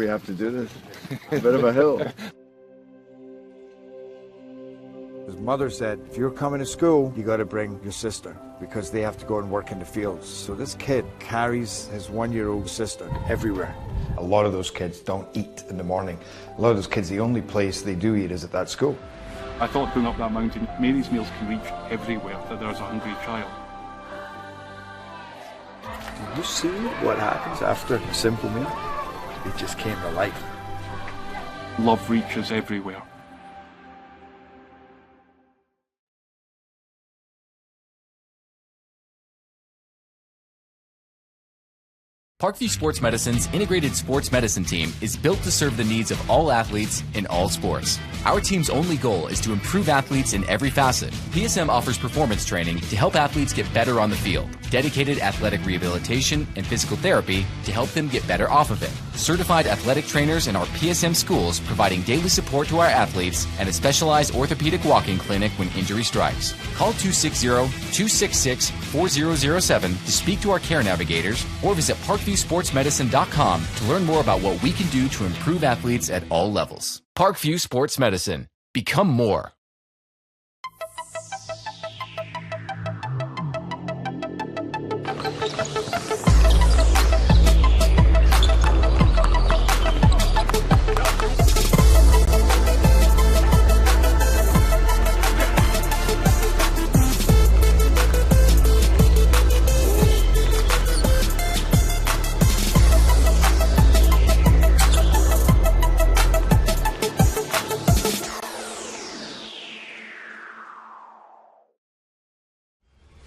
we have to do this. A bit of a hill. His mother said, if you're coming to school, you got to bring your sister because they have to go and work in the fields. So this kid carries his 1-year-old sister everywhere. A lot of those kids don't eat in the morning. A lot of those kids, the only place they do eat is at that school. I thought going up that mountain, Mary's meals can reach everywhere that there's a hungry child. Do you see what happens after a simple meal? It just came to life. Love reaches everywhere. Parkview Sports Medicine's integrated sports medicine team is built to serve the needs of all athletes in all sports. Our team's only goal is to improve athletes in every facet. PSM offers performance training to help athletes get better on the field, dedicated athletic rehabilitation and physical therapy to help them get better off of it, certified athletic trainers in our PSM schools providing daily support to our athletes, and a specialized orthopedic walking clinic when injury strikes. Call 260-266-4007 to speak to our care navigators or visit ParkviewSportsMedicine.com to learn more about what we can do to improve athletes at all levels. Parkview Sports Medicine. Become more.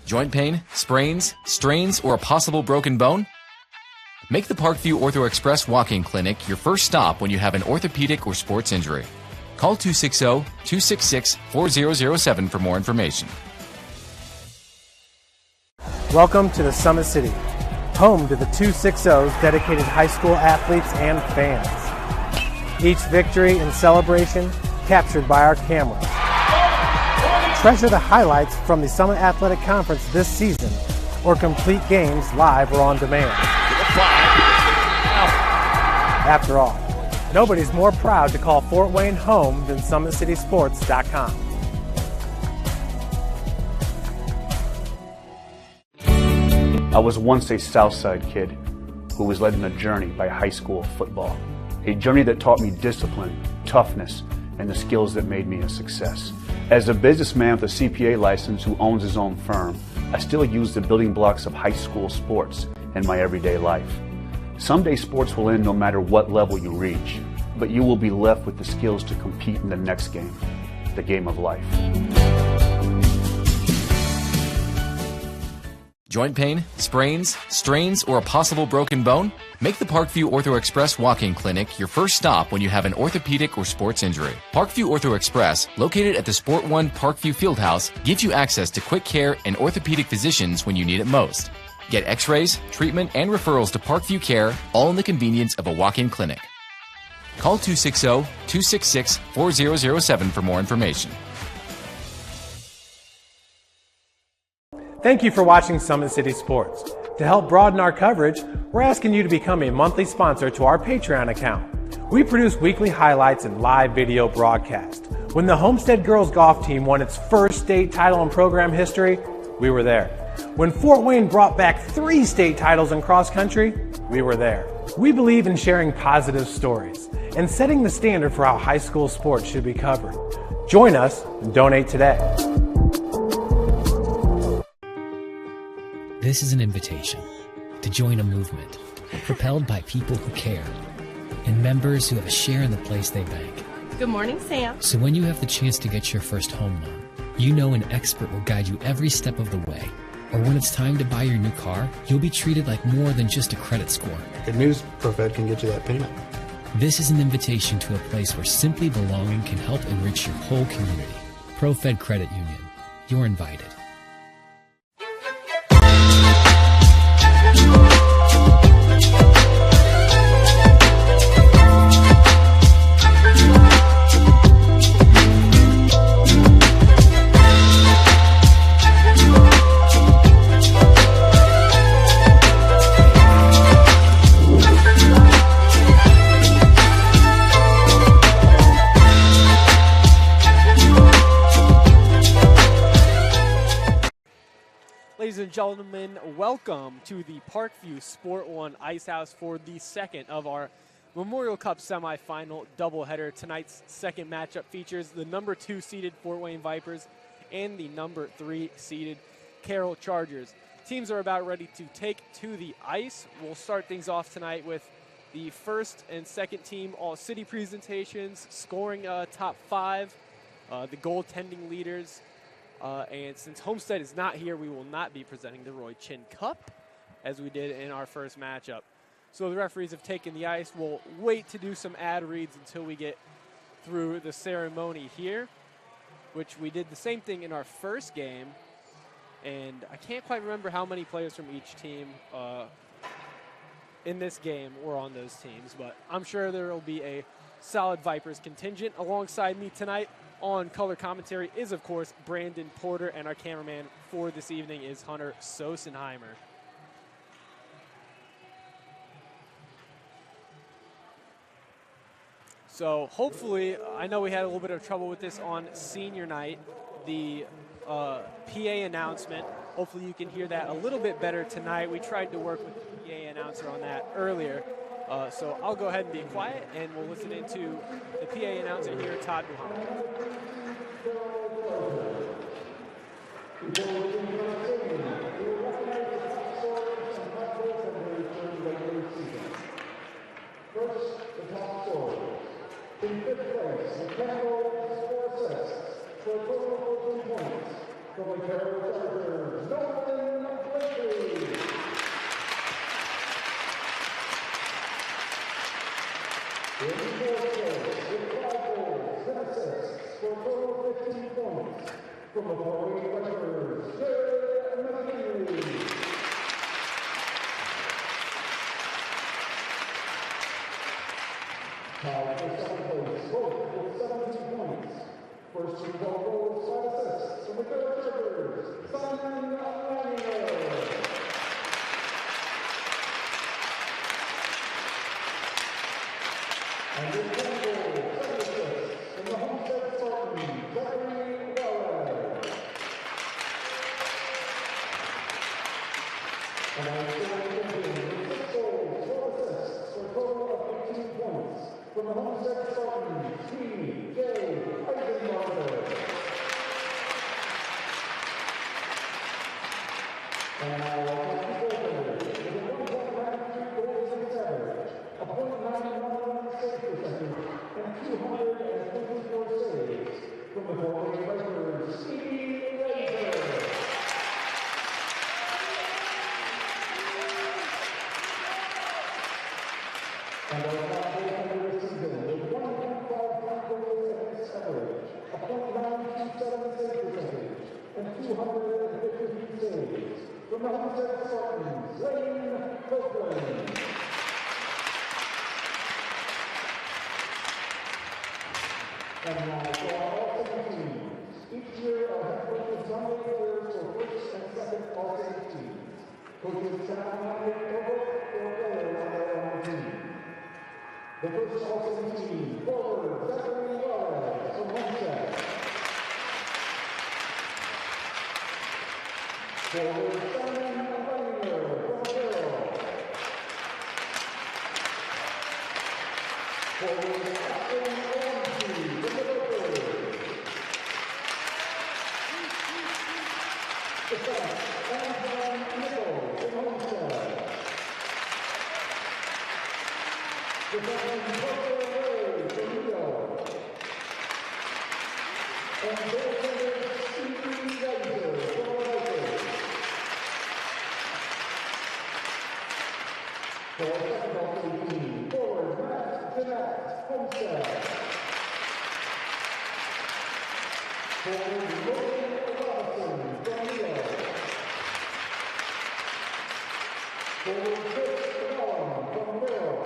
Joint pain, sprains, strains, or a possible broken bone? Make the Parkview Ortho Express Walk-In Clinic your first stop when you have an orthopedic or sports injury. Call 260-266-4007 for more information. Welcome to the Summit City, home to the 260's dedicated high school athletes and fans. Each victory and celebration captured by our cameras. Treasure the highlights from the Summit Athletic Conference this season, or complete games live or on demand. After all, nobody's more proud to call Fort Wayne home than SummitCitySports.com. I was once a Southside kid who was led on a journey by high school football. A journey that taught me discipline, toughness, and the skills that made me a success. As a businessman with a CPA license who owns his own firm, I still use the building blocks of high school sports in my everyday life. Someday sports will end no matter what level you reach, but you will be left with the skills to compete in the next game, the game of life. Joint pain, sprains, strains, or a possible broken bone? Make the Parkview Ortho Express Walk-In Clinic your first stop when you have an orthopedic or sports injury. Parkview Ortho Express, located at the Sport One Parkview Fieldhouse, gives you access to quick care and orthopedic physicians when you need it most. Get x-rays, treatment, and referrals to Parkview Care, all in the convenience of a walk-in clinic. Call 260-266-4007 for more information. Thank you for watching Summit City Sports. To help broaden our coverage, we're asking you to become a monthly sponsor to our Patreon account. We produce weekly highlights and live video broadcast. When the Homestead Girls Golf Team won its first state title in program history, we were there. When Fort Wayne brought back 3 state titles in cross country, we were there. We believe in sharing positive stories and setting the standard for how high school sports should be covered. Join us and donate today. This is an invitation to join a movement propelled by people who care and members who have a share in the place they bank. Good morning, Sam. So when you have the chance to get your first home loan, you know an expert will guide you every step of the way. Or when it's time to buy your new car, you'll be treated like more than just a credit score. Good news, ProFed can get you that payment. This is an invitation to a place where simply belonging can help enrich your whole community. ProFed Credit Union. You're invited. Ladies and gentlemen, welcome to the Parkview Sport One Ice House for the second of our Memorial Cup semifinal doubleheader. Tonight's second matchup features the number 2 seeded Fort Wayne Vipers and the number 3 seeded Carroll Chargers. Teams are about ready to take to the ice. We'll start things off tonight with the first and second team all-city presentations, scoring top 5, the goaltending leaders. And since Homestead is not here, we will not be presenting the Roy Chin Cup as we did in our first matchup. So the referees have taken the ice. We'll wait to do some ad reads until we get through the ceremony here, which we did the same thing in our first game. And I can't quite remember how many players from each team in this game were on those teams, but I'm sure there will be a solid Vipers contingent. Alongside me tonight on color commentary is, of course, Brandon Porter, and our cameraman for this evening is Hunter Sosenheimer. So hopefully, I know we had a little bit of trouble with this on senior night, the PA announcement. Hopefully you can hear that a little bit better tonight. We tried to work with the PA announcer on that earlier. So I'll go ahead and be quiet, and we'll listen into the PA announcer here, Todd Muhammad. First, the top scorers. In 5th place, the Carroll 4 assists for a total of 14 points. From the Carroll Chargers, Nolan Blakely. In 4th place, with 5 goals and assists for a total of 15 points. From the Fort Wayne Vipers, Jared Mahoney. Tied for 2nd place, both with 17 points. First to 12 goals, 5 assists from the Carroll Chargers, Simon Lanier. And with 10 goals, 7 assists from the Homestead Spartans, Zachary Waller. And our scoring champion with 6 goals, 12 assists for a total of 15 points. From the Homestead Spartans, T.J. Eisenbarger. And our goaltender with a 1.93 goals against average, a .911 save percentage, and 224 saves. From the Fort Wayne Vipers, Stevie Razor. And our top goaltender this season with 1.53 goals against average, a .927 save percentage, and 253 saves. From the Homestead Spartans, Lane Copeland. And now for all 7 teams. Each year our head coaches nominate players for first and second all-state teams. Coaches cannot nominate a vote for a player on their own team. The first all-state team, forward Zachary Waller from Homestead. Forward Simon Lanier from Carroll. Forward Austin Ormsby from the Vipers. Defense, Anton Nichols from Homestead. Defense, Parker Ray from Rio. And goaltender Stevie Razor from the Vipers. For second all-state team, forward Matt Jeanette, Homestead. Forward Logan Robinson from Rio. Forward Chris Collin from Carroll.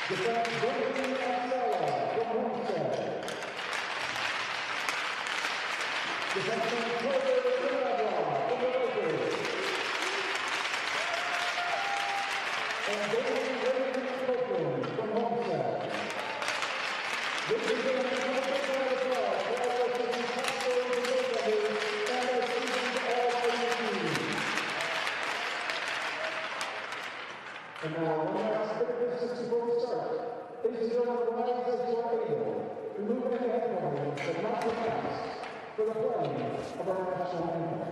Defense Brandon Ansella from Homestead. Defenseman Trevor Grabla from the Vipers. And David Copeland from Homestead. This is the for the Flames of our national anthem.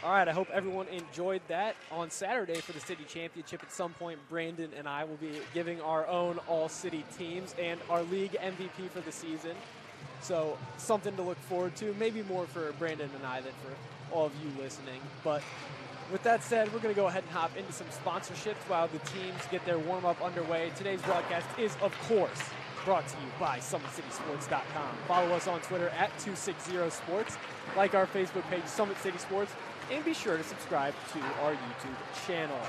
All right, I hope everyone enjoyed that. On Saturday for the city championship at some point, Brandon and I will be giving our own all-city teams and our league MVP for the season. So something to look forward to, maybe more for Brandon and I than for all of you listening. But with that said, we're going to go ahead and hop into some sponsorships while the teams get their warm-up underway. Today's broadcast is, of course, brought to you by SummitCitySports.com. Follow us on Twitter at 260sports. Like our Facebook page, Summit City Sports. And be sure to subscribe to our YouTube channel.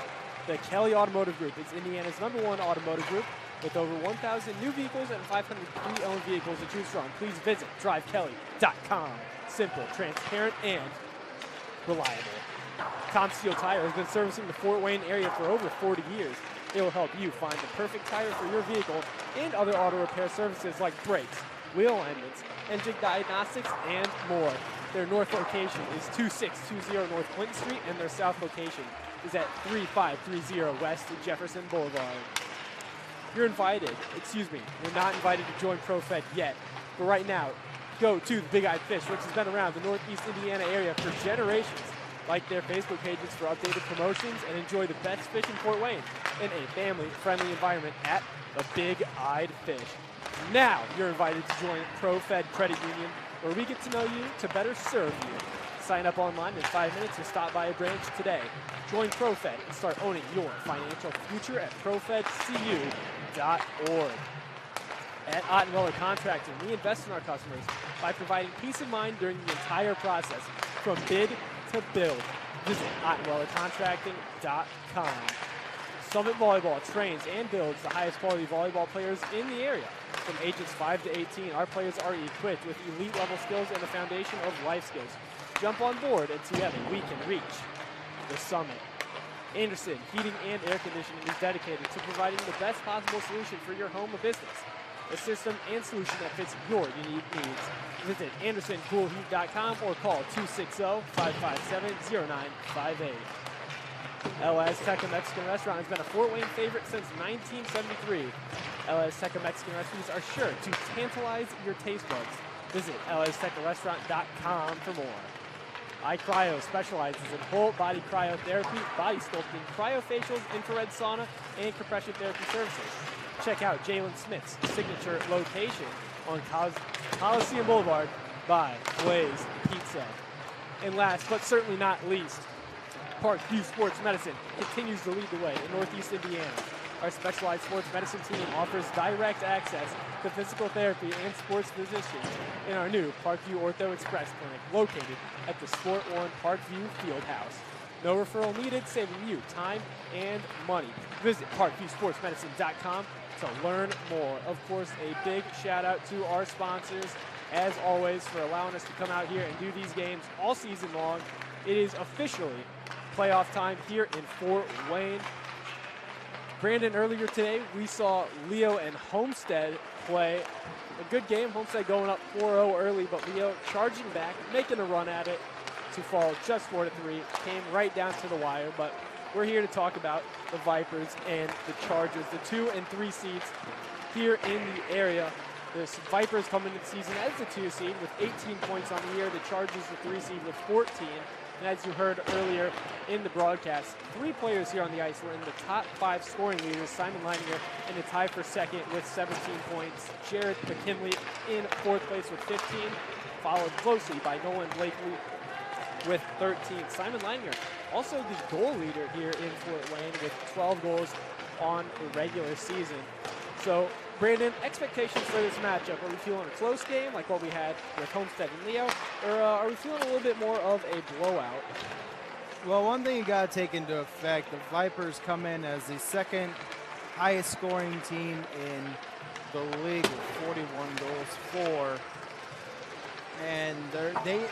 The Kelly Automotive Group is Indiana's #1 automotive group with over 1,000 new vehicles and 500 pre-owned vehicles to choose from. Please visit drivekelly.com. Simple, transparent, and reliable. Tom Steel Tire has been servicing the Fort Wayne area for over 40 years. It will help you find the perfect tire for your vehicle and other auto repair services like brakes, wheel alignments, engine diagnostics, and more. Their north location is 2620 North Clinton Street, and their south location is at 3530 West Jefferson Boulevard. You're not invited to join ProFed yet, but right now, go to the Big Eyed Fish, which has been around the Northeast Indiana area for generations. Like their Facebook pages for updated promotions and enjoy the best fish in Fort Wayne in a family-friendly environment at the Big Eyed Fish. Now you're invited to join ProFed Credit Union, where we get to know you to better serve you. Sign up online in 5 minutes or stop by a branch today. Join ProFed and start owning your financial future at profedcu.org. At Ottenweller Contracting, we invest in our customers by providing peace of mind during the entire process, from bid to build. Visit OttenwellerContracting.com. Summit Volleyball trains and builds the highest quality volleyball players in the area. From ages 5 to 18, our players are equipped with elite level skills and the foundation of life skills. Jump on board and together we can reach the summit. Anderson Heating and Air Conditioning is dedicated to providing the best possible solution for your home or business. A system and solution that fits your unique needs. Visit AndersonCoolHeat.com or call 260-557-0958. LA's Teca Mexican Restaurant has been a Fort Wayne favorite since 1973. LA's Teca Mexican recipes are sure to tantalize your taste buds. Visit LA'sTecaRestaurant.com for more. iCryo specializes in whole body cryotherapy, body sculpting, cryofacials, infrared sauna, and compression therapy services. Check out Jalen Smith's signature location on Coliseum Boulevard by Blaze Pizza. And last but certainly not least, Parkview Sports Medicine continues to lead the way in Northeast Indiana. Our specialized sports medicine team offers direct access to physical therapy and sports physicians in our new Parkview Ortho Express clinic located at the Sport One Parkview Fieldhouse. No referral needed, saving you time and money. Visit ParkviewSportsMedicine.com to learn more. Of course, a big shout out to our sponsors, as always, for allowing us to come out here and do these games all season long. It is officially playoff time here in Fort Wayne. Brandon, earlier today, we saw Leo and Homestead play. A good game. Homestead going up 4-0 early, but Leo charging back, making a run at it to fall just 4-3. Came right down to the wire, but we're here to talk about the Vipers and the Chargers, the 2 and 3 seeds here in the area. The Vipers come into the season as the 2 seed with 18 points on the year. The Chargers, the 3 seed, with 14. And as you heard earlier in the broadcast, 3 players here on the ice were in the top 5 scoring leaders. Simon Leininger in a tie for second with 17 points. Jared McKinley in 4th place with 15, followed closely by Nolan Blakely with 13. Simon Leininger, also the goal leader here in Fort Wayne with 12 goals on the regular season. So, Brandon, expectations for this matchup. Are we feeling a close game like what we had with Homestead and Leo, or are we feeling a little bit more of a blowout? Well, one thing you got to take into effect, the Vipers come in as the 2nd highest scoring team in the league with 41 goals for. And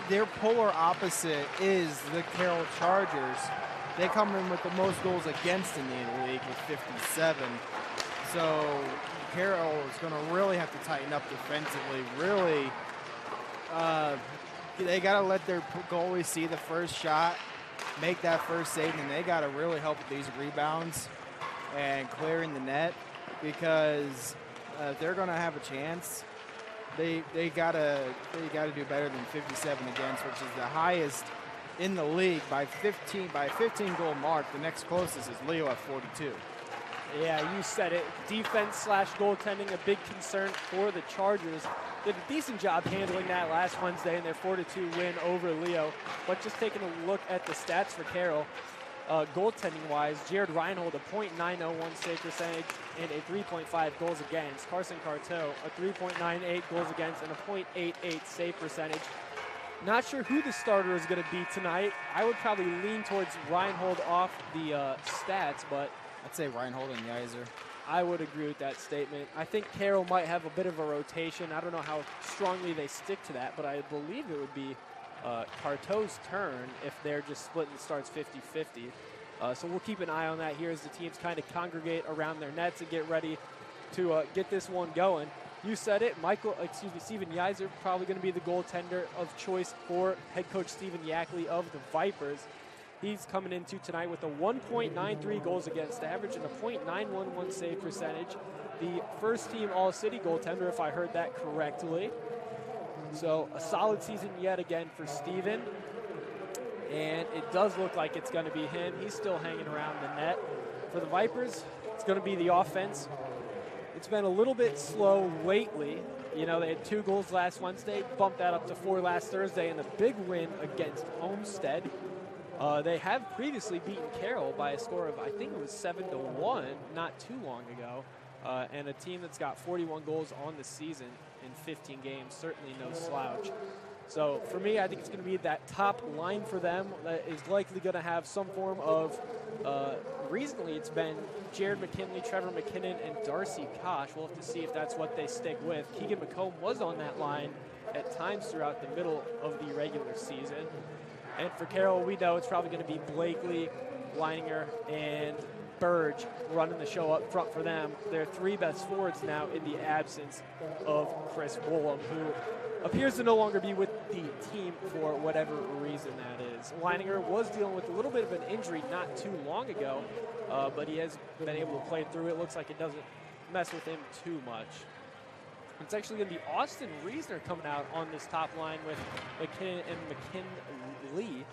their polar opposite is the Carroll Chargers. They come in with the most goals against in the league with 57. So Carroll is going to really have to tighten up defensively. Really, they got to let their goalie see the first shot, make that first save, and they got to really help with these rebounds and clearing the net, because they're going to have a chance. They gotta do better than 57 against, which is the highest in the league by 15 goal mark. The next closest is Leo at 42. Yeah, you said it. Defense/goaltending, a big concern for the Chargers. Did a decent job handling that last Wednesday in their 4-2 win over Leo. But just taking a look at the stats for Carroll, goaltending-wise, Jared Reinhold, a .901 save percentage and a 3.5 goals against. Carson Carteau, a 3.98 goals against and a .88 save percentage. Not sure who the starter is going to be tonight. I would probably lean towards Reinhold off the stats, but I'd say Reinhold and Yeiser. I would agree with that statement. I think Carroll might have a bit of a rotation. I don't know how strongly they stick to that, but I believe it would be Carteau's turn if they're just splitting the starts 50-50. So we'll keep an eye on that here as the teams kind of congregate around their nets and get ready to get this one going. You said it, Steven Yeiser probably going to be the goaltender of choice for head coach Stephen Yackley of the Vipers. He's coming into tonight with a 1.93 goals against average and a .911 save percentage. The first team All-City goaltender, if I heard that correctly. So a solid season yet again for Steven. And it does look like it's going to be him. He's still hanging around the net. For the Vipers, it's going to be the offense. It's been a little bit slow lately. You know, they had 2 goals last Wednesday, bumped that up to 4 last Thursday, and a big win against Homestead. They have previously beaten Carroll by a score of, I think it was 7-1, not too long ago. And a team that's got 41 goals on the season in 15 games, certainly no slouch. So for me, I think it's going to be that top line for them that is likely going to have some form of, recently it's been Jared McKinley, Trevor McKinnon, and Darcy Kosh. We'll have to see if that's what they stick with. Keegan McComb was on that line at times throughout the middle of the regular season. And for Carroll, we know it's probably going to be Blakely, Leininger, and Burge running the show up front for them. Their 3 best forwards now in the absence of Chris Woolham, who appears to no longer be with the team for whatever reason that is. Leininger was dealing with a little bit of an injury not too long ago, but he has been able to play through it. Looks like it doesn't mess with him too much. It's actually going to be Austin Reisner coming out on this top line with McKinnon and McKinley,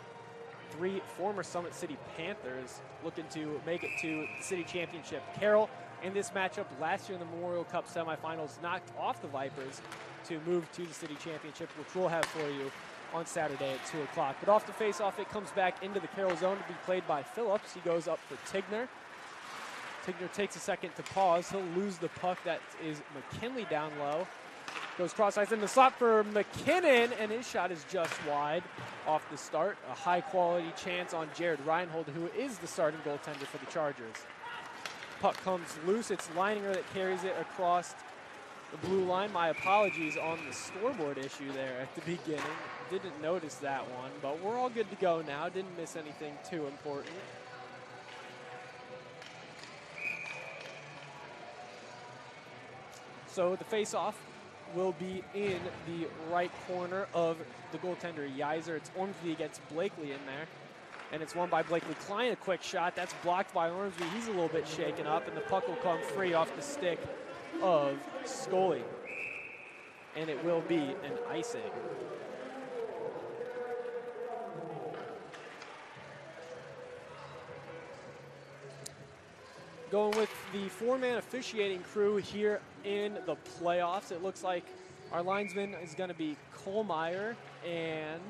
3 former Summit City Panthers looking to make it to the city championship. Carroll, in this matchup last year in the Memorial Cup semifinals, knocked off the Vipers to move to the city championship, which we'll have for you on Saturday at 2 o'clock. But off the face-off, it comes back into the Carroll zone to be played by Phillips. He goes up for Tigner. Tigner takes a second to pause. He'll lose the puck. That is McKinley down low. Goes cross-ice in the slot for McKinnon, and his shot is just wide off the start. A high-quality chance on Jared Reinhold, who is the starting goaltender for the Chargers. Puck comes loose. It's Leininger that carries it across the blue line. My apologies on the scoreboard issue there at the beginning. Didn't notice that one, but we're all good to go now. Didn't miss anything too important. So the face-off will be in the right corner of the goaltender Yeiser. It's Ormsby against Blakely in there. And it's won by Blakely. Klein, a quick shot. That's blocked by Ormsby. He's a little bit shaken up, and the puck will come free off the stick of Scully. And it will be an icing. Going with the four-man officiating crew here in the playoffs. It looks like our linesman is going to be Kohlmeyer and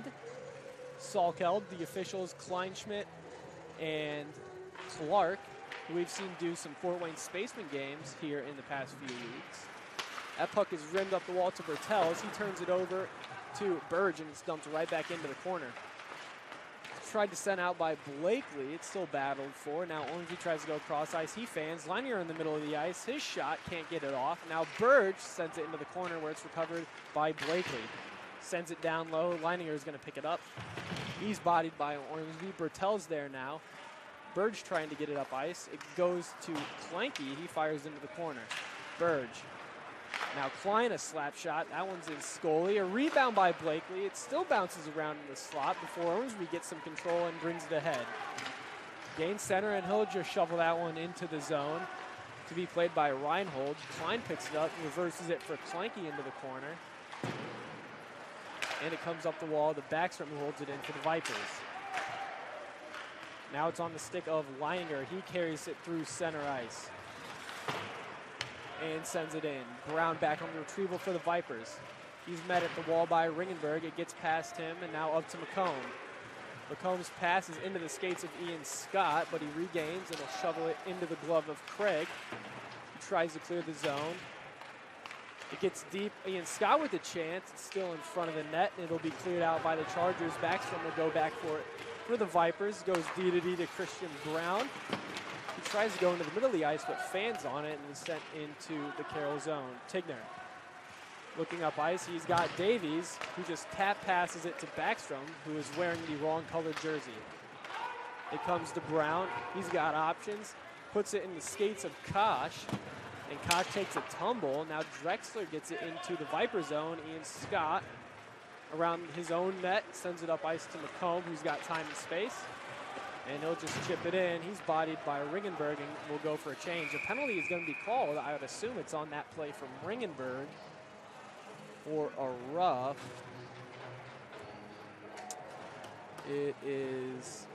Salkeld. The officials, Kleinschmidt and Clark, who we've seen do some Fort Wayne Spaceman games here in the past few weeks. That puck is rimmed up the wall to Bertels. He turns it over to Burge, and it's dumped right back into the corner. Tried to send out by Blakely. It's still battled for. Now Ormsby tries to go cross ice. He fans. Lanier in the middle of the ice. His shot can't get it off. Now Burge sends it into the corner where it's recovered by Blakely. Sends it down low. Lanier is going to pick it up. He's bodied by Ormsby. Bertel's there now. Burge trying to get it up ice. It goes to Clanky. He fires into the corner. Burge. Now Klein, a slap shot. That one's in Scully. A rebound by Blakely. It still bounces around in the slot before Ormsby gets some control and brings it ahead. Gains center, and he'll just shovel that one into the zone to be played by Reinhold. Klein picks it up, reverses it for Clanky into the corner. And it comes up the wall. The Backstrom who holds it in for the Vipers. Now it's on the stick of Leininger. He carries it through center ice and sends it in. Brown back on the retrieval for the Vipers. He's met at the wall by Ringenberg. It gets past him, and now up to McComb. McComb's pass is into the skates of Ian Scott, but he regains, and he'll shovel it into the glove of Craig. He tries to clear the zone. It gets deep. Ian Scott with a chance. It's still in front of the net, and it'll be cleared out by the Chargers. Backstrom will go back for it for the Vipers. Goes D-to-D to Christian Brown. He tries to go into the middle of the ice, but fans on it and is sent into the Carroll zone. Tigner looking up ice. He's got Davies, who just tap passes it to Backstrom, who is wearing the wrong colored jersey. It comes to Brown. He's got options. Puts it in the skates of Koch, and Koch takes a tumble. Now Drexler gets it into the Viper zone. Ian Scott around his own net, sends it up ice to McComb, who's got time and space. And he'll just chip it in. He's bodied by Ringenberg and will go for a change. A penalty is going to be called. I would assume it's on that play from Ringenberg for a rough. It is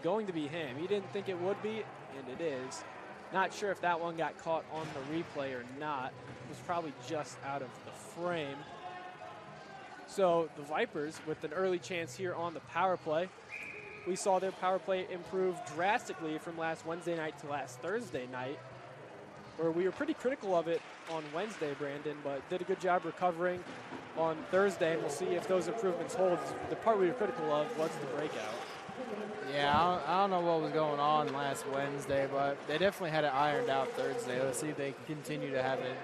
going to be him. He didn't think it would be, and it is. Not sure if that one got caught on the replay or not. It was probably just out of the frame. So the Vipers with an early chance here on the power play. We saw their power play improve drastically from last Wednesday night to last Thursday night, where we were pretty critical of it on Wednesday, Brandon, but did a good job recovering on Thursday, and we'll see if those improvements hold. The part we were critical of was the breakout. Yeah, I don't know what was going on last Wednesday, but they definitely had it ironed out Thursday. Let's see if they can continue to have it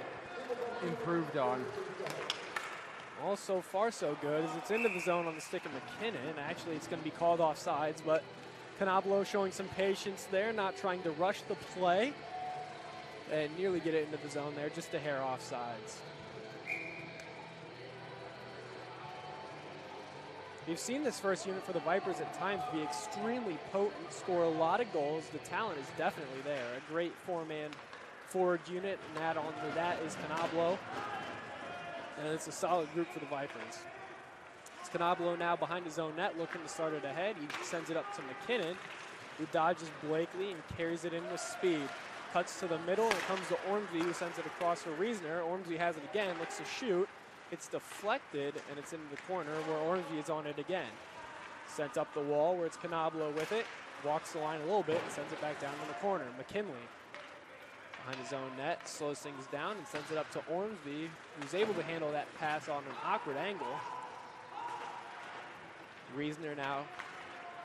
improved on. Well, so far so good, as it's into the zone on the stick of McKinnon. Actually, it's going to be called offsides, but Canablo showing some patience there, not trying to rush the play, and nearly get it into the zone there, just a hair offsides. We've seen this first unit for the Vipers at times be extremely potent, score a lot of goals. The talent is definitely there. A great four-man forward unit, and add on to that is Canablo. And it's a solid group for the Vipers. It's Canablo now behind his own net, looking to start it ahead. He sends it up to McKinnon, who dodges Blakely and carries it in with speed. Cuts to the middle, and it comes to Ormsby, who sends it across for Reisner. Ormsby has it again, looks to shoot. It's deflected, and it's into the corner where Ormsby is on it again. Sent up the wall where it's Canablo with it. Walks the line a little bit and sends it back down to the corner. McKinley behind his own net, slows things down and sends it up to Ormsby, who's able to handle that pass on an awkward angle. Reisner now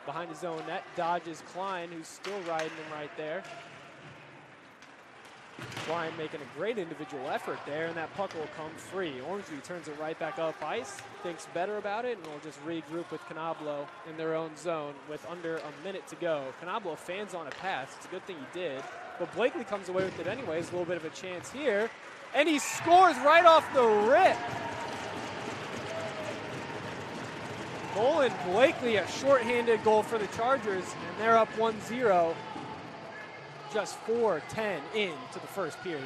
behind his own net, dodges Klein, who's still riding him right there. Klein making a great individual effort there, and that puck will come free. Ormsby turns it right back up ice, thinks better about it, and will just regroup with Canablo in their own zone with under a minute to go. Canablo fans on a pass. It's a good thing he did. But Blakely comes away with it anyways. A little bit of a chance here. and he scores right off the rip. Nolan Blakely, a shorthanded goal for the Chargers, and they're up 1-0. Just 4:10 into the first period.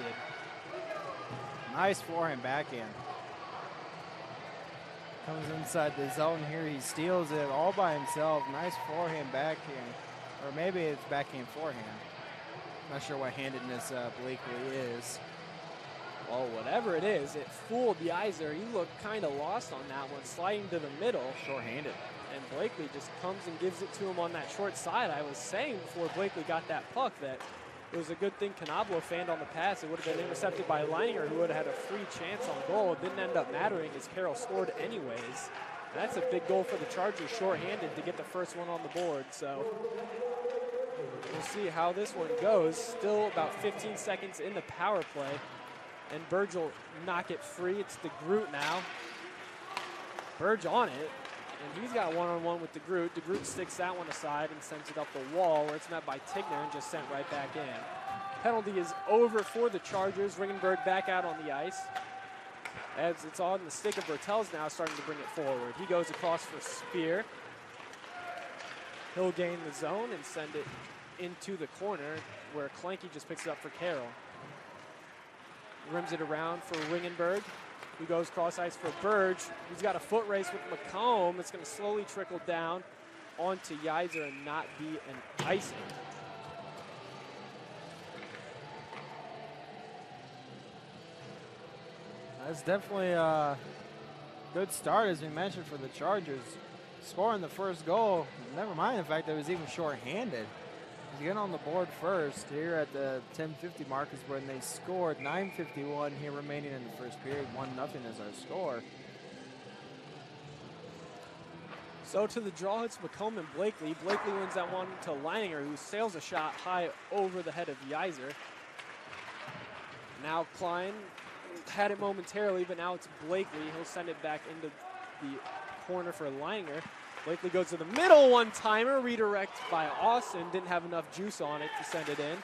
Nice forehand backhand. Comes inside the zone here. He steals it all by himself. Nice forehand backhand. Or maybe it's backhand forehand. Not sure what handedness Blakely is. Well, whatever it is, it fooled Yeiser. He looked kind of lost on that one, sliding to the middle. Short-handed. And Blakely just comes and gives it to him on that short side. I was saying before Blakely got that puck that it was a good thing Canablo fanned on the pass. It would have been intercepted by Leininger, who would have had a free chance on goal. It didn't end up mattering as Carroll scored anyways. That's a big goal for the Chargers, shorthanded, to get the first one on the board. So we'll see how this one goes. Still about 15 seconds in the power play. And Burge will knock it free. It's DeGroot now. Burge on it. And he's got one-on-one with DeGroot. DeGroot sticks that one aside and sends it up the wall, where it's met by Tigner and just sent right back in. Penalty is over for the Chargers. Ringenberg back out on the ice. As it's on the stick of Bertels now, starting to bring it forward. He goes across for Spear. He'll gain the zone and send it into the corner, where Clanky just picks it up for Carroll. Rims it around for Ringenberg, who goes cross ice for Burge. He's got a foot race with McComb. It's going to slowly trickle down onto Yeiser and not be an icing. That's definitely a good start, as we mentioned, for the Chargers. Scoring the first goal, never mind the fact that it was even short-handed. He's getting on the board first. Here at the 10:50 mark is when they scored. 9:51 here remaining in the first period. 1-0 is our score. So to the draw, it's McComb and Blakely. Blakely wins that one to Leininger, who sails a shot high over the head of Yeiser. Now Klein had it momentarily, but now it's Blakely. He'll send it back into the corner for Leininger. Blakely goes to the middle, one-timer, redirect by Austin. Didn't have enough juice on it to send it in.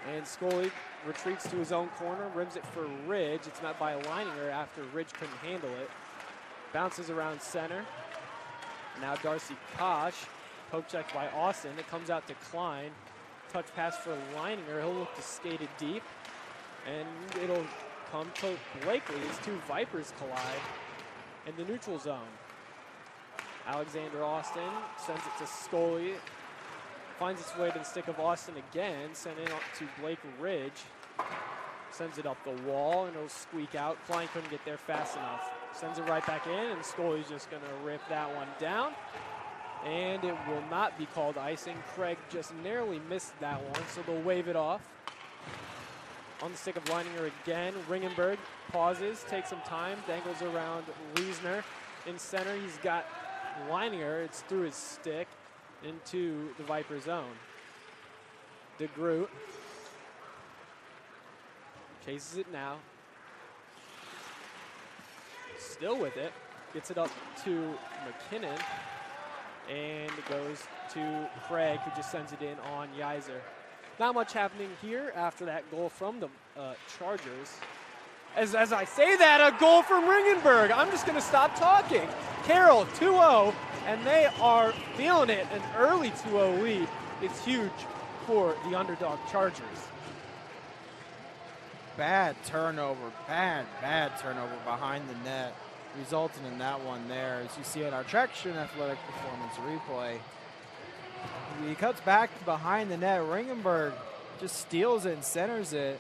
And Scully retreats to his own corner, rims it for Ridge. It's met by Leininger after Ridge couldn't handle it. Bounces around center. Now Darcy Kosh, poke check by Austin. It comes out to Klein. Touch pass for Leininger. He'll look to skate it deep. And it'll come to Blakely as two Vipers collide in the neutral zone. Alexander Austin sends it to Scully. Finds its way to the stick of Austin again. Sent in to Blake Ridge. Sends it up the wall and it'll squeak out. Klein couldn't get there fast enough. Sends it right back in and Scully's just going to rip that one down. And it will not be called icing. Craig just narrowly missed that one, so they'll wave it off. On the stick of Leininger again. Ringenberg pauses, takes some time, dangles around Wiesner. In center, he's got Leininger. It's through his stick into the Viper zone. DeGroot chases it now. Still with it. Gets it up to McKinnon. And it goes to Craig, who just sends it in on Yeiser. Not much happening here after that goal from the Chargers. As I say that, a goal from Ringenberg. I'm just going to stop talking. Carroll, 2-0, and they are feeling it. An early 2-0 lead is huge for the underdog Chargers. Bad turnover behind the net, resulting in that one there. As you see in our Traction Athletic Performance replay, he cuts back behind the net. Ringenberg just steals it and centers it.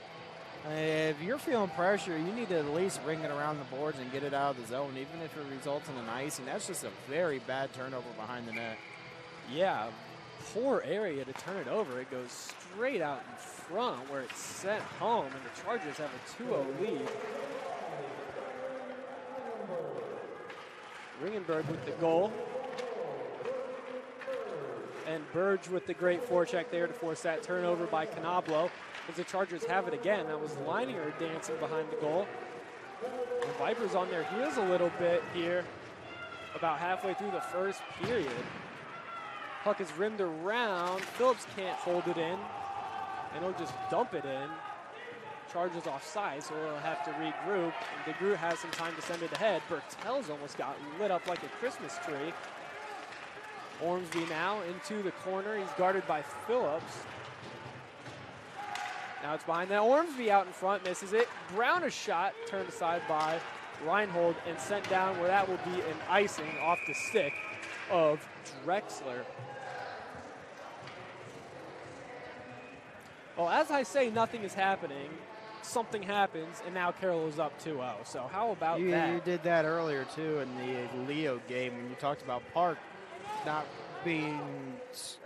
If you're feeling pressure, you need to at least ring it around the boards and get it out of the zone, even if it results in an icing. That's just a very bad turnover behind the net. Yeah, poor area to turn it over. It goes straight out in front where it's sent home, and the Chargers have a 2-0 lead. Ringenberg with the goal. And Burge with the great forecheck there to force that turnover by Canablo. As the Chargers have it again, that was Leininger dancing behind the goal. The Vipers on their heels a little bit here, about halfway through the first period. Puck is rimmed around. Phillips can't hold it in, and he'll just dump it in. Chargers offside, so we'll have to regroup. And DeGroot has some time to send it ahead. Bertels almost got lit up like a Christmas tree. Ormsby now into the corner. He's guarded by Phillips. Now it's behind that. Ormsby out in front, misses it. Brown a shot, turned aside by Reinhold and sent down where that will be an icing off the stick of Drexler. Well, as I say, nothing is happening. Something happens, and now Carroll is up 2-0. So how about that? You did that earlier, too, in the Leo game when you talked about Park not being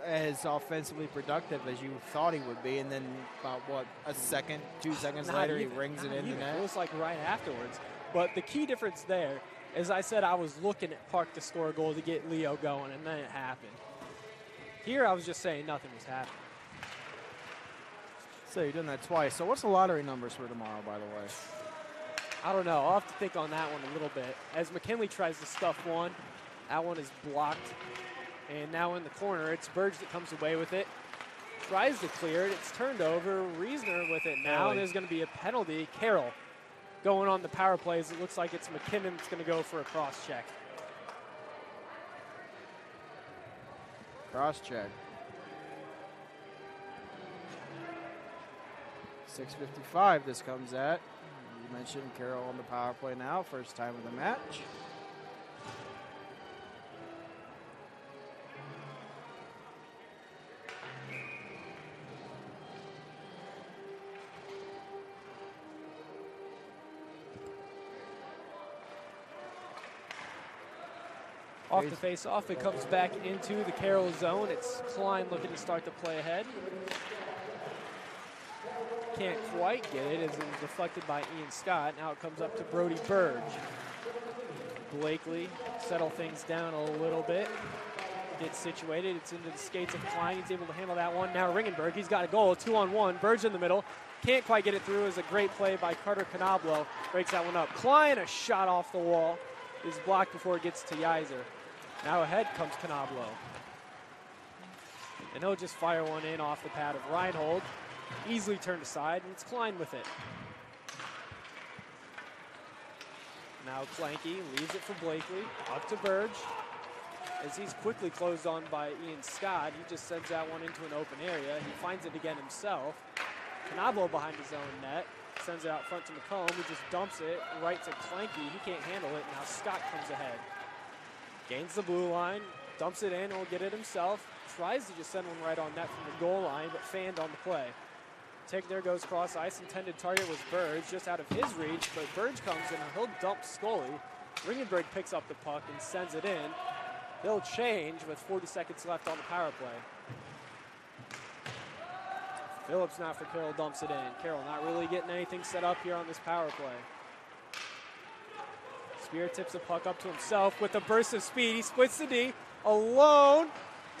as offensively productive as you thought he would be, and then about, what, a second, 2 seconds later, he rings it in the net? It was like right afterwards. But the key difference there, as I said, I was looking at Park to score a goal to get Leo going, and then it happened. Here, I was just saying nothing was happening. So you're doing that twice. So what's the lottery numbers for tomorrow, by the way? I don't know. I'll have to think on that one a little bit. As McKinley tries to stuff one, that one is blocked. And now in the corner, it's Burge that comes away with it. Tries to clear it. It's turned over. Reasoner with it now. And there's going to be a penalty. Carroll going on the power plays. It looks like it's McKinnon that's going to go for a cross check. Cross check. 6:55 this comes at. You mentioned Carroll on the power play now, first time of the match. Off the face-off, it comes back into the Carroll zone. It's Klein looking to start the play ahead. Can't quite get it as it was deflected by Ian Scott. Now it comes up to Brody Burge. Blakely settle things down a little bit. Gets situated. It's into the skates of Klein. He's able to handle that one. Now Ringenberg, he's got a goal. 2-on-1. Burge in the middle. Can't quite get it through. It was a great play by Carter Canablo. Breaks that one up. Klein, a shot off the wall. Is blocked before it gets to Yeiser. Now ahead comes Canablo. And he'll just fire one in off the pad of Reinhold. Easily turned aside, and it's Klein with it. Now Clanky leaves it for Blakely. Up to Burge. As he's quickly closed on by Ian Scott, he just sends that one into an open area. He finds it again himself. Canablo behind his own net. Sends it out front to McComb, who just dumps it right to Clanky. He can't handle it. Now Scott comes ahead. Gains the blue line, dumps it in, will get it himself. Tries to just send one right on net from the goal line, but fanned on the play. There goes cross ice. Intended target was Burge, just out of his reach, but Burge comes in and he'll dump Scully. Ringenberg picks up the puck and sends it in. They'll change with 40 seconds left on the power play. Phillips now for Carroll, dumps it in. Carroll not really getting anything set up here on this power play. Spear tips the puck up to himself with a burst of speed. He splits the D, alone,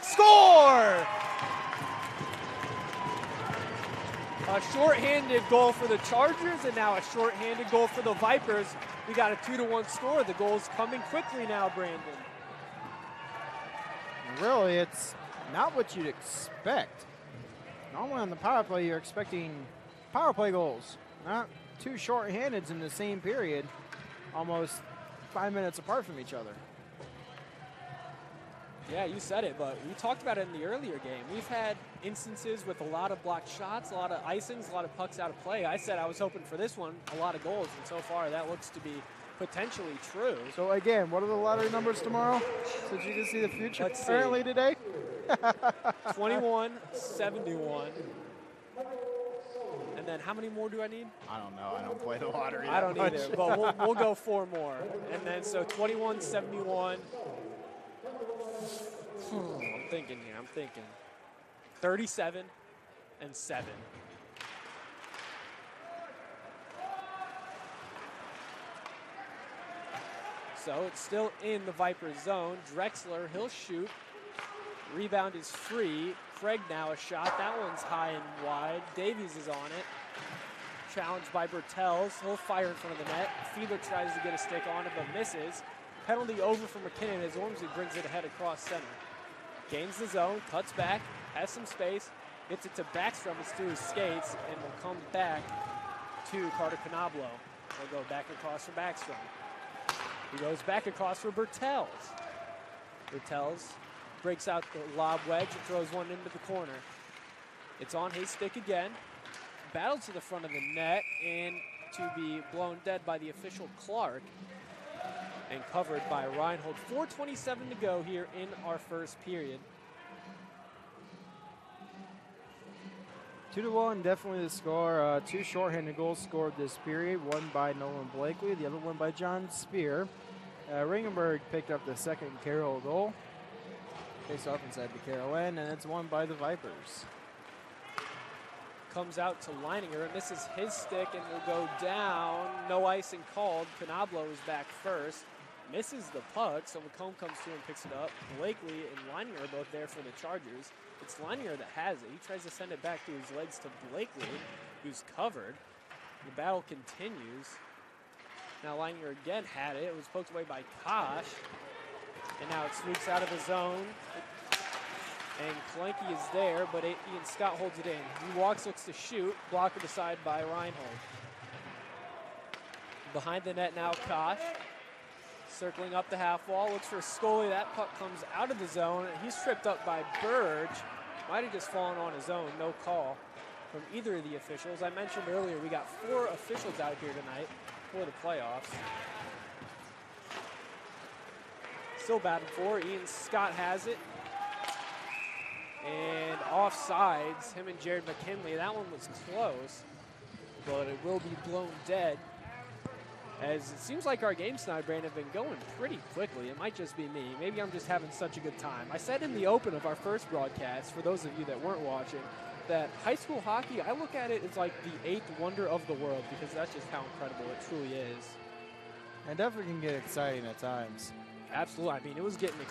score! A shorthanded goal for the Chargers, and now a shorthanded goal for the Vipers. We got a 2-1 score. The goal's coming quickly now, Brandon. Really, it's not what you'd expect. Normally on the power play, you're expecting power play goals, not two shorthandeds in the same period, almost 5 minutes apart from each other. Yeah, you said it, but we talked about it in the earlier game. We've had instances with a lot of blocked shots, a lot of icings, a lot of pucks out of play. I said I was hoping for this one, a lot of goals, and so far that looks to be potentially true. So again, what are the lottery numbers tomorrow? So you can see the future apparently today? 21-71. And then how many more do I need? I don't know. I don't play the lottery. I don't either, but we'll go 4 more. And then so 21-71. I'm thinking here. 37-7. So it's still in the Vipers zone. Drexler, he'll shoot. Rebound is free. Craig now a shot. That one's high and wide. Davies is on it. Challenged by Bertels. He'll fire in front of the net. Fiedler tries to get a stick on it, but misses. Penalty over for McKinnon as Ormsby brings it ahead across center. Gains the zone, cuts back, has some space, gets it to Backstrom. It's through his skates, and will come back to Carter Canablo. They'll go back across for Backstrom. He goes back across for Bertels. Bertels breaks out the lob wedge and throws one into the corner. It's on his stick again. Battled to the front of the net and to be blown dead by the official Clark and covered by Reinhold. 4:27 to go here in our first period. 2-1, definitely the score. Two shorthanded goals scored this period, one by Nolan Blakely, the other one by John Spear. Ringenberg picked up the second Carroll goal. Face off inside the Carroll end, and it's won by the Vipers. Comes out to Leininger, misses his stick and will go down. No icing called. Canablo is back first. Misses the puck, so McComb comes through and picks it up. Blakely and Leininger are both there for the Chargers. It's Leininger that has it. He tries to send it back through his legs to Blakely, who's covered. The battle continues. Now Leininger again had it. It was poked away by Kosh. And now it swoops out of the zone. And Klenke is there, but Ian Scott holds it in. He walks, looks to shoot. Blocked aside by Reinhold. Behind the net now, Kosh. Circling up the half wall, looks for Scully. That puck comes out of the zone. He's tripped up by Burge. Might have just fallen on his own. No call from either of the officials. I mentioned earlier we got 4 officials out here tonight for the playoffs. Still batting for. Ian Scott has it. And offsides, him and Jared McKinley. That one was close, but it will be blown dead. As it seems like our games tonight, Brandon, have been going pretty quickly. It might just be me. Maybe I'm just having such a good time. I said in the open of our first broadcast, for those of you that weren't watching, that high school hockey, I look at it as like the 8th wonder of the world because that's just how incredible it truly is. And definitely can get exciting at times. Absolutely. I mean, it was getting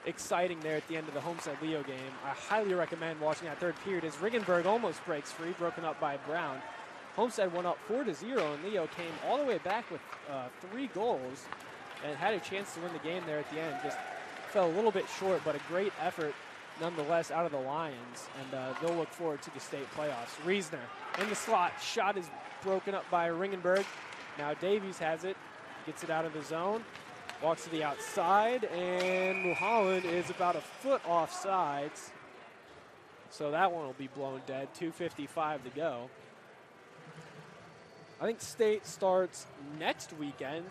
exciting there at the end of the Homestead Leo game. I highly recommend watching that third period as Ringenberg almost breaks free, broken up by Brown. Homestead went up 4-0, and Leo came all the way back with 3 goals and had a chance to win the game there at the end. Just fell a little bit short, but a great effort nonetheless out of the Lions, and they'll look forward to the state playoffs. Riesner in the slot. Shot is broken up by Ringenberg. Now Davies has it, gets it out of the zone, walks to the outside, and Mulholland is about a foot off sides. So that one will be blown dead. 2:55 to go. I think state starts next weekend.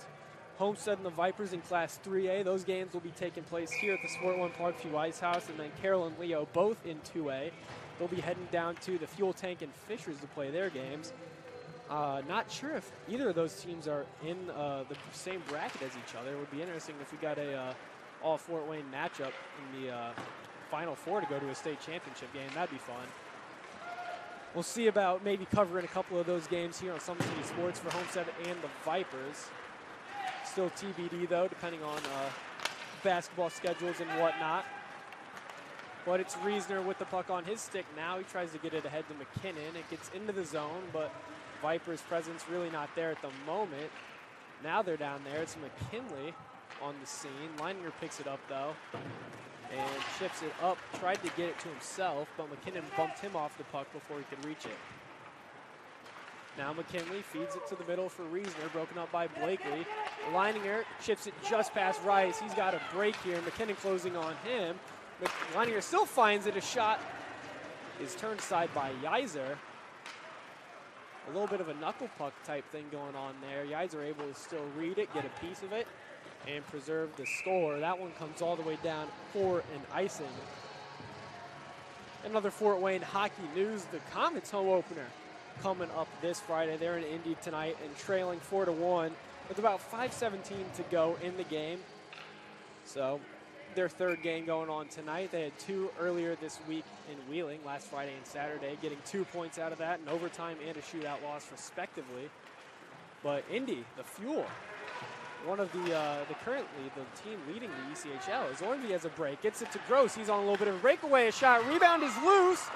Homestead and the Vipers in Class 3A. Those games will be taking place here at the Sport One Parkview Ice House, and then Carroll and Leo both in 2A. They'll be heading down to the Fuel Tank and Fishers to play their games. Not sure if either of those teams are in the same bracket as each other. It would be interesting if we got a all-Fort Wayne matchup in the Final Four to go to a state championship game. That'd be fun. We'll see about maybe covering a couple of those games here on Summit City Sports for Homestead and the Vipers. Still TBD, though, depending on basketball schedules and whatnot. But it's Riesner with the puck on his stick now. He tries to get it ahead to McKinnon. It gets into the zone, but Vipers' presence really not there at the moment. Now they're down there. It's McKinley on the scene. Leininger picks it up, though, and chips it up. Tried to get it to himself, but McKinnon bumped him off the puck before he could reach it. Now McKinley feeds it to the middle for Riesner, broken up by Blakely. Leininger chips it just past Rice. He's got a break here. McKinnon closing on him. Leininger still finds it. A shot is turned aside by Yizer. A little bit of a knuckle puck type thing going on there. Yizer able to still read it, get a piece of it, and preserve the score. That one comes all the way down for an icing. Another Fort Wayne hockey news. The Comets home opener coming up this Friday. They're in Indy tonight and trailing 4-1 with about 5:17 to go in the game. So their third game going on tonight. They had 2 earlier this week in Wheeling, last Friday and Saturday, getting 2 points out of that, an overtime and a shootout loss respectively. But Indy, the Fuel, one of the currently the team leading the ECHL, as Ormby has a break, gets it to Gross. He's on a little bit of a breakaway, a shot, rebound is loose,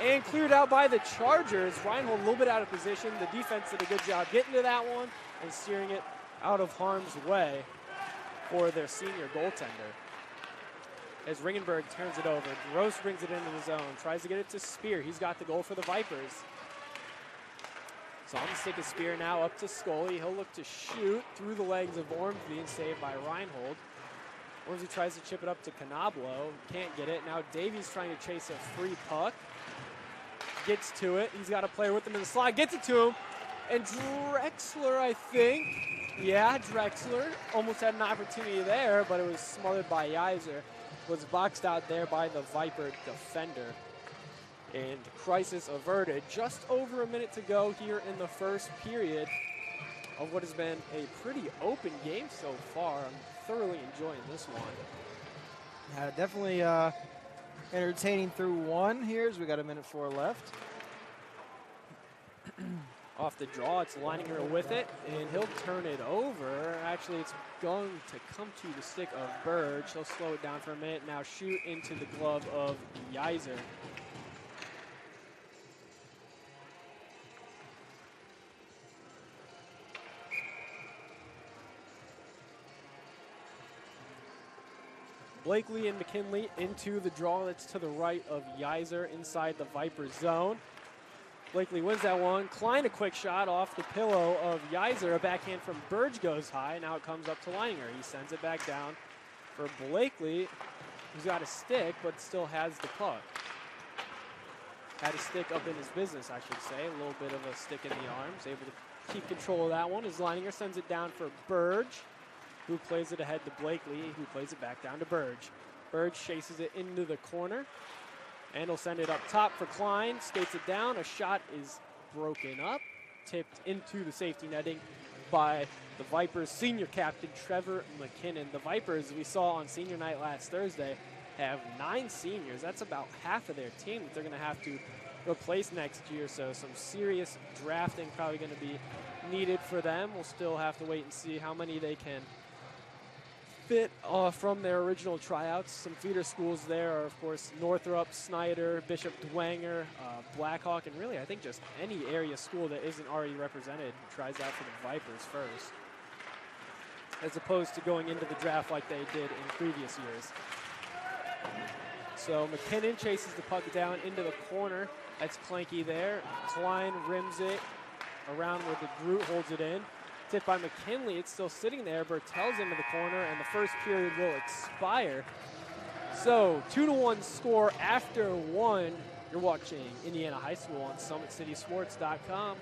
and cleared out by the Chargers. Reinhold a little bit out of position. The defense did a good job getting to that one and steering it out of harm's way for their senior goaltender. As Ringenberg turns it over, Gross brings it into the zone, tries to get it to Spear. He's got the goal for the Vipers. So on the stick of Spear now up to Scully. He'll look to shoot through the legs of Ormsby and saved by Reinhold. Ormsby tries to chip it up to Canablo. Can't get it. Now Davies trying to chase a free puck. Gets to it. He's got a player with him in the slide. Gets it to him. And Drexler, I think. Yeah, Drexler almost had an opportunity there, but it was smothered by Yeiser. Was boxed out there by the Viper defender. And crisis averted. Just over a minute to go here in the first period of what has been a pretty open game so far. I'm thoroughly enjoying this one. Yeah, definitely entertaining through one here as we got 1:04 left. Off the draw, it's Leininger with it, and he'll turn it over. Actually, it's going to come to the stick of Burge. He'll slow it down for a minute. Now shoot into the glove of Yeiser. Blakely and McKinley into the draw that's to the right of Yeiser inside the Viper zone. Blakely wins that one. Klein, a quick shot off the pillow of Yeiser. A backhand from Burge goes high. Now it comes up to Leininger. He sends it back down for Blakely, who's got a stick but still has the puck. Had a stick up in his business, I should say. A little bit of a stick in the arms. Able to keep control of that one as Leininger sends it down for Burge, who plays it ahead to Blakely, who plays it back down to Burge. Burge chases it into the corner, and he'll send it up top for Klein. Skates it down. A shot is broken up, tipped into the safety netting by the Vipers' senior captain, Trevor McKinnon. The Vipers, we saw on senior night last Thursday, have 9 seniors. That's about half of their team that they're going to have to replace next year, so some serious drafting probably going to be needed for them. We'll still have to wait and see how many they can fit from their original tryouts. Some feeder schools there are, of course, Northrop, Snyder, Bishop Dwenger, Blackhawk, and really I think just any area school that isn't already represented tries out for the Vipers first, as opposed to going into the draft like they did in previous years. So McKinnon chases the puck down into the corner. That's Clanky there. Klein rims it around where the Groot holds it in. Tipped by McKinley. It's still sitting there. Bertel's into the corner, and the first period will expire. So 2-1 score after one. You're watching Indiana High School on SummitCitySports.com.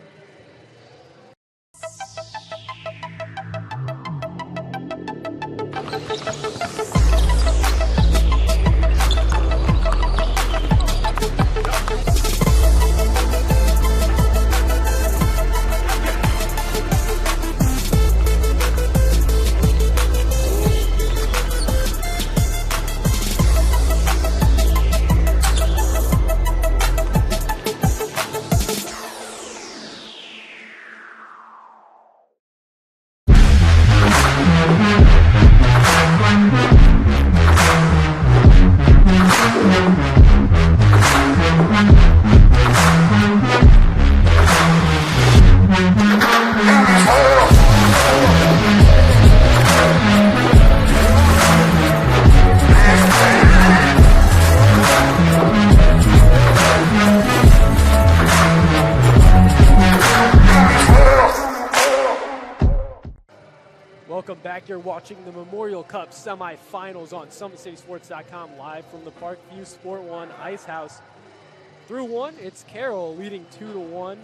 You're watching the Memorial Cup semifinals on SummitCitySports.com live from the Parkview Sport 1 Ice House. Through one, it's Carroll leading 2-1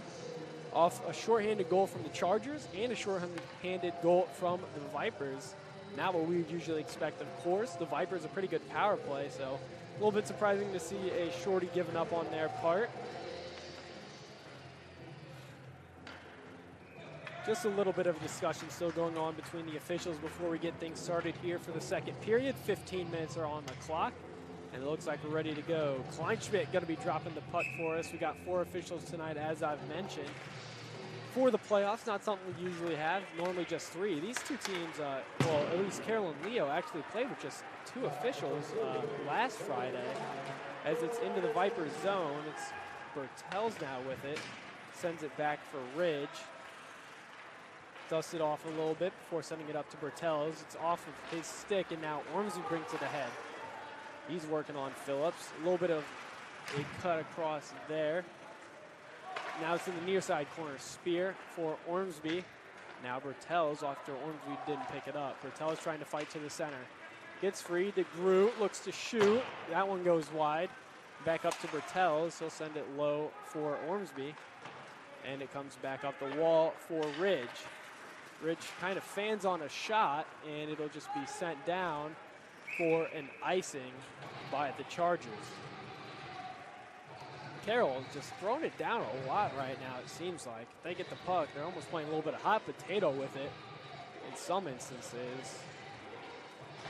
off a shorthanded goal from the Chargers and a shorthanded goal from the Vipers. Not what we would usually expect, of course. The Vipers a pretty good power play, so a little bit surprising to see a shorty giving up on their part. Just a little bit of a discussion still going on between the officials before we get things started here for the second period. 15 minutes are on the clock, and it looks like we're ready to go. Kleinschmidt going to be dropping the puck for us. We got 4 officials tonight, as I've mentioned. For the playoffs, not something we usually have, normally just 3. These two teams, well, at least Carroll and Leo actually played with just 2 officials last Friday. As it's into the Vipers zone, it's Bertel's now with it. Sends it back for Ridge. Dusts it off a little bit before sending it up to Bertel's. It's off of his stick, and now Ormsby brings it ahead. He's working on Phillips. A little bit of a cut across there. Now it's in the near side corner. Spear for Ormsby. Now Bertels, after Ormsby didn't pick it up. Bertels trying to fight to the center. Gets free. DeGroot looks to shoot. That one goes wide. Back up to Bertels. He'll send it low for Ormsby. And it comes back up the wall for Ridge. Ridge kind of fans on a shot, and it'll just be sent down for an icing by the Chargers. Carroll just throwing it down a lot right now, it seems like. If they get the puck, they're almost playing a little bit of hot potato with it in some instances.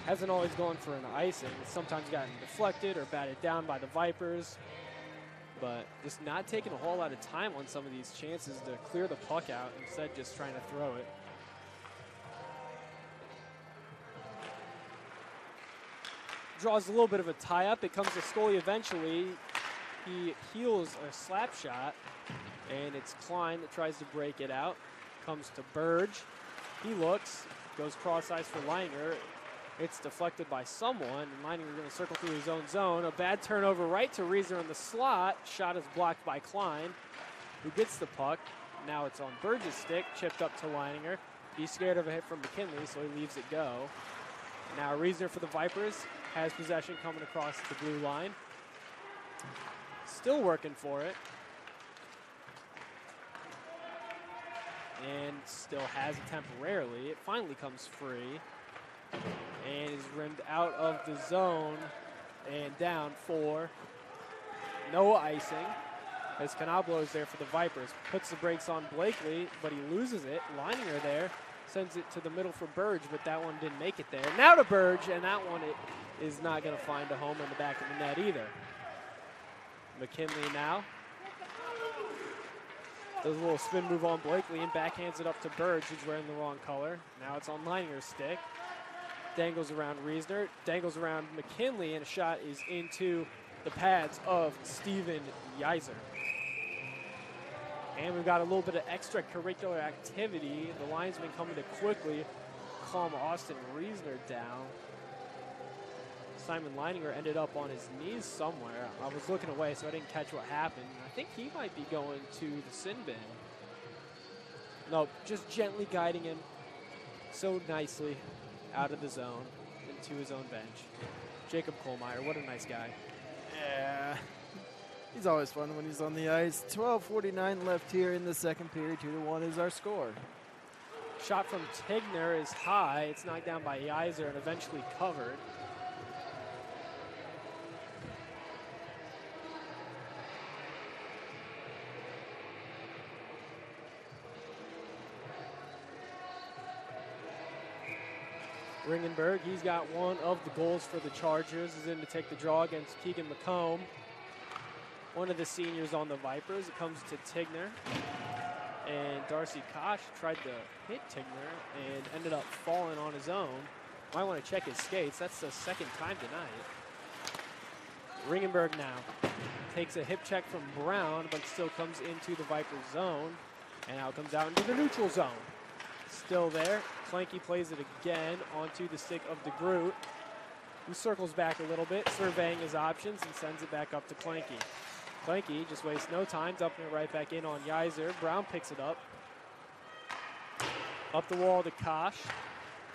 Hasn't always gone for an icing. It's sometimes gotten deflected or batted down by the Vipers. But just not taking a whole lot of time on some of these chances to clear the puck out, instead just trying to throw it. Draws a little bit of a tie-up. It comes to Scully eventually. He heels a slap shot, and it's Klein that tries to break it out. Comes to Burge. He looks, goes cross-ice for Leininger. It's deflected by someone, and Leininger going to circle through his own zone. A bad turnover right to Reasoner in the slot. Shot is blocked by Klein, who gets the puck. Now it's on Burge's stick, chipped up to Leininger. He's scared of a hit from McKinley, so he leaves it go. Now Reasoner for the Vipers has possession coming across the blue line. Still working for it. And still has it temporarily. It finally comes free. And is rimmed out of the zone and down for no icing. As Canablo is there for the Vipers. Puts the brakes on Blakely, but he loses it. Leininger there. Sends it to the middle for Burge, but that one didn't make it there. Now to Burge, and that one is not going to find a home in the back of the net either. McKinley now does a little spin move on Blakely and backhands it up to Burge, who's wearing the wrong color. Now it's on Leininger's stick. Dangles around Reasoner, dangles around McKinley, and a shot is into the pads of Steven Yeiser. And we've got a little bit of extracurricular activity. The linesman coming to quickly calm Austin Reasoner down. Simon Leininger ended up on his knees somewhere. I was looking away, so I didn't catch what happened. I think he might be going to the sin bin. No, just gently guiding him so nicely out of the zone into his own bench. Jacob Kohlmeyer, what a nice guy. Yeah. He's always fun when he's on the ice. 12:49 left here in the second period. 2-1 is our score. Shot from Tigner is high. It's knocked down by Yeiser and eventually covered. Ringenberg, he's got one of the goals for the Chargers. He's in to take the draw against Keegan McComb, one of the seniors on the Vipers. It comes to Tigner. And Darcy Koch tried to hit Tigner and ended up falling on his own. Might want to check his skates. That's the second time tonight. Ringenberg now takes a hip check from Brown, but still comes into the Vipers zone. And now comes out into the neutral zone. Still there. Clanky plays it again onto the stick of DeGroot, who circles back a little bit, surveying his options, and sends it back up to Clanky. Clanky just wastes no time, dumping it right back in on Yeiser. Brown picks it up. Up the wall to Koch.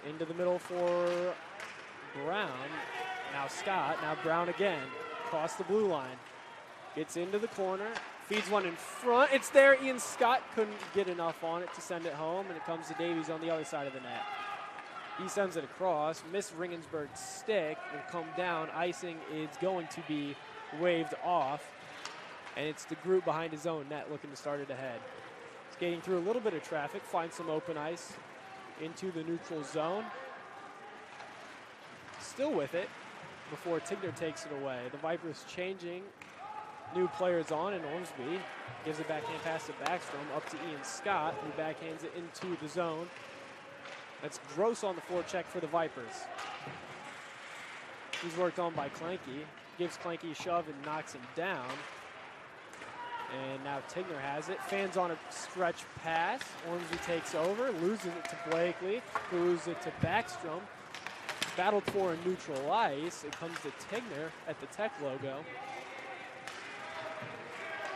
Into the middle for Brown. Now Scott, now Brown again. Across the blue line. Gets into the corner. Feeds one in front. It's there. Ian Scott couldn't get enough on it to send it home, and it comes to Davies on the other side of the net. He sends it across. Missed Ringensberg's stick. Will come down. Icing is going to be waved off, and it's the group behind his own net looking to start it ahead. Skating through a little bit of traffic, finds some open ice into the neutral zone. Still with it before Tigner takes it away. The Vipers changing. New players on, and Ormsby gives a backhand pass to Backstrom up to Ian Scott, who backhands it into the zone. That's Gross on the forecheck for the Vipers. He's worked on by Clanky. Gives Clanky a shove and knocks him down. And now Tigner has it. Fans on a stretch pass. Ormsby takes over, loses it to Blakely, who loses it to Backstrom. Battled for a neutral ice. It comes to Tigner at the Tech logo.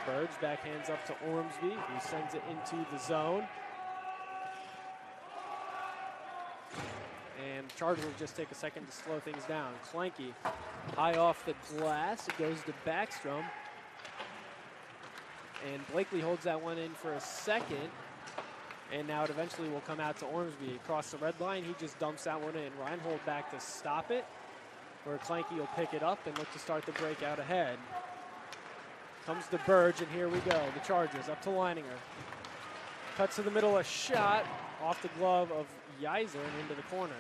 Burge backhands up to Ormsby, who sends it into the zone. And Chargers will just take a second to slow things down. Clanky high off the glass. It goes to Backstrom. And Blakely holds that one in for a second. And now it eventually will come out to Ormsby. Across the red line, he just dumps that one in. Reinhold back to stop it, where Clanky will pick it up and look to start the break out ahead. Comes to Burge, and here we go. The Chargers up to Leininger. Cuts to the middle, a shot off the glove of Yeiser and into the corner.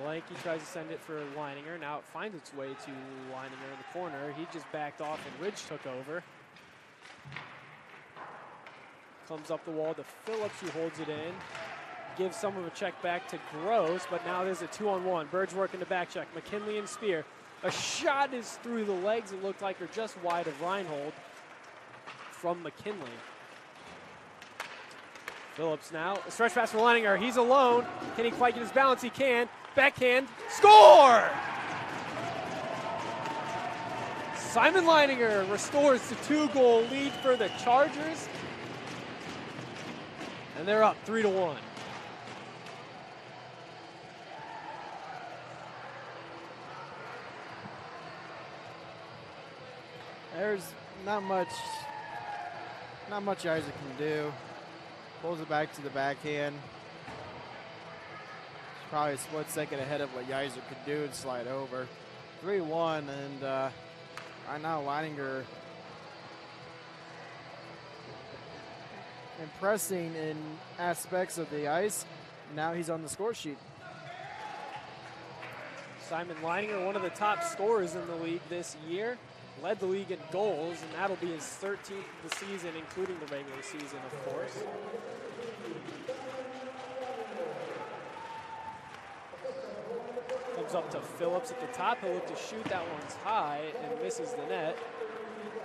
Clanky tries to send it for Leininger. Now it finds its way to Leininger in the corner. He just backed off and Ridge took over. Comes up the wall to Phillips, who holds it in. Gives some of a check back to Gross, but now there's a 2-on-1. Burge working the back check. McKinley and Spear. A shot is through the legs, it looked like, or just wide of Reinhold from McKinley. Phillips now, a stretch pass for Leininger. He's alone. Can he quite get his balance? He can. Backhand, score! Simon Leininger restores the 2-goal lead for the Chargers. And they're up 3-1. There's not much Isaac can do. Pulls it back to the backhand. It's probably a split second ahead of what Yeiser could do and slide over. 3-1, and right now Leininger impressing in aspects of the ice. Now he's on the score sheet. Simon Leininger, one of the top scorers in the league this year. Led the league in goals, and that'll be his 13th of the season, including the regular season, of course. Comes up to Phillips at the top. He'll look to shoot. That one's high and misses the net.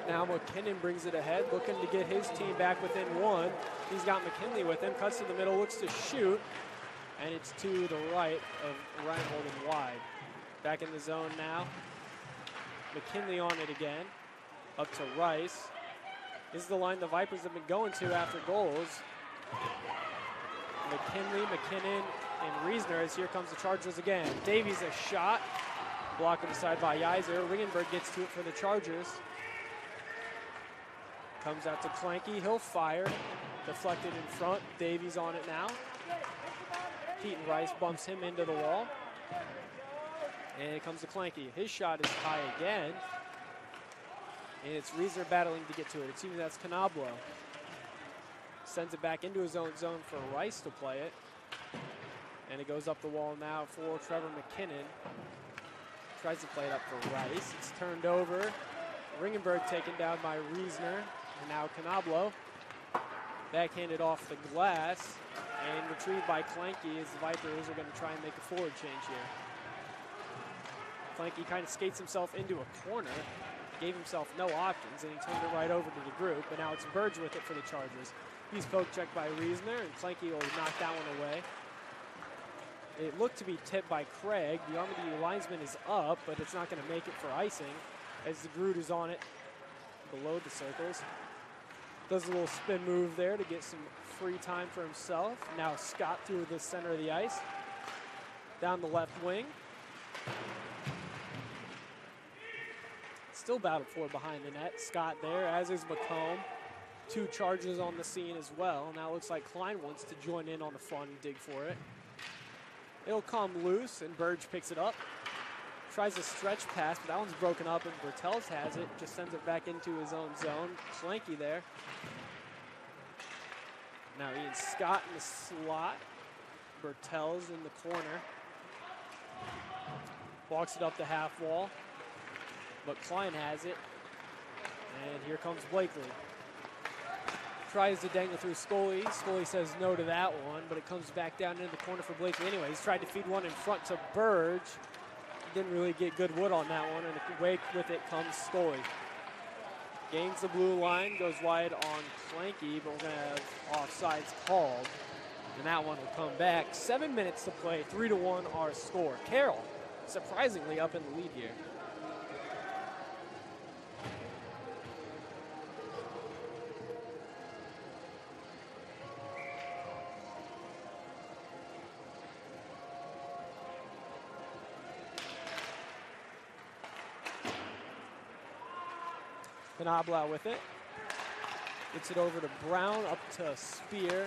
Now McKinnon brings it ahead, looking to get his team back within one. He's got McKinley with him. Cuts to the middle, looks to shoot, and it's to the right of Reinhold and wide. Back in the zone now. McKinley on it again, up to Rice. This is the line the Vipers have been going to after goals. McKinley, McKinnon, and Reisner as here comes the Chargers again. Davies a shot, blocked aside by Yeiser. Ringenberg gets to it for the Chargers. Comes out to Clanky, he'll fire. Deflected in front, Davies on it now. Keaton Rice bumps him into the wall. And it comes to Clanky. His shot is high again. And it's Reisner battling to get to it. It seems that's Canablo. Sends it back into his own zone for Rice to play it. And it goes up the wall now for Trevor McKinnon. Tries to play it up for Rice. It's turned over. Ringenberg taken down by Reisner. And now Canablo. Backhanded off the glass. And retrieved by Clanky as the Vipers are going to try and make a forward change here. Clanky kind of skates himself into a corner, gave himself no options, and he turned it right over to the group. But now it's Burge with it for the Chargers. He's poke checked by Reisner, and Clanky will knock that one away. It looked to be tipped by Craig. The arm of the linesman is up, but it's not going to make it for icing, as the Groot is on it below the circles. Does a little spin move there to get some free time for himself. Now Scott through the center of the ice, down the left wing. Still battled for behind the net. Scott there, as is McComb. Two Chargers on the scene as well. Now it looks like Klein wants to join in on the fun and dig for it. It'll come loose, and Burge picks it up. Tries a stretch pass, but that one's broken up, and Bertels has it. Just sends it back into his own zone. Schlenke there. Now Ian Scott in the slot. Bertels in the corner. Walks it up the half wall. But Klein has it. And here comes Blakely. Tries to dangle through Scully. Scully says no to that one, but it comes back down into the corner for Blakely anyway. He's tried to feed one in front to Burge. Didn't really get good wood on that one, and away with it comes Scully. Gains the blue line, goes wide on Clanky, but we're going to have offsides called. And that one will come back. 7 minutes to play, 3-1 our score. Carroll surprisingly up in the lead here. Knoblow with it. Gets it over to Brown, up to Spear.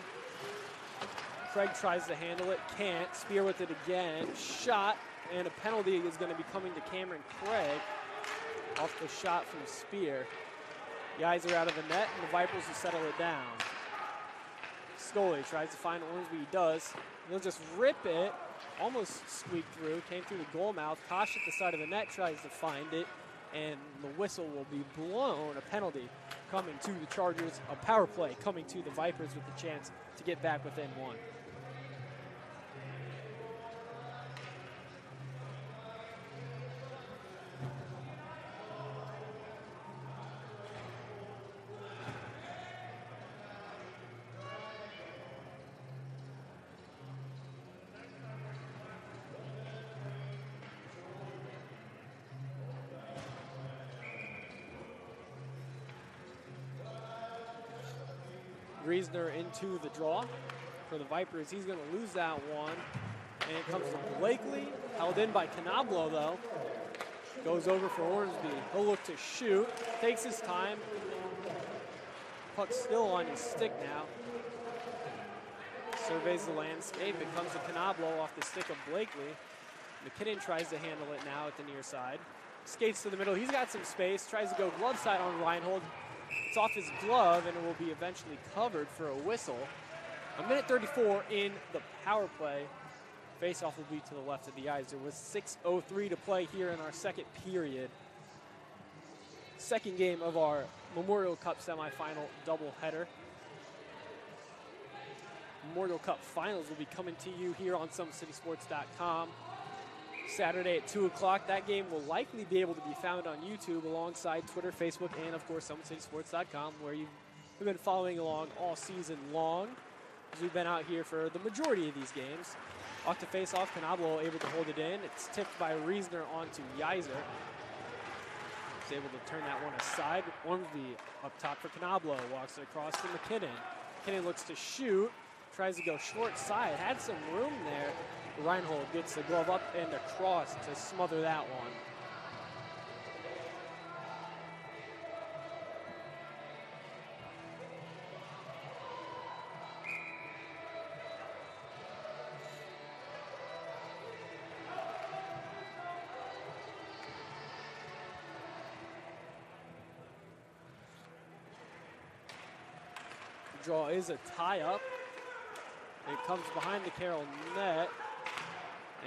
Craig tries to handle it, can't. Spear with it again. Shot, and a penalty is going to be coming to Cameron Craig off the shot from Spear. The eyes are out of the net, and the Vipers will settle it down. Scully tries to find Ormsby. He does. He'll just rip it. Almost squeaked through. Came through the goal mouth. Kosh at the side of the net tries to find it, and the whistle will be blown. A penalty coming to the Chargers. A power play coming to the Vipers with the chance to get back within one. Griesner into the draw for the Vipers. He's going to lose that one. And it comes to Blakely. Held in by Knoblow, though. Goes over for Ormsby. He'll look to shoot. Takes his time. Puck still on his stick now. Surveys the landscape. It comes to Knoblow off the stick of Blakely. McKinnon tries to handle it now at the near side. Skates to the middle. He's got some space. Tries to go glove side on Reinhold. It's off his glove, and it will be eventually covered for a whistle. A minute 34 in the power play. Faceoff will be to the left of the ice. There was 6:03 to play here in our second period. Second game of our Memorial Cup semifinal doubleheader. Memorial Cup finals will be coming to you here on SummitCitySports.com. Saturday at 2 o'clock. That game will likely be able to be found on YouTube alongside Twitter, Facebook, and, of course, SummitCitySports.com, where you've been following along all season long, as we've been out here for the majority of these games. Off to face-off, Knoblow able to hold it in. It's tipped by Riesner onto Yeiser. He's able to turn that one aside. Ormsby up top for Knoblow. Walks it across to McKinnon. McKinnon looks to shoot. Tries to go short side. Had some room there. Reinhold gets the glove up and across to smother that one. The draw is a tie-up. It comes behind the Carroll net.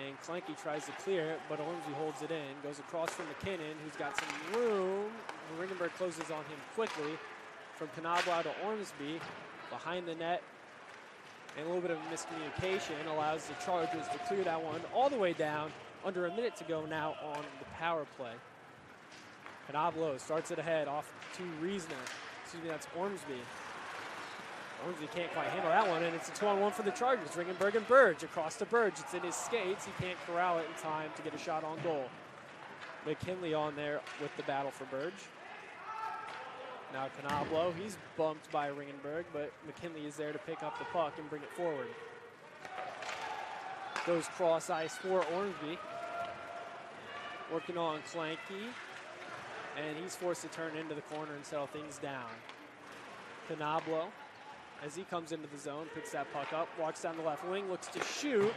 And Klenke tries to clear it, but Ormsby holds it in. Goes across from McKinnon, who's got some room. Ringenberg closes on him quickly. From Knoblow to Ormsby, behind the net. And a little bit of miscommunication allows the Chargers to clear that one all the way down. Under a minute to go now on the power play. Knoblow starts it ahead off to Riesner. Excuse me, that's Ormsby. Ormsby can't quite handle that one, and it's a 2-on-1 for the Chargers. Ringenberg and Burge across to Burge. It's in his skates. He can't corral it in time to get a shot on goal. McKinley on there with the battle for Burge. Now Knoblow, he's bumped by Ringenberg, but McKinley is there to pick up the puck and bring it forward. Goes cross ice for Ormsby. Working on Klenke, and he's forced to turn into the corner and settle things down. Knoblow, as he comes into the zone, picks that puck up, walks down the left wing, looks to shoot.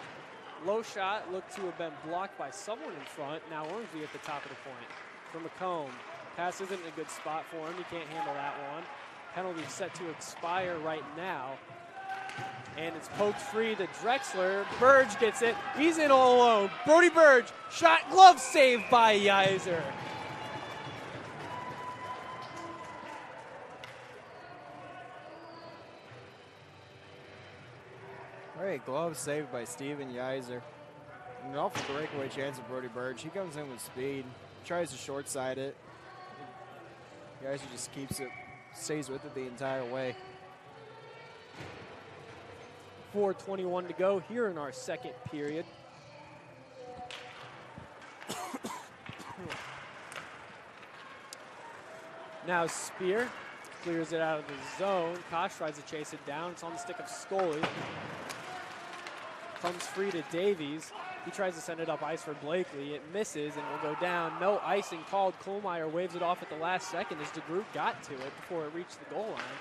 Low shot, looked to have been blocked by someone in front. Now Ormsby at the top of the point for McComb. Pass isn't in a good spot for him. He can't handle that one. Penalty set to expire right now. And it's poked free to Drexler. Burge gets it. He's in all alone. Brody Burge, shot, glove saved by Yeiser. All right, glove saved by Steven Yeiser. An awful breakaway chance of Brody Burge. He comes in with speed, tries to short side it. Yeiser just keeps it, stays with it the entire way. 4:21 to go here in our second period. Now Spear clears it out of the zone. Kosh tries to chase it down. It's on the stick of Scully. Comes free to Davies. He tries to send it up ice for Blakely. It misses and will go down. No icing called. Kohlmeyer waves it off at the last second as DeGroot got to it before it reached the goal line.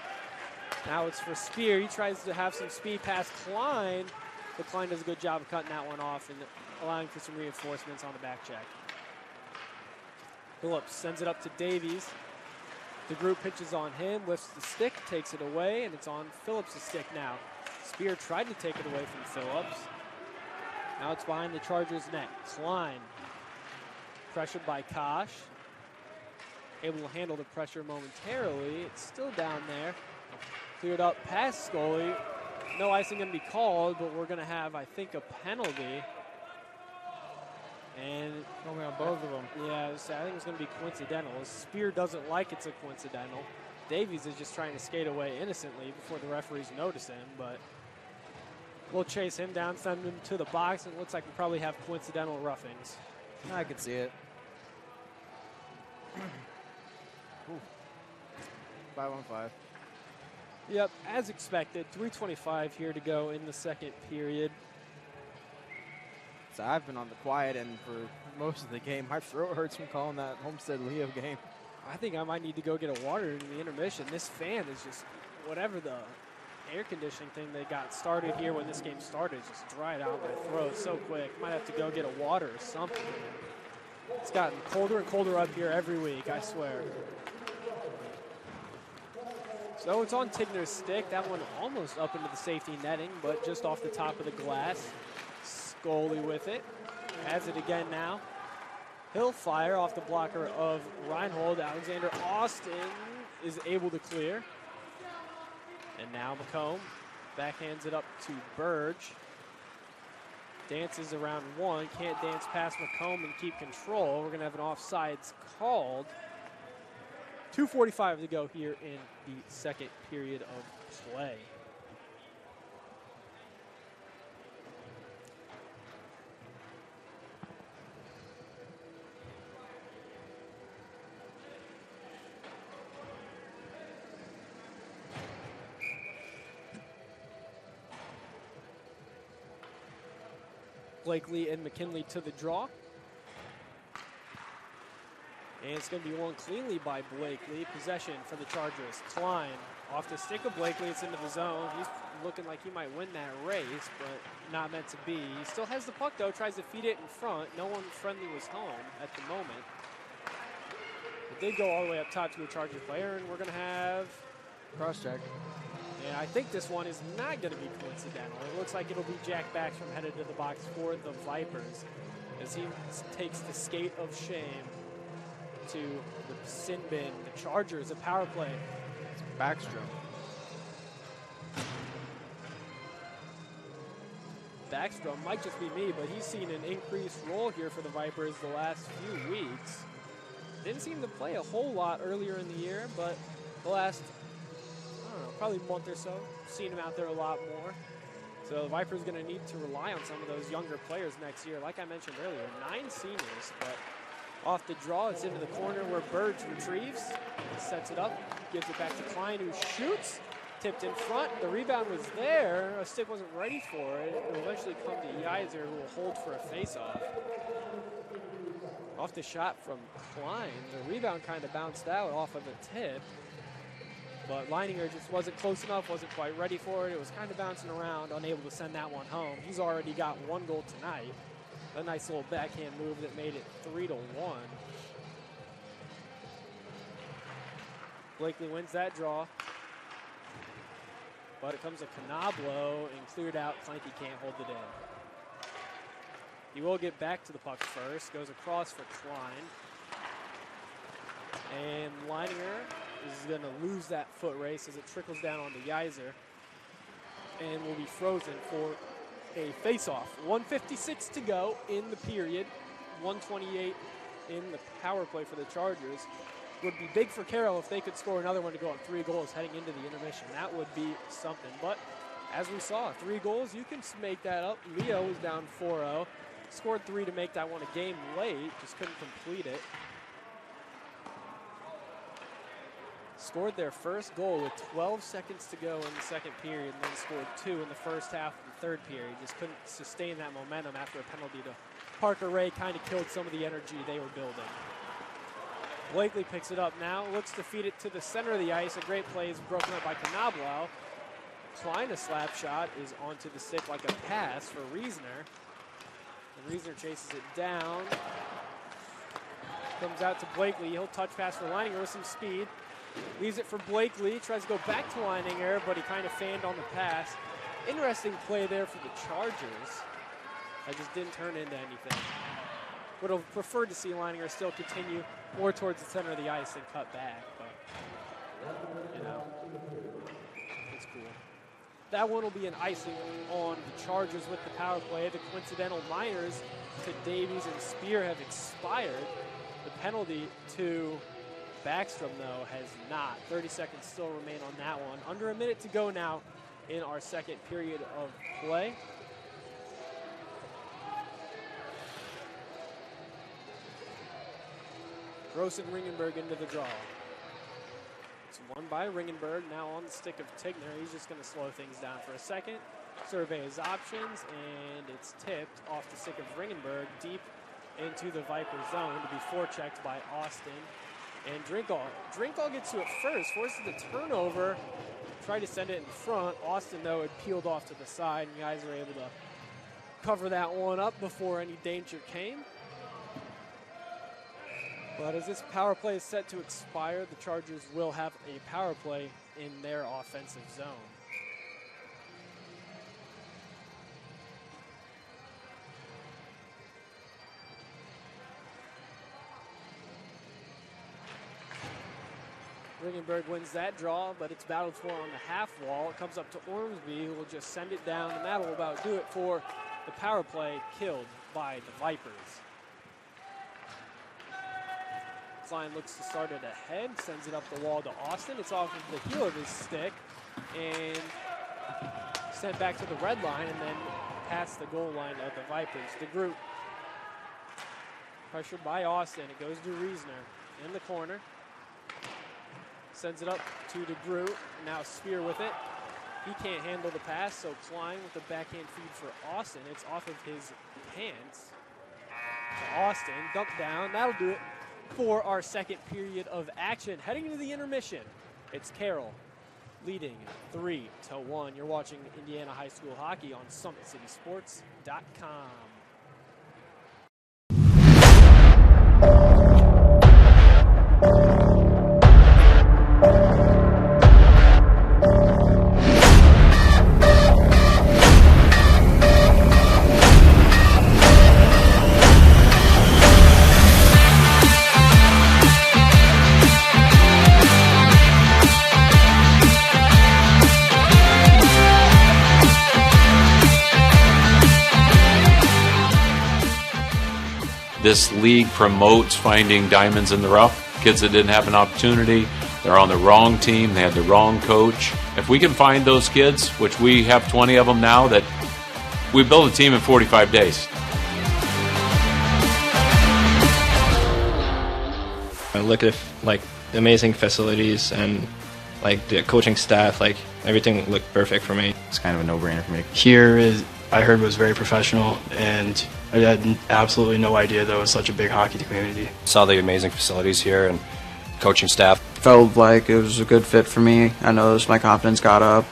Now it's for Spear. He tries to have some speed past Klein, but Klein does a good job of cutting that one off and allowing for some reinforcements on the back check. Phillips sends it up to Davies. DeGroot pitches on him, lifts the stick, takes it away, and it's on Phillips' stick now. Spear tried to take it away from Phillips. Now it's behind the Chargers' net. Klein, pressured by Kosh. Able to handle the pressure momentarily. It's still down there. Cleared up past Scully. No icing going to be called, but we're going to have, I think, a penalty. And only on both of them. Yeah, I think it's going to be coincidental. Spear doesn't like it's a coincidental. Davies is just trying to skate away innocently before the referees notice him, but we'll chase him down, send him to the box, and it looks like we probably have coincidental roughings. I could see it. 5-on-5. Yep, as expected, 3:25 here to go in the second period. So I've been on the quiet end for most of the game. My throat hurts from calling that Homestead-Leo game. I think I might need to go get a water in the intermission. This fan is just, whatever the air conditioning thing they got started here when this game started, just dried out my throat so quick. Might have to go get a water or something. It's gotten colder and colder up here every week, I swear. So it's on Tigner's stick. That one almost up into the safety netting, but just off the top of the glass. Scully with it. Has it again now. He'll fire off the blocker of Reinhold. Alexander Austin is able to clear. And now McComb backhands it up to Burge. Dances around one. Can't dance past McComb and keep control. We're going to have an offsides called. 2:45 to go here in the second period of play. Blakely and McKinley to the draw. And it's going to be won cleanly by Blakely. Possession for the Chargers. Klein off the stick of Blakely. It's into the zone. He's looking like he might win that race, but not meant to be. He still has the puck, though. Tries to feed it in front. No one friendly was home at the moment. It did go all the way up top to a Chargers player, and we're going to have cross-check. And I think this one is not going to be coincidental. It looks like it'll be Jack Backstrom headed to the box for the Vipers as he takes the skate of shame to the sin bin. The Chargers, a power play. It's Backstrom. Backstrom might just be me, but he's seen an increased role here for the Vipers the last few weeks. Didn't seem to play a whole lot earlier in the year, but the last, I don't know, probably a month or so, seen him out there a lot more. So the Vipers going to need to rely on some of those younger players next year. Like I mentioned earlier, 9 seniors, but off the draw, it's into the corner where Burge retrieves, sets it up, gives it back to Klein, who shoots, tipped in front. The rebound was there. A stick wasn't ready for it. It will eventually come to Yeiser, who will hold for a face-off. Off the shot from Klein, the rebound kind of bounced out off of a tip, but Leininger just wasn't close enough, wasn't quite ready for it. It was kind of bouncing around, unable to send that one home. He's already got 1 goal tonight. A nice little backhand move that made it 3-1. Blakely wins that draw. But it comes to Canablo and cleared out. Clanky can't hold it in. He will get back to the puck first. Goes across for Klein. And Leininger is going to lose that foot race as it trickles down onto Yeiser. And will be frozen for a face-off. 1:56 to go in the period. 1:28 in the power play for the Chargers. Would be big for Carroll if they could score another one to go on 3 goals heading into the intermission. That would be something. But as we saw, 3 goals, you can make that up. Leo was down 4-0. Scored 3 to make that one a game late. Just couldn't complete it. scored their first goal with 12 seconds to go in the second period, and then scored 2 in the first half of the third period. Just couldn't sustain that momentum after a penalty to Parker Ray kind of killed some of the energy they were building. Blakely picks it up now, looks to feed it to the center of the ice. A great play is broken up by Knoblau. Klein, a slap shot, is onto the stick like a pass for Reisner. And Reisner chases it down. Comes out to Blakely. He'll touch pass for Leininger with some speed. Leaves it for Blakely. Tries to go back to Leininger, but he kind of fanned on the pass. Interesting play there for the Chargers. That just didn't turn into anything. Would have preferred to see Leininger still continue more towards the center of the ice and cut back, but, you know, it's cool. That one will be an icing on the Chargers with the power play. The coincidental minors to Davies and Spear have expired. The penalty to Backstrom, though, has not. 30 seconds still remain on that one. Under a minute to go now in our second period of play. Gross and Ringenberg into the draw. It's won by Ringenberg, now on the stick of Tigner. He's just going to slow things down for a second, survey his options, and it's tipped off the stick of Ringenberg deep into the Viper zone to be forechecked by Austin and Drinkall. Drinkall gets to it first, forces the turnover, tried to send it in front. Austin, though, had peeled off to the side, and guys were able to cover that one up before any danger came. But as this power play is set to expire, the Chargers will have a power play in their offensive zone. Ringenberg wins that draw, but it's battled for on the half wall. It comes up to Ormsby, who will just send it down, and that'll about do it for the power play, killed by the Vipers. Klein looks to start it ahead, sends it up the wall to Austin. It's off of the heel of his stick and sent back to the red line and then past the goal line of the Vipers. The group pressured by Austin. It goes to Reisner in the corner. Sends it up to DeGroot. Now Spear with it. He can't handle the pass, so Klein with the backhand feed for Austin. It's off of his hands to Austin. Dump down. That'll do it for our second period of action. Heading into the intermission, it's Carroll leading 3-1. You're watching Indiana High School hockey on SummitCitySports.com. This league promotes finding diamonds in the rough, kids that didn't have an opportunity, they're on the wrong team, they had the wrong coach. If we can find those kids, which we have 20 of them now, that we build a team in 45 days. I look at like the amazing facilities and like the coaching staff, like everything looked perfect for me. It's kind of a no-brainer for me. Here is, I heard, was very professional, and I had absolutely no idea there was such a big hockey community. Saw the amazing facilities here and coaching staff. Felt like it was a good fit for me. I noticed my confidence got up.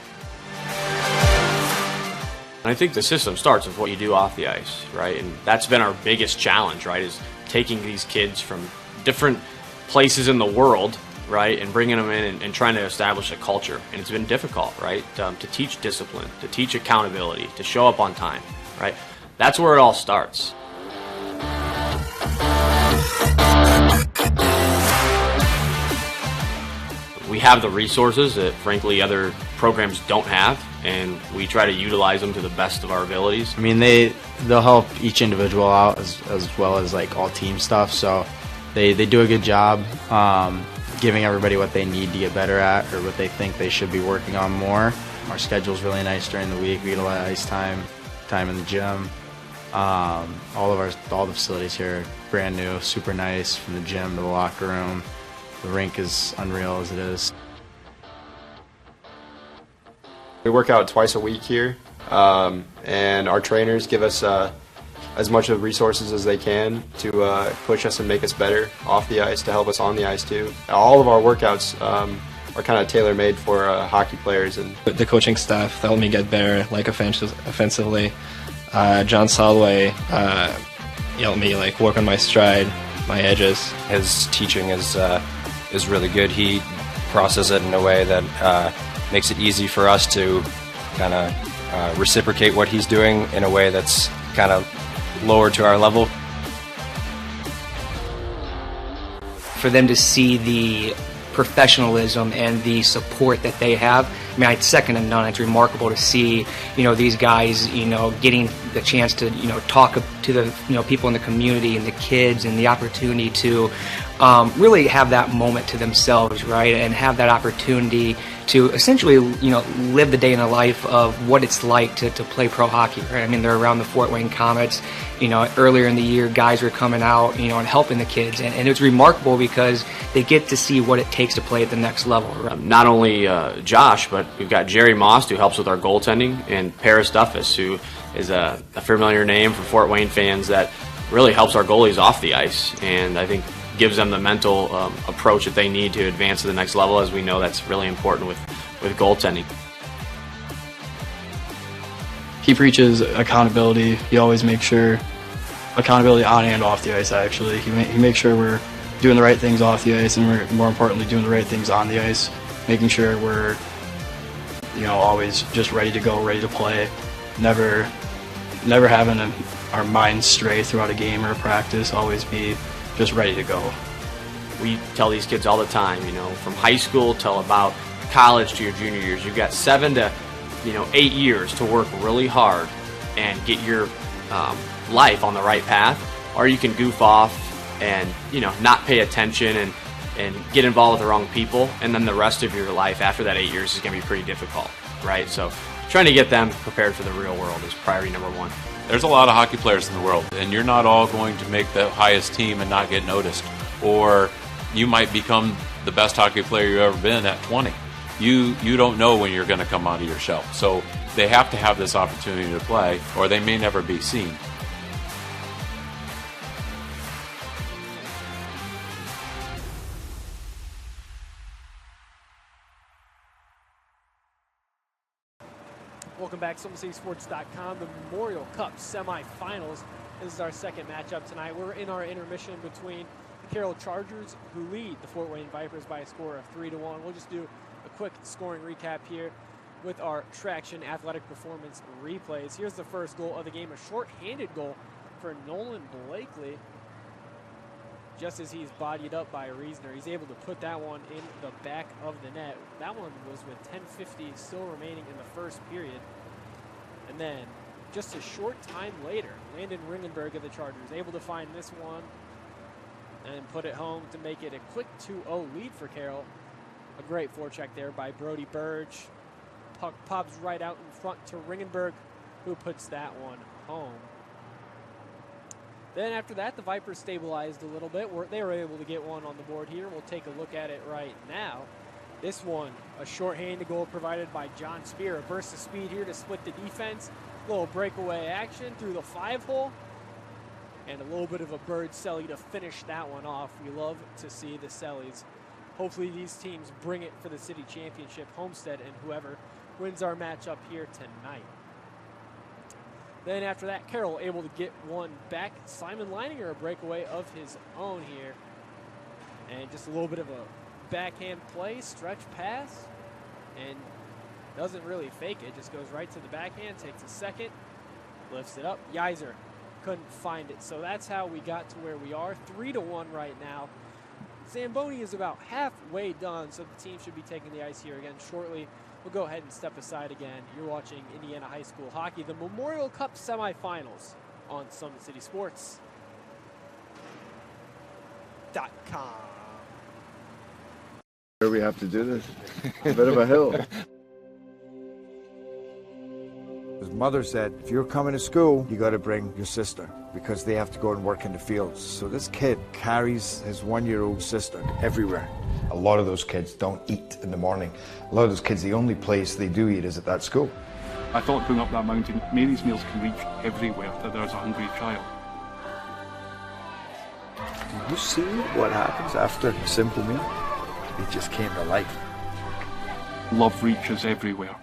I think the system starts with what you do off the ice, right? And that's been our biggest challenge, right, is taking these kids from different places in the world, right, and bringing them in and trying to establish a culture. And it's been difficult, right, to teach discipline, to teach accountability, to show up on time, right? That's where it all starts. We have the resources that, frankly, other programs don't have, and we try to utilize them to the best of our abilities. I mean, they'll help each individual out as well as like all team stuff, so they do a good job giving everybody what they need to get better at or what they think they should be working on more. Our schedule's really nice during the week. We get a lot of ice time in the gym. All the facilities here are brand new, super nice, from the gym to the locker room. The rink is unreal as it is. We work out twice a week here, and our trainers give us as much of resources as they can to push us and make us better off the ice, to help us on the ice too. All of our workouts are kind of tailor-made for hockey players. And the coaching staff helped me get better, like offensively. John Solway helped me like work on my stride, my edges. His teaching is really good. He processes it in a way that makes it easy for us to kind of reciprocate what he's doing in a way that's kind of lower to our level. For them to see the professionalism and the support that they have, I mean, it's second to none. It's remarkable to see, these guys, getting the chance to, talk to the, people in the community and the kids, and the opportunity to really have that moment to themselves, right? And have that opportunity to essentially, live the day in the life of what it's like to play pro hockey, right? I mean, they're around the Fort Wayne Comets. Earlier in the year, guys were coming out, and helping the kids. And it's remarkable because they get to see what it takes to play at the next level. Not only Josh, but we've got Jerry Most, who helps with our goaltending, and Paris Duffus, who is a familiar name for Fort Wayne fans that really helps our goalies off the ice. And I think gives them the mental approach that they need to advance to the next level, as we know that's really important with goaltending. He preaches accountability. He always makes sure accountability on and off the ice, actually. He makes sure we're doing the right things off the ice, and we're more importantly doing the right things on the ice, making sure we're always just ready to go, ready to play, never having our minds stray throughout a game or a practice, always be just ready to go. We tell these kids all the time, from high school till about college to your junior years, you've got 7 to 8 years to work really hard and get your life on the right path, or you can goof off and not pay attention and get involved with the wrong people, and then the rest of your life after that 8 years is going to be pretty difficult, right? So trying to get them prepared for the real world is priority number one. There's a lot of hockey players in the world, and you're not all going to make the highest team and not get noticed, or you might become the best hockey player you've ever been at 20. You don't know when you're going to come out of your shell. So they have to have this opportunity to play, or they may never be seen. Welcome back, SummitCitySports.com. The Memorial Cup semifinals. This is our second matchup tonight. We're in our intermission between the Carroll Chargers, who lead the Fort Wayne Vipers by a score of 3-1. We'll just do a quick scoring recap here with our Traction Athletic Performance replays. Here's the first goal of the game, a short-handed goal for Nolan Blakely. Just as he's bodied up by Reesner, he's able to put that one in the back of the net. That one was with 10:50 still remaining in the first period. And then just a short time later, Landon Ringenberg of the Chargers able to find this one and put it home to make it a quick 2-0 lead for Carroll. A great forecheck there by Brody Burge. Puck pops right out in front to Ringenberg, who puts that one home. Then after that, the Vipers stabilized a little bit. They were able to get one on the board here. We'll take a look at it right now. This one, a shorthanded goal provided by John Spear. A burst of speed here to split the defense. A little breakaway action through the 5-hole. And a little bit of a bird celly to finish that one off. We love to see the cellies. Hopefully these teams bring it for the city championship, Homestead, and whoever wins our matchup here tonight. Then after that, Carroll able to get one back. Simon Leininger, a breakaway of his own here. And just a little bit of a backhand play, stretch pass, and doesn't really fake it. Just goes right to the backhand, takes a second, lifts it up. Yeiser couldn't find it. So that's how we got to where we are. 3-1 right now. Zamboni is about halfway done, so the team should be taking the ice here again shortly. We'll go ahead and step aside again. You're watching Indiana High School Hockey, the Memorial Cup semifinals on SummitCitySports.com. We have to do this. A bit of a hill. His mother said, if you're coming to school, you got to bring your sister because they have to go and work in the fields. So this kid carries his 1-year-old sister everywhere. A lot of those kids don't eat in the morning. A lot of those kids, the only place they do eat is at that school. I thought going up that mountain, Mary's meals can reach everywhere that there's a hungry child. You see what happens after a simple meal? It just came to life. Love reaches everywhere.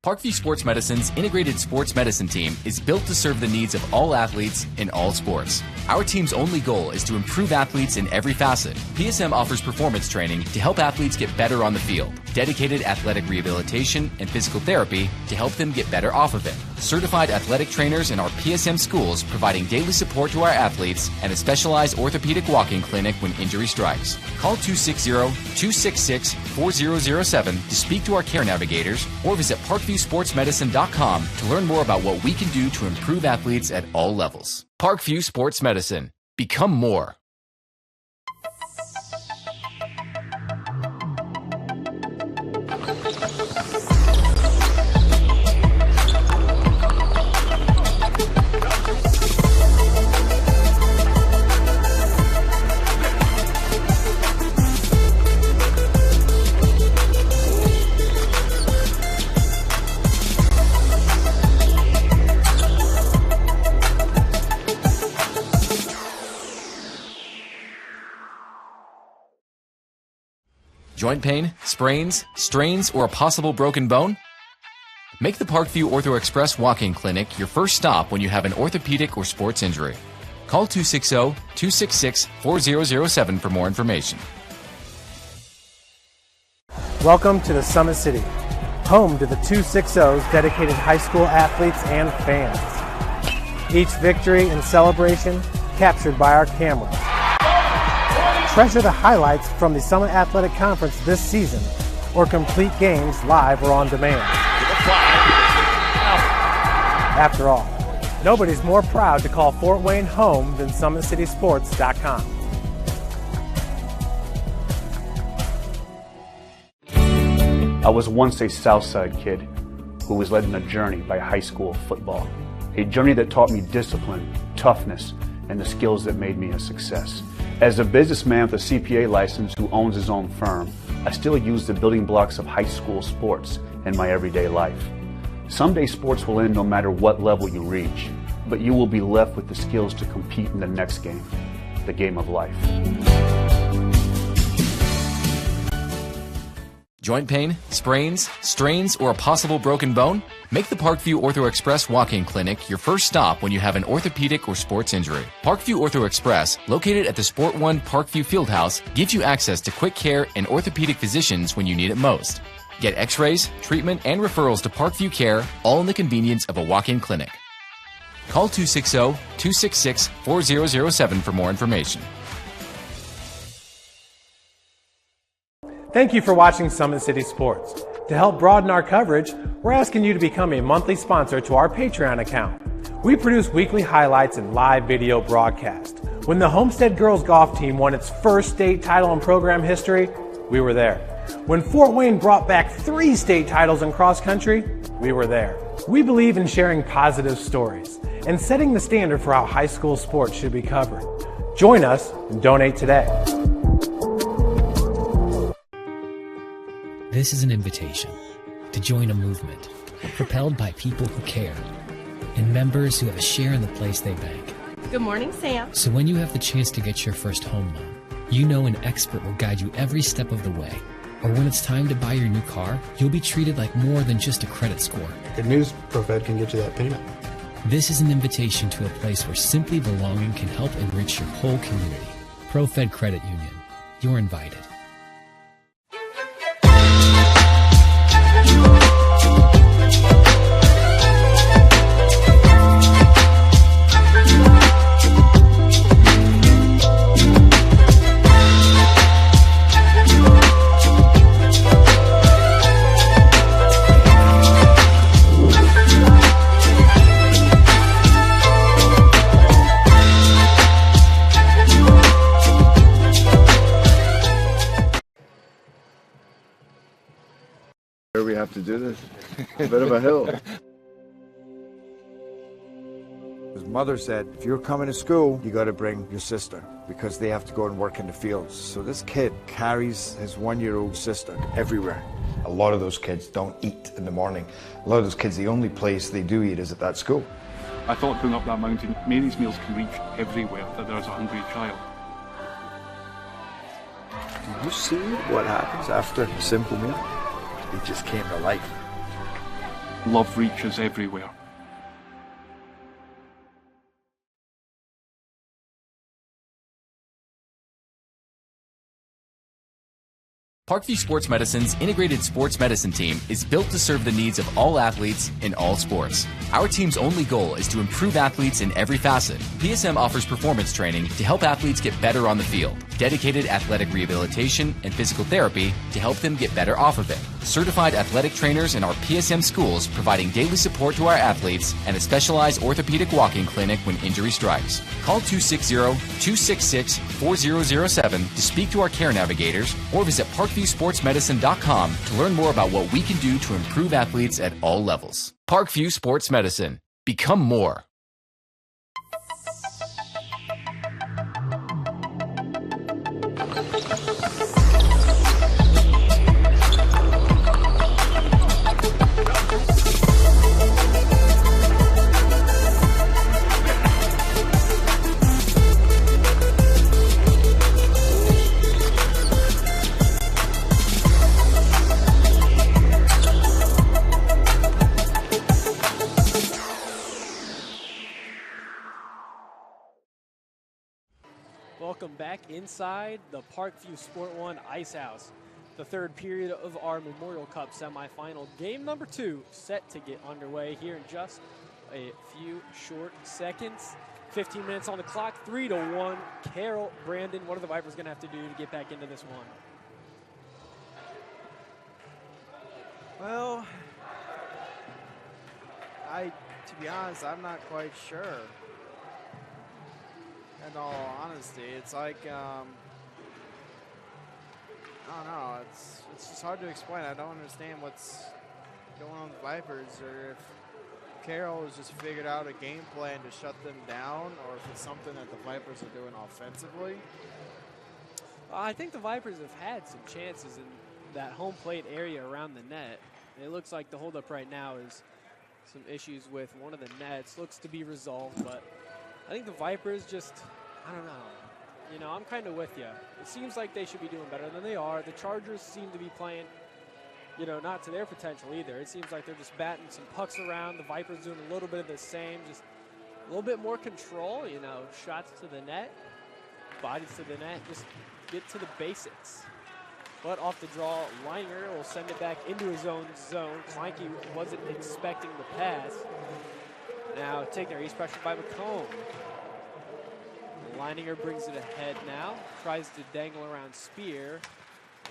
Parkview Sports Medicine's integrated sports medicine team is built to serve the needs of all athletes in all sports. Our team's only goal is to improve athletes in every facet. PSM offers performance training to help athletes get better on the field, dedicated athletic rehabilitation and physical therapy to help them get better off of it, certified athletic trainers in our PSM schools providing daily support to our athletes, and a specialized orthopedic walk-in clinic when injury strikes. Call 260-266-4007 to speak to our care navigators or visit ParkviewSportsMedicine.com to learn more about what we can do to improve athletes at all levels. Parkview Sports Medicine. Become more. Joint pain, sprains, strains, or a possible broken bone? Make the Parkview Ortho Express walk-in clinic your first stop when you have an orthopedic or sports injury. Call 260-266-4007 for more information. Welcome to the Summit City, home to the 260's dedicated high school athletes and fans. Each victory and celebration captured by our cameras. Treasure the highlights from the Summit Athletic Conference this season, or complete games live or on demand. After all, nobody's more proud to call Fort Wayne home than SummitCitySports.com. I was once a Southside kid who was led on a journey by high school football. A journey that taught me discipline, toughness, and the skills that made me a success. As a businessman with a CPA license who owns his own firm, I still use the building blocks of high school sports in my everyday life. Someday sports will end no matter what level you reach, but you will be left with the skills to compete in the next game, the game of life. Joint pain, sprains, strains, or a possible broken bone? Make the Parkview Ortho Express walk-in clinic your first stop when you have an orthopedic or sports injury. Parkview Ortho Express, located at the Sport One Parkview Fieldhouse, gives you access to quick care and orthopedic physicians when you need it most. Get x-rays, treatment, and referrals to Parkview Care, all in the convenience of a walk-in clinic. Call 260-266-4007 for more information. Thank you for watching Summit City Sports. To help broaden our coverage, we're asking you to become a monthly sponsor to our Patreon account. We produce weekly highlights and live video broadcast. When the Homestead girls golf team won its first state title in program history, we were there. When Fort Wayne brought back 3 state titles in cross country, we were there. We believe in sharing positive stories and setting the standard for how high school sports should be covered. Join us and donate today. This is an invitation to join a movement propelled by people who care and members who have a share in the place they bank. Good morning, Sam. So when you have the chance to get your first home loan, you know an expert will guide you every step of the way. Or when it's time to buy your new car, you'll be treated like more than just a credit score. Good news, ProFed can get you that payment. This is an invitation to a place where simply belonging can help enrich your whole community. ProFed Credit Union. You're invited. Where we have to do this? A bit of a hill. mother said, if you're coming to school, you got to bring your sister because they have to go and work in the fields. So this kid carries his 1-year-old sister everywhere. A lot of those kids don't eat in the morning. A lot of those kids, the only place they do eat is at that school. I thought going up that mountain, Mary's meals can reach everywhere that there's a hungry child. Do you see what happens after a simple meal? It just came to life. Love reaches everywhere. Parkview Sports Medicine's integrated sports medicine team is built to serve the needs of all athletes in all sports. Our team's only goal is to improve athletes in every facet. PSM offers performance training to help athletes get better on the field, dedicated athletic rehabilitation and physical therapy to help them get better off of it, certified athletic trainers in our PSM schools providing daily support to our athletes, and a specialized orthopedic walking clinic when injury strikes. Call 260-266-4007 to speak to our care navigators or visit ParkviewSportsMedicine.com to learn more about what we can do to improve athletes at all levels. Parkview Sports Medicine. Become more. Welcome back inside the Parkview Sport 1 Ice House. The third period of our Memorial Cup semifinal. Game number 2 set to get underway here in just a few short seconds. 15 minutes on the clock, 3-1. Carroll, Brandon, what are the Vipers going to have to do to get back into this one? Well, to be honest, I'm not quite sure. In all honesty, it's like, I don't know, it's just hard to explain. I don't understand what's going on with the Vipers, or if Carroll has just figured out a game plan to shut them down, or if it's something that the Vipers are doing offensively. I think the Vipers have had some chances in that home plate area around the net. It looks like the holdup right now is some issues with one of the nets. Looks to be resolved, but I think the Vipers just, I don't know. You know, I'm kind of with you. It seems like they should be doing better than they are. The Chargers seem to be playing, you know, not to their potential either. It seems like they're just batting some pucks around. The Vipers doing a little bit of the same, just a little bit more control, you know, shots to the net, bodies to the net, just get to the basics. But off the draw, Leininger will send it back into his own zone. Kleinke wasn't expecting the pass. Now Tigner, he's pressured by McComb. Leininger brings it ahead now, tries to dangle around Spear,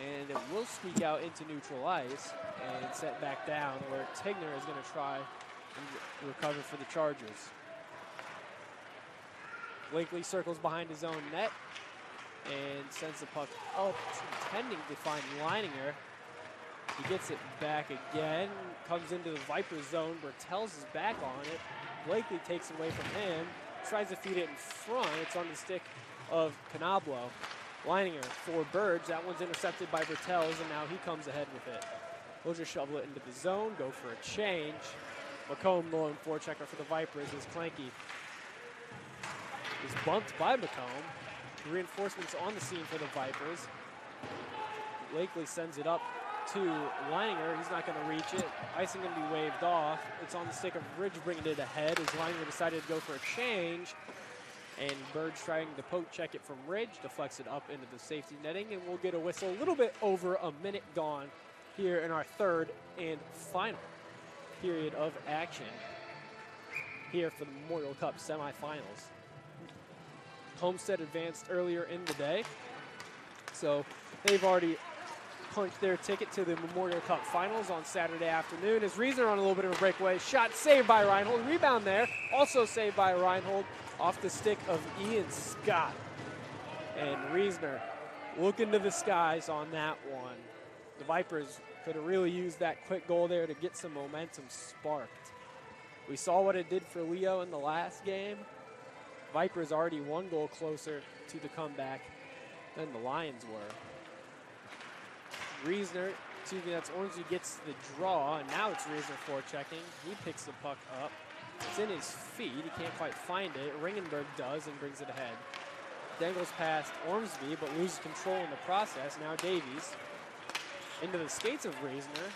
and it will squeak out into neutral ice and set back down where Tigner is going to try and recover for the Chargers. Blakely circles behind his own net and sends the puck up, intending to find Leininger. He gets it back again, comes into the Viper zone. Bertels is back on it. Blakely takes it away from him, tries to feed it in front. It's on the stick of Canablo. Leininger for Burge. That one's intercepted by Bertels, and now he comes ahead with it. We'll just shovel it into the zone, go for a change. McComb, the lone forechecker for the Vipers, as Kleinke is bumped by McComb. Reinforcements on the scene for the Vipers. Blakely sends it up to Leininger. He's not going to reach it. Icing going to be waved off. It's on the stick of Ridge, bringing it ahead as Leininger decided to go for a change. And Burge trying to poke check it from Ridge, deflects it up into the safety netting, and we'll get a whistle. A little bit over a minute gone here in our third and final period of action here for the Memorial Cup semifinals. Homestead advanced earlier in the day, so they've already punched their ticket to the Memorial Cup finals on Saturday afternoon. As Reisner on a little bit of a breakaway shot, saved by Reinhold. Rebound there, also saved by Reinhold off the stick of Ian Scott. And Reisner looking to the skies on that one. The Vipers could have really used that quick goal there to get some momentum sparked. We saw what it did for Leo in the last game. Vipers already 1 goal closer to the comeback than the Lions were. Reisner, that's Ormsby gets the draw, and now it's Reisner forechecking. He picks the puck up. It's in his feet. He can't quite find it. Ringenberg does and brings it ahead. Dangles past Ormsby, but loses control in the process. Now Davies into the skates of Reisner.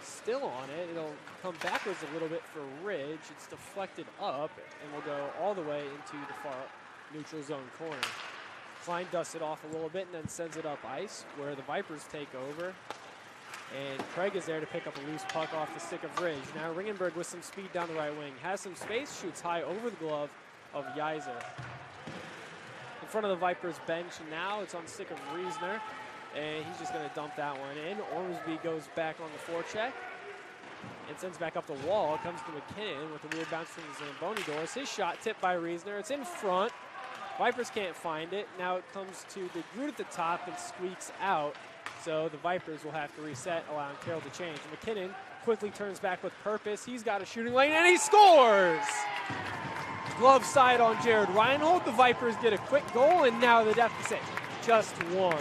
Still on it. It'll come backwards a little bit for Ridge. It's deflected up and will go all the way into the far neutral zone corner. Klein dusts it off a little bit and then sends it up ice where the Vipers take over. And Craig is there to pick up a loose puck off the stick of Ridge. Now Ringenberg with some speed down the right wing. Has some space, shoots high over the glove of Yeiser. In front of the Vipers bench now, it's on the stick of Reisner. And he's just going to dump that one in. Ormsby goes back on the forecheck and sends back up the wall. Comes to McKinnon with a weird bounce from the Zamboni doors. His shot tipped by Reisner. It's in front. Vipers can't find it. Now it comes to the Groot at the top and squeaks out. So the Vipers will have to reset, allowing Carroll to change. McKinnon quickly turns back with purpose. He's got a shooting lane, and he scores! Glove side on Jared Reinhold. The Vipers get a quick goal, and now the deficit just 1.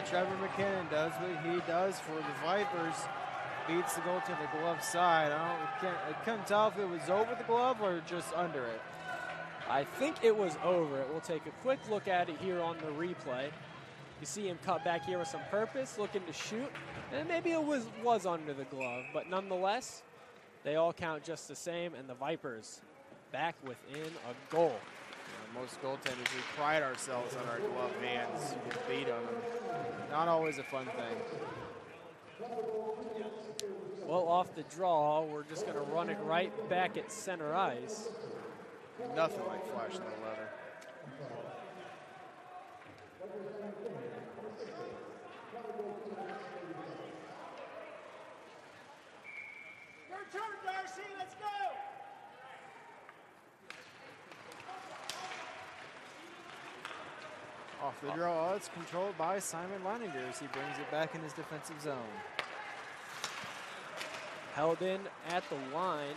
Trevor McKinnon does what he does for the Vipers. Beats the goal to the glove side. I couldn't tell if it was over the glove or just under it. I think it was over it. We'll take a quick look at it here on the replay. You see him cut back here with some purpose, looking to shoot, and maybe it was under the glove, but nonetheless, they all count just the same, and the Vipers back within a goal. Most goaltenders, we pride ourselves on our glove hands. You can beat them. Not always a fun thing. Well, off the draw, we're just going to run it right back at center ice. Nothing like flashing the leather. Your turn, Darcy. Let's go. Off the draw, it's controlled by Simon Leininger as he brings it back in his defensive zone. Held in at the line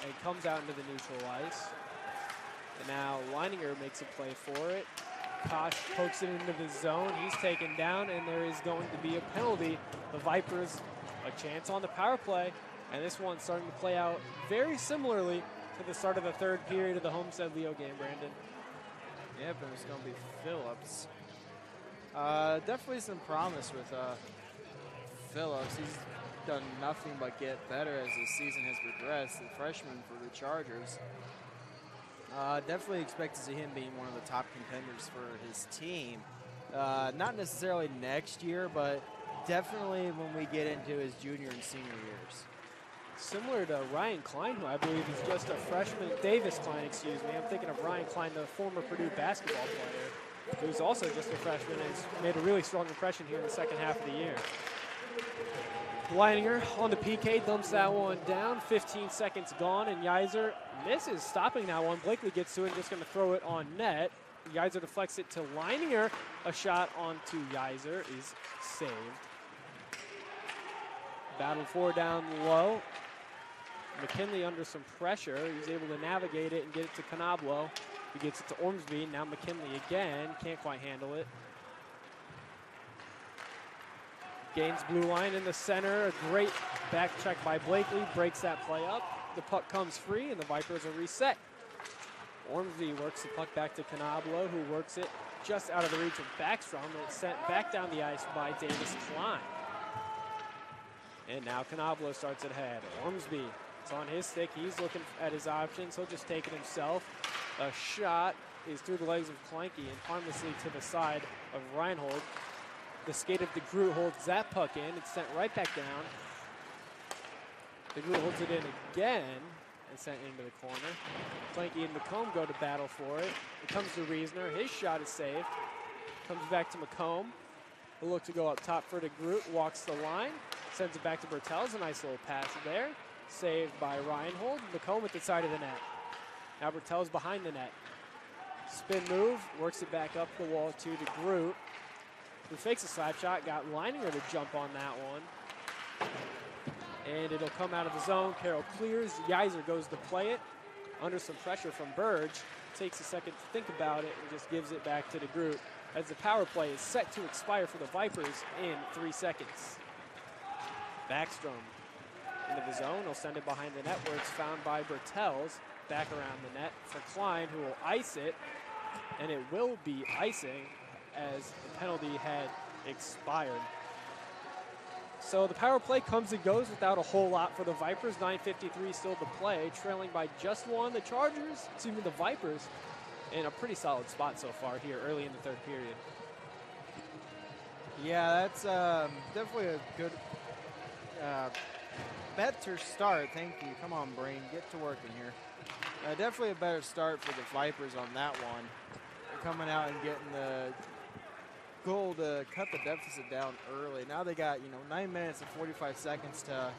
and comes out into the neutral ice. And now Leininger makes a play for it. Kosh pokes it into the zone. He's taken down, and there is going to be a penalty. The Vipers a chance on the power play, and this one's starting to play out very similarly to the start of the third period of the Homestead Leo game, Brandon. Yep, and it's going to be Phillips. Definitely some promise with Phillips. He's done nothing but get better as the season has progressed. The freshman for the Chargers. Definitely expect to see him being one of the top contenders for his team. Not necessarily next year, but definitely when we get into his junior and senior years. Similar to Ryan Klein, who I believe is just a freshman. Davis Klein, excuse me. I'm thinking of Ryan Klein, the former Purdue basketball player, who's also just a freshman and has made a really strong impression here in the second half of the year. Leininger on the PK, dumps that one down. 15 seconds gone, and Yeiser misses, stopping that one. Blakely gets to it and just going to throw it on net. Yeiser deflects it to Leininger. A shot onto Yeiser is saved. Battle for down low. McKinley under some pressure. He's able to navigate it and get it to Canablo. He gets it to Ormsby. Now McKinley again. Can't quite handle it. Gains blue line in the center. A great back check by Blakely. Breaks that play up. The puck comes free, and the Vipers are reset. Ormsby works the puck back to Canablo, who works it just out of the reach of Backstrom, and it's sent back down the ice by Davis Klein. And now Canablo starts it ahead. Ormsby, it's on his stick. He's looking at his options. He'll just take it himself. A shot is through the legs of Kleinke and harmlessly to the side of Reinhold. The skate of DeGroot holds that puck in. It's sent right back down. DeGroot holds it in again and sent into the corner. Kleinke and McComb go to battle for it. It comes to Reisner. His shot is saved. Comes back to McComb. He'll look to go up top for DeGroot. Walks the line. Sends it back to Bertels. A nice little pass there. Saved by Reinhold. McComb at the side of the net. Now Bertels behind the net. Spin move. Works it back up the wall to DeGroot, who fakes a slap shot. Got Leininger to jump on that one. And it'll come out of the zone. Carroll clears. Yeiser goes to play it. Under some pressure from Burge. Takes a second to think about it and just gives it back to the group as the power play is set to expire for the Vipers in 3 seconds. Backstrom into the zone. He'll send it behind the net where it's found by Bertels. Back around the net for Klein, who will ice it. And it will be icing as the penalty had expired. So the power play comes and goes without a whole lot for the Vipers. 9:53 still to play, trailing by just one. The the Vipers, in a pretty solid spot so far here early in the third period. Yeah, that's definitely a good, better start. Thank you. Come on, Brain, get to work in here. Definitely a better start for the Vipers on that one. They're coming out and getting the goal to cut the deficit down early. Now they got 9 minutes and 45 seconds to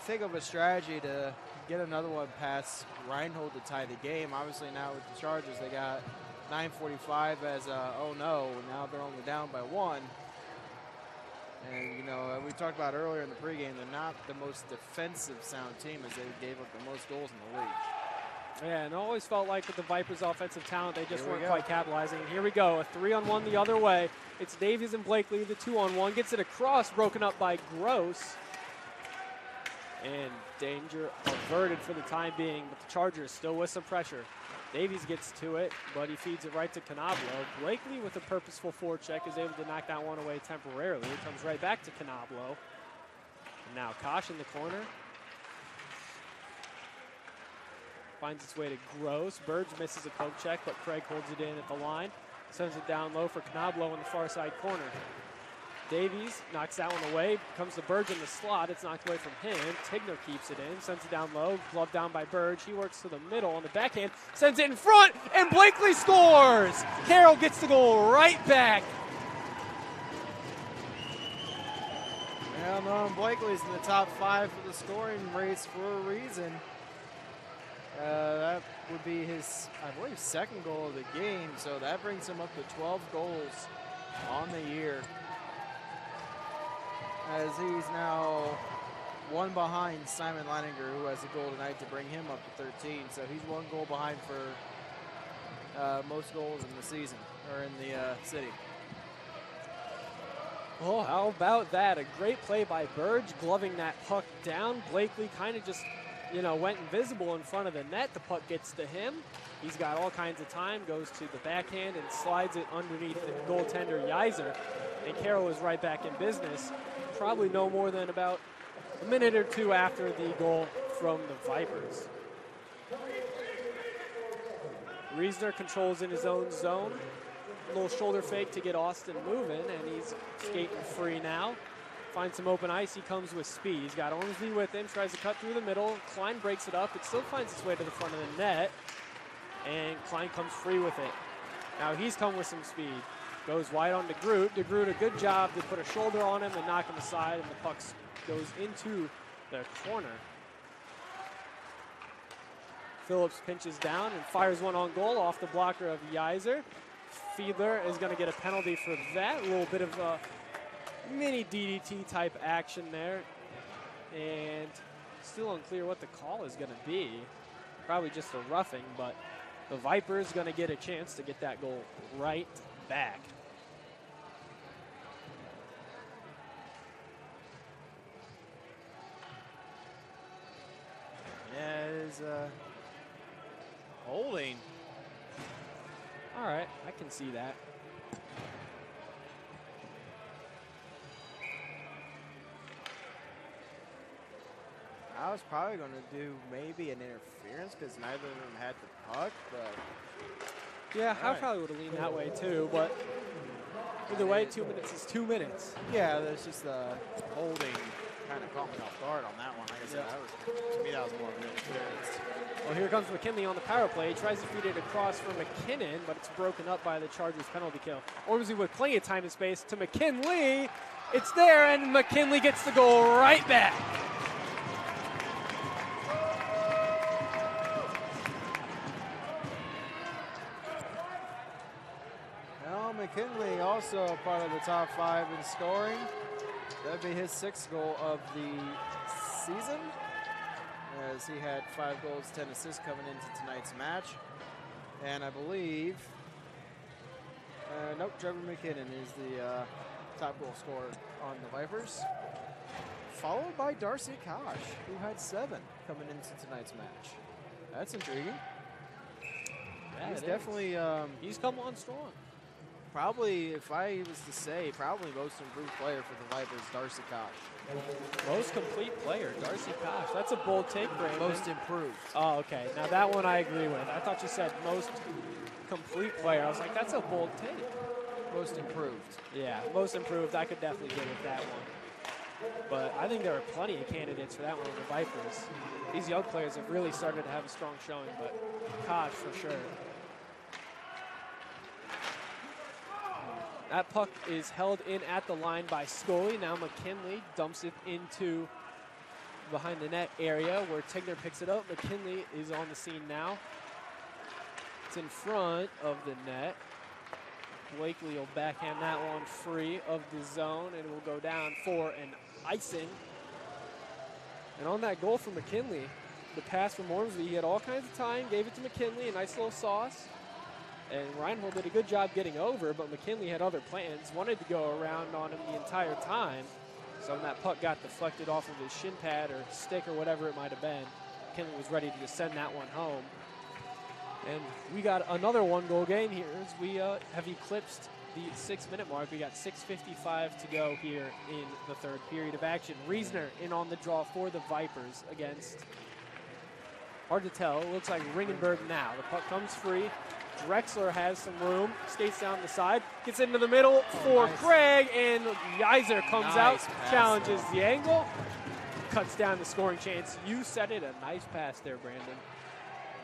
think of a strategy to get another one past Reinhold to tie the game. Obviously now with the Chargers they got 9:45 as oh no, now they're only down by 1. And we talked about earlier in the pregame, they're not the most defensive sound team as they gave up the most goals in the league. Yeah, and it always felt like with the Vipers' offensive talent, they just weren't quite capitalizing. Here we go, a 3-on-1 the other way. It's Davies and Blakely, the 2-on-1. Gets it across, broken up by Gross. And danger averted for the time being, but the Chargers still with some pressure. Davies gets to it, but he feeds it right to Canablo. Blakely with a purposeful forecheck is able to knock that one away temporarily. It comes right back to Canablo. And now Kosh in the corner. Finds its way to Gross. Burge misses a poke check, but Craig holds it in at the line. Sends it down low for Canablo in the far side corner. Davies knocks that one away. Comes to Burge in the slot. It's knocked away from him. Tigner keeps it in. Sends it down low. Glove down by Burge. He works to the middle on the backhand. Sends it in front. And Blakely scores. Carroll gets the goal right back. Well, Norman Blakely's in the top 5 for the scoring race for a reason. That would be his, I believe, second goal of the game. So that brings him up to 12 goals on the year. As he's now one behind Simon Leininger, who has a goal tonight to bring him up to 13. So he's one goal behind for most goals in the season, or in the city. Oh, how about that? A great play by Burge, gloving that puck down. Blakely kind of just, went invisible in front of the net. The puck gets to him. He's got all kinds of time, goes to the backhand and slides it underneath the goaltender Yeiser. And Carroll is right back in business. Probably no more than about a minute or two after the goal from the Vipers. Reisner controls in his own zone. A little shoulder fake to get Austin moving, and he's skating free now. Finds some open ice. He comes with speed. He's got Ormsby with him. Tries to cut through the middle. Klein breaks it up. It still finds its way to the front of the net, and Klein comes free with it. Now he's come with some speed. Goes wide on DeGroot. DeGroot, a good job to put a shoulder on him and knock him aside, and the puck goes into the corner. Phillips pinches down and fires one on goal off the blocker of Yeiser. Fiedler is going to get a penalty for that. A little bit of a mini DDT type action there. And still unclear what the call is going to be. Probably just a roughing, but the Vipers going to get a chance to get that goal right back. Yeah, it is holding. All right, I can see that. I was probably going to do maybe an interference because neither of them had the puck, but... Yeah, I probably would have leaned that way too, but either way, 2 minutes is 2 minutes. Yeah, there's just holding kind of caught me off guard on that one. Like I said, to me that was more of an interference. Well, here comes McKinley on the power play. He tries to feed it across for McKinnon, but it's broken up by the Chargers penalty kill. Ormsby with plenty of time and space to McKinley. It's there, and McKinley gets the goal right back. Well, McKinley also a part of the top 5 in scoring. That'd be his 6th goal of the season, as he had 5 goals, 10 assists coming into tonight's match. And I believe, nope, Trevor McKinnon is the top goal scorer on the Vipers, followed by Darcy Kosh, who had 7 coming into tonight's match. That's intriguing. Yeah, He's definitely he's come on strong. Probably, if I was to say, probably most improved player for the Vipers, Darcy Koch. Most complete player, Darcy Koch. That's a bold take, Brandon. Most improved. Oh, okay. Now that one I agree with. I thought you said most complete player. I was like, that's a bold take. Most improved. Yeah, most improved. I could definitely get with that one. But I think there are plenty of candidates for that one with the Vipers. These young players have really started to have a strong showing, but Koch for sure. That puck is held in at the line by Scully. Now McKinley dumps it into behind the net area where Tigner picks it up. McKinley is on the scene now. It's in front of the net. Blakely will backhand that one free of the zone, and it will go down for an icing. And on that goal from McKinley, the pass from Ormsby, he had all kinds of time, gave it to McKinley, a nice little sauce. And Reinhold did a good job getting over, but McKinley had other plans, wanted to go around on him the entire time. So when that puck got deflected off of his shin pad or stick or whatever it might have been, McKinley was ready to just send that one home. And we got another 1-goal game here as we have eclipsed the 6-minute mark. We got 6:55 to go here in the third period of action. Riesner in on the draw for the Vipers against, hard to tell, it looks like Ringenberg now. The puck comes free. Drexler has some room, skates down the side, gets into the middle for Craig, and Geyser comes out, challenges the angle, cuts down the scoring chance. You said it, a nice pass there, Brandon.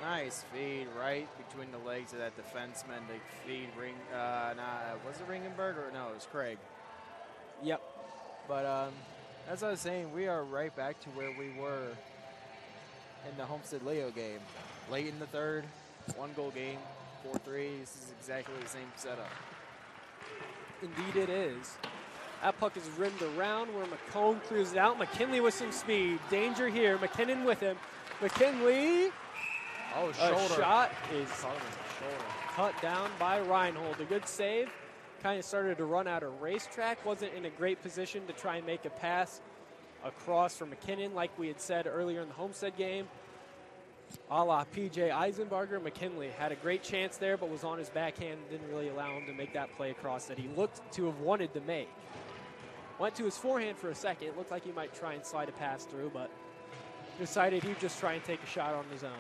Nice feed right between the legs of that defenseman to feed was it Ringenberg or no, it was Craig. Yep. But as I was saying, we are right back to where we were in the Homestead-Leo game. Late in the third, 1-goal game. 4-3. This is exactly the same setup. Indeed it is. That puck is rimmed around where McComb clears it out. McKinley with some speed. Danger here. McKinnon with him. McKinley. Shoulder. Shot is cut down by Reinhold. A good save. Kind of started to run out of racetrack. Wasn't in a great position to try and make a pass across for McKinnon like we had said earlier in the Homestead game. A la P.J. Eisenbarger, McKinley had a great chance there, but was on his backhand, didn't really allow him to make that play across that he looked to have wanted to make. Went to his forehand for a second. It looked like he might try and slide a pass through, but decided he'd just try and take a shot on his own.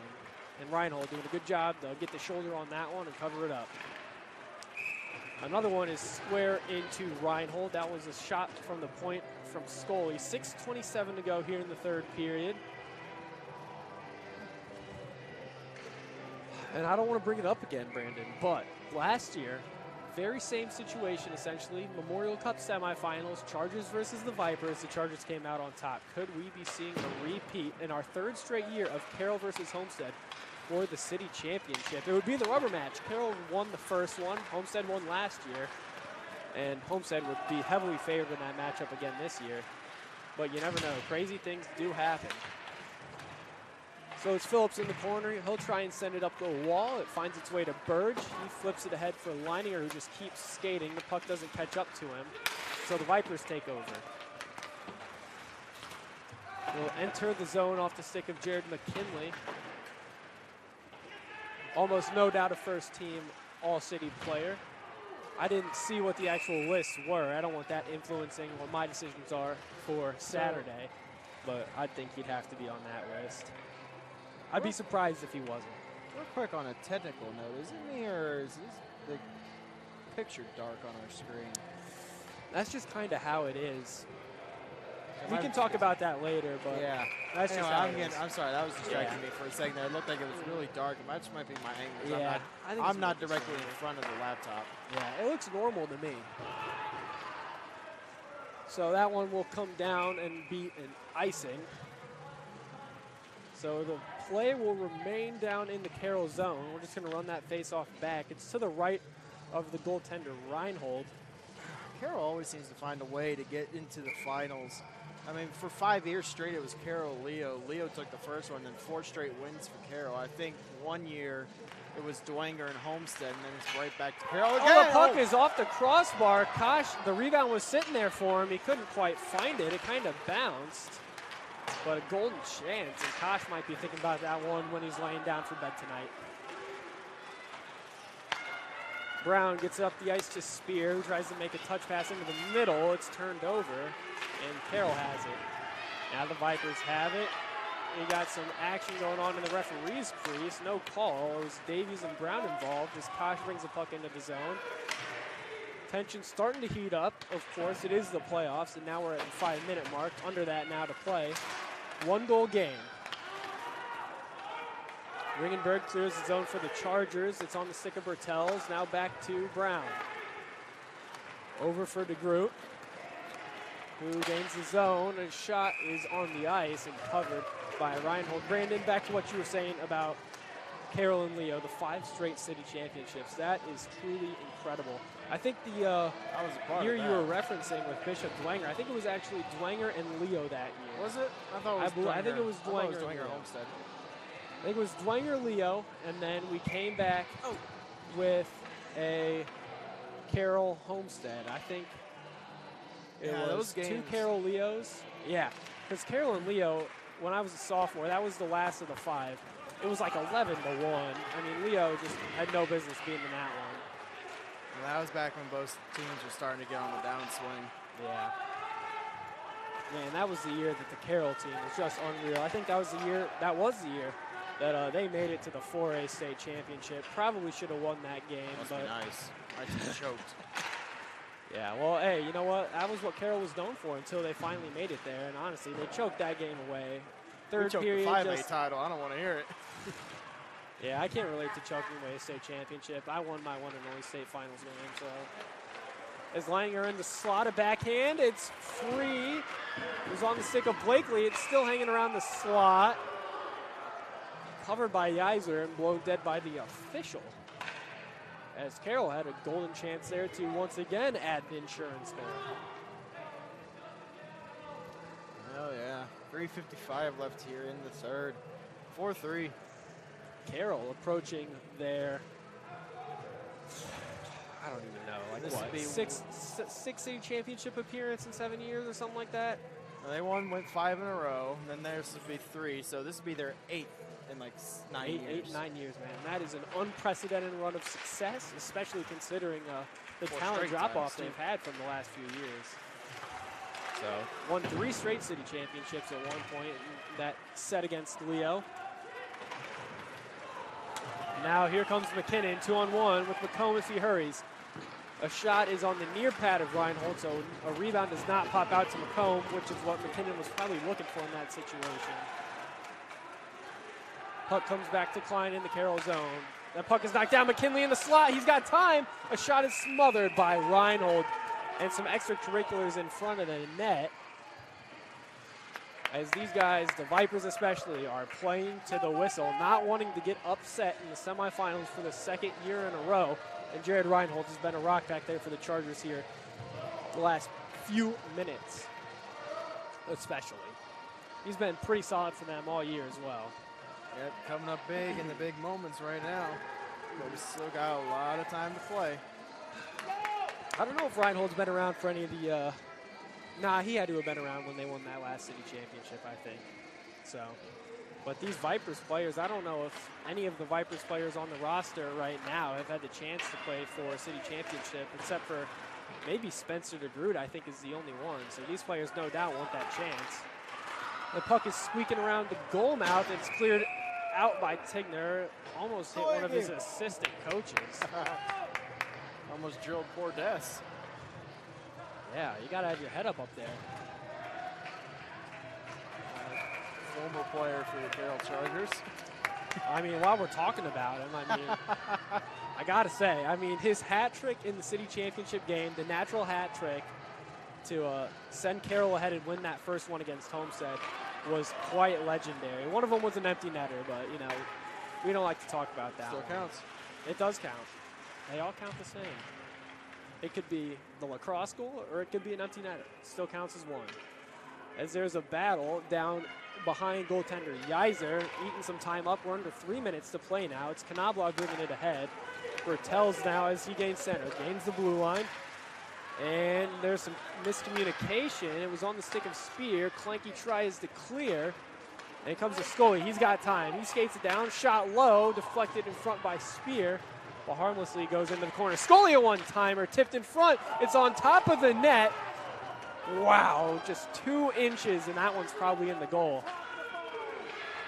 And Reinhold doing a good job to get the shoulder on that one and cover it up. Another one is square into Reinhold. That was a shot from the point from Scully. 6:27 to go here in the third period. And I don't want to bring it up again, Brandon, but last year, very same situation essentially. Memorial Cup semifinals, Chargers versus the Vipers. The Chargers came out on top. Could we be seeing a repeat in our third straight year of Carroll versus Homestead for the city championship? It would be the rubber match. Carroll won the first one. Homestead won last year. And Homestead would be heavily favored in that matchup again this year. But you never know. Crazy things do happen. So it's Phillips in the corner. He'll try and send it up the wall. It finds its way to Burge. He flips it ahead for Leininger, who just keeps skating. The puck doesn't catch up to him. So the Vipers take over. Will enter the zone off the stick of Jared McKinley. Almost no doubt a first-team All-City player. I didn't see what the actual lists were. I don't want that influencing what my decisions are for Saturday. But I think he'd have to be on that list. I'd be surprised if he wasn't. Real quick on a technical note, isn't he, or is the picture dark on our screen? That's just kind of how it is. We can talk about that later, but yeah, that's anyway, just how I'm sorry, that was distracting me for a second there. It looked like it was really dark. It just might be my angle. Yeah, I'm not directly in front of the laptop. Yeah, it looks normal to me. So that one will come down and be an icing. So the play will remain down in the Carroll zone. We're just going to run that face-off back. It's to the right of the goaltender, Reinhold. always seems to find a way to get into the finals. I mean, for 5 years straight, it was Carroll, Leo. Leo took the first one, then 4 straight wins for Carroll. I think 1 year it was Dwenger and Homestead, and then it's right back to Carroll again. Oh, the puck is off the crossbar. Kosh, the rebound was sitting there for him. He couldn't quite find it. It kind of bounced. But a golden chance, and Kosh might be thinking about that one when he's laying down for bed tonight. Brown gets up the ice to Spear, who tries to make a touch pass into the middle. It's turned over, and Carroll has it. Now the Vipers have it. You got some action going on in the referee's crease. No call. It was Davies and Brown involved as Kosh brings the puck into the zone. Tension starting to heat up. Of course, it is the playoffs, and now we're at the 5-minute mark. Under that now to play. 1-goal game. Ringenberg clears the zone for the Chargers. It's on the stick of Bertels. Now back to Brown. Over for DeGroot, who gains the zone. A shot is on the ice and covered by Reinhold. Brandon, back to what you were saying about Carroll and Leo, the 5 straight city championships. That is truly incredible. I think the year you were referencing with Bishop Dwenger, I think it was actually Dwenger and Leo that year. Was it? I thought it was Dwenger. I think it was Dwenger. Homestead. I think it was Dwenger, Leo, and then we came back with a Carroll Homestead. I think it was those 2 Carroll Leos. Yeah, because Carroll and Leo, when I was a sophomore, that was the last of the 5. It was like 11-1. I mean, Leo just had no business being in that one. Well, that was back when both teams were starting to get on the downswing. Yeah. Man, that was the year that the Carroll team was just unreal. I think that was the year that they made it to the 4A state championship. Probably should have won that game. Must but be nice. I just choked. Yeah, well, hey, you know what? That was what Carroll was known for until they finally made it there. And honestly, they choked that game away. We choked period, the 5A title. I don't want to hear it. Yeah, I can't relate to choking away a state championship. I won my one and only state finals game, so. As Langer in the slot, a backhand. It's free. It was on the stick of Blakely. It's still hanging around the slot. Covered by Yeiser and blown dead by the official. As Carroll had a golden chance there to once again add the insurance there. Oh, yeah. 3:55 left here in the third. 4-3. Carroll approaching their, I don't even know, like this what, six city championship appearance in 7 years or something like that? They went 5 in a row, and then theirs would be 3, so this would be their 8th in like 9 years. 9 years, man. That is an unprecedented run of success, especially considering the talent drop-off they've had from the last few years. So, won 3 straight city championships at one point, that set against Leo. Now here comes McKinnon, 2-on-1 with McComb if he hurries. A shot is on the near pad of Reinhold, so a rebound does not pop out to McComb, which is what McKinnon was probably looking for in that situation. Puck comes back to Klein in the Carroll zone. That puck is knocked down. McKinley in the slot. He's got time. A shot is smothered by Reinhold, and some extracurriculars in front of the net. As these guys, the Vipers especially, are playing to the whistle, not wanting to get upset in the semifinals for the 2nd year in a row. And Jared Reinhold has been a rock back there for the Chargers here the last few minutes, especially. He's been pretty solid for them all year as well. Yep, coming up big in the big moments right now. But we still got a lot of time to play. I don't know if Reinhold's been around for any of the nah, he had to have been around when they won that last city championship, I think. So, but these Vipers players, I don't know if any of the Vipers players on the roster right now have had the chance to play for a city championship, except for maybe Spencer DeGroot, I think is the only one. So these players no doubt want that chance. The puck is squeaking around the goal mouth. It's cleared out by Tigner. Almost hit one of his assistant coaches. Almost drilled poor Des. Yeah, you got to have your head up there. Former player for the Carroll Chargers. I mean, while we're talking about him, I mean, I got to say, I mean, his hat trick in the city championship game, the natural hat trick to send Carroll ahead and win that first one against Homestead was quite legendary. One of them was an empty netter, but, you know, we don't like to talk about that. Still counts. It does count. They all count the same. It could be the lacrosse goal, or it could be an empty netter. Still counts as one. As there's a battle down behind goaltender Yeiser, eating some time up. We're under 3 minutes to play now. It's Knobloch bringing it ahead. Bertels now, as he gains center, gains the blue line. And there's some miscommunication. It was on the stick of Spear. Clanky tries to clear. And it comes to Scully. He's got time. He skates it down. Shot low. Deflected in front by Spear. But harmlessly goes into the corner. Scully a one-timer. Tipped in front. It's on top of the net. Wow. Just 2 inches. And that one's probably in the goal.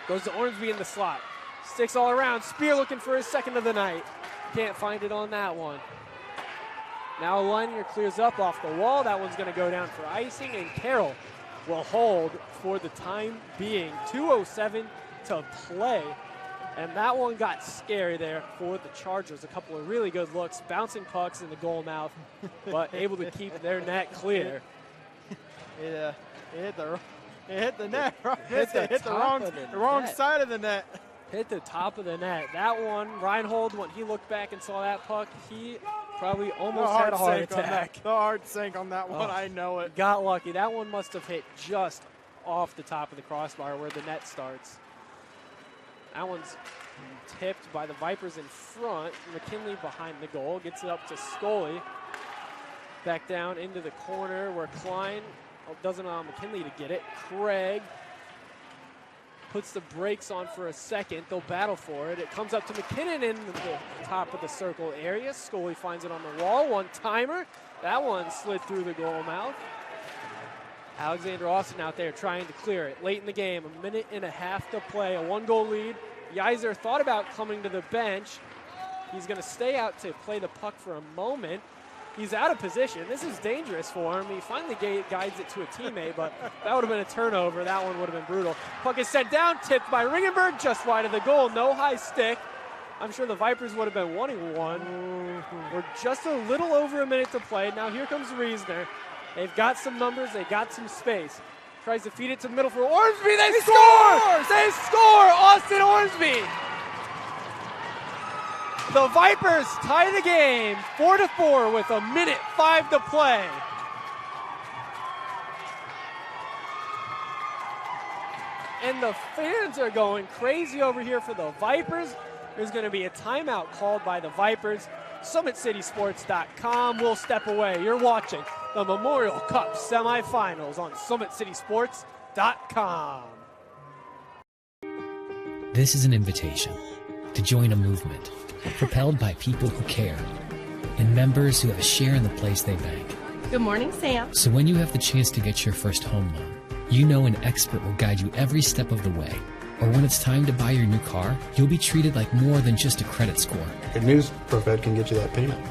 Goes to Ormsby in the slot. Sticks all around. Spear looking for his second of the night. Can't find it on that one. Now Leininger clears up off the wall. That one's going to go down for icing. And Carroll will hold for the time being. 2:07 to play. And that one got scary there for the Chargers. A couple of really good looks. Bouncing pucks in the goal mouth. But able to keep their net clear. It hit the net. It hit the wrong side of the net. Hit the top of the net. That one, Reinhold, when he looked back and saw that puck, he probably almost had a heart attack. The hard sink on that one, I know it. Got lucky. That one must have hit just off the top of the crossbar where the net starts. That one's tipped by the Vipers in front. McKinley behind the goal. Gets it up to Scully. Back down into the corner where Klein doesn't allow McKinley to get it. Craig puts the brakes on for a second. They'll battle for it. It comes up to McKinnon in the top of the circle area. Scully finds it on the wall. One-timer. That one slid through the goal mouth. Alexander Austin out there trying to clear it. Late in the game, 1.5 minutes to play. A 1-goal lead. Yeiser thought about coming to the bench. He's going to stay out to play the puck for a moment. He's out of position. This is dangerous for him. He finally guides it to a teammate, but that would have been a turnover. That one would have been brutal. Puck is sent down, tipped by Ringenberg, just wide of the goal. No high stick. I'm sure the Vipers would have been wanting one. We're just a little over a minute to play. Now here comes Riesner. They've got some numbers. They've got some space. Tries to feed it to the middle for Ormsby. They score! They score! Austin Ormsby! The Vipers tie the game 4-4 with 1.05 minutes to play. And the fans are going crazy over here for the Vipers. There's going to be a timeout called by the Vipers. SummitCitySports.com will step away. You're watching the Memorial Cup semifinals on SummitCitySports.com. This is an invitation to join a movement propelled by people who care and members who have a share in the place they bank. Good morning, Sam. So when you have the chance to get your first home loan, you know an expert will guide you every step of the way. Or when it's time to buy your new car, you'll be treated like more than just a credit score. Good news, ProFed can get you that payment.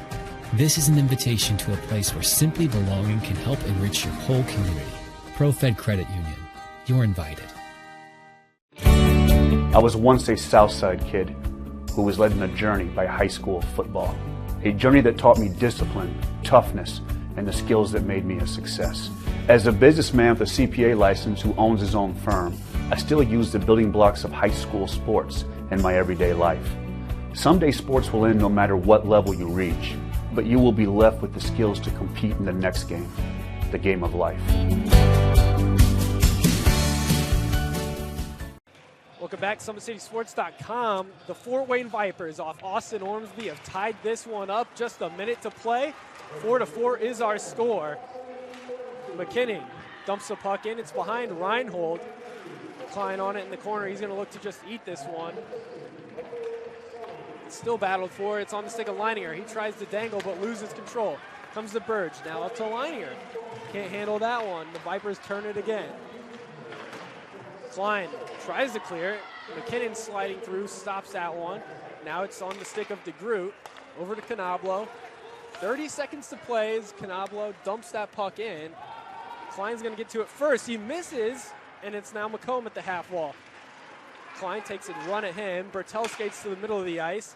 This is an invitation to a place where simply belonging can help enrich your whole community. ProFed Credit Union. You're invited. I was once a Southside kid who was led on a journey by high school football. A journey that taught me discipline, toughness, and the skills that made me a success. As a businessman with a CPA license who owns his own firm, I still use the building blocks of high school sports in my everyday life. Someday sports will end no matter what level you reach, but you will be left with the skills to compete in the next game, the game of life. Welcome back, SummitCitySports.com. The Fort Wayne Vipers off Austin Ormsby have tied this one up. Just a minute to play. 4-4 is our score. McKinnon dumps the puck in. It's behind Reinhold. Klein on it in the corner. He's going to look to just eat this one. It's still battled for. It's on the stick of Leininger. He tries to dangle but loses control. Comes to Burge. Now up to Leininger. Can't handle that one. The Vipers turn it again. Klein tries to clear it. McKinnon sliding through, stops that one. Now it's on the stick of DeGroot. Over to Knobloch. 30 seconds to play as Knobloch dumps that puck in. Klein's going to get to it first. He misses, and it's now McComb at the half wall. Klein takes a run at him. Bertel skates to the middle of the ice.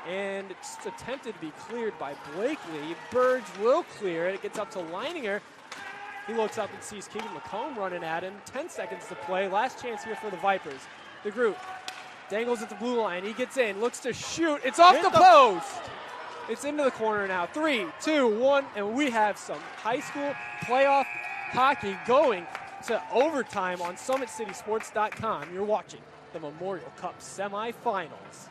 And it's attempted to be cleared by Blakely. Burge will clear it. It gets up to Leininger. He looks up and sees Keegan McComb running at him. 10 seconds to play. Last chance here for the Vipers. DeGroot dangles at the blue line. He gets in, looks to shoot. It's off the post. It's into the corner now. 3, 2, 1, and we have some high school playoff hockey going to overtime on SummitCitySports.com. You're watching the Memorial Cup semifinals.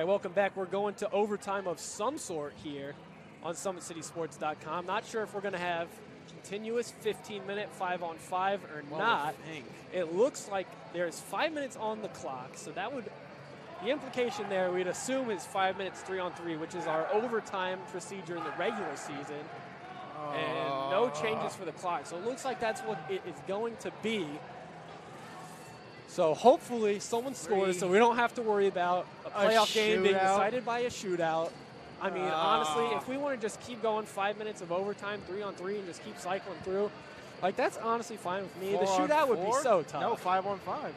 Welcome back. We're going to overtime of some sort here on SummitCitySports.com. Not sure if we're going to have continuous 15-minute 5-on-5 or not. It looks like there's 5 minutes on the clock, so that would the implication there we'd assume is 5 minutes 3-on-3, which is our overtime procedure in the regular season, and no changes for the clock. So it looks like that's what it is going to be. So hopefully someone scores so we don't have to worry about a playoff game being decided by a shootout. I mean, honestly, if we want to just keep going 5 minutes of overtime, 3-on-3, and just keep cycling through, like, that's honestly fine with me. The shootout would be so tough. No, 5-on-5.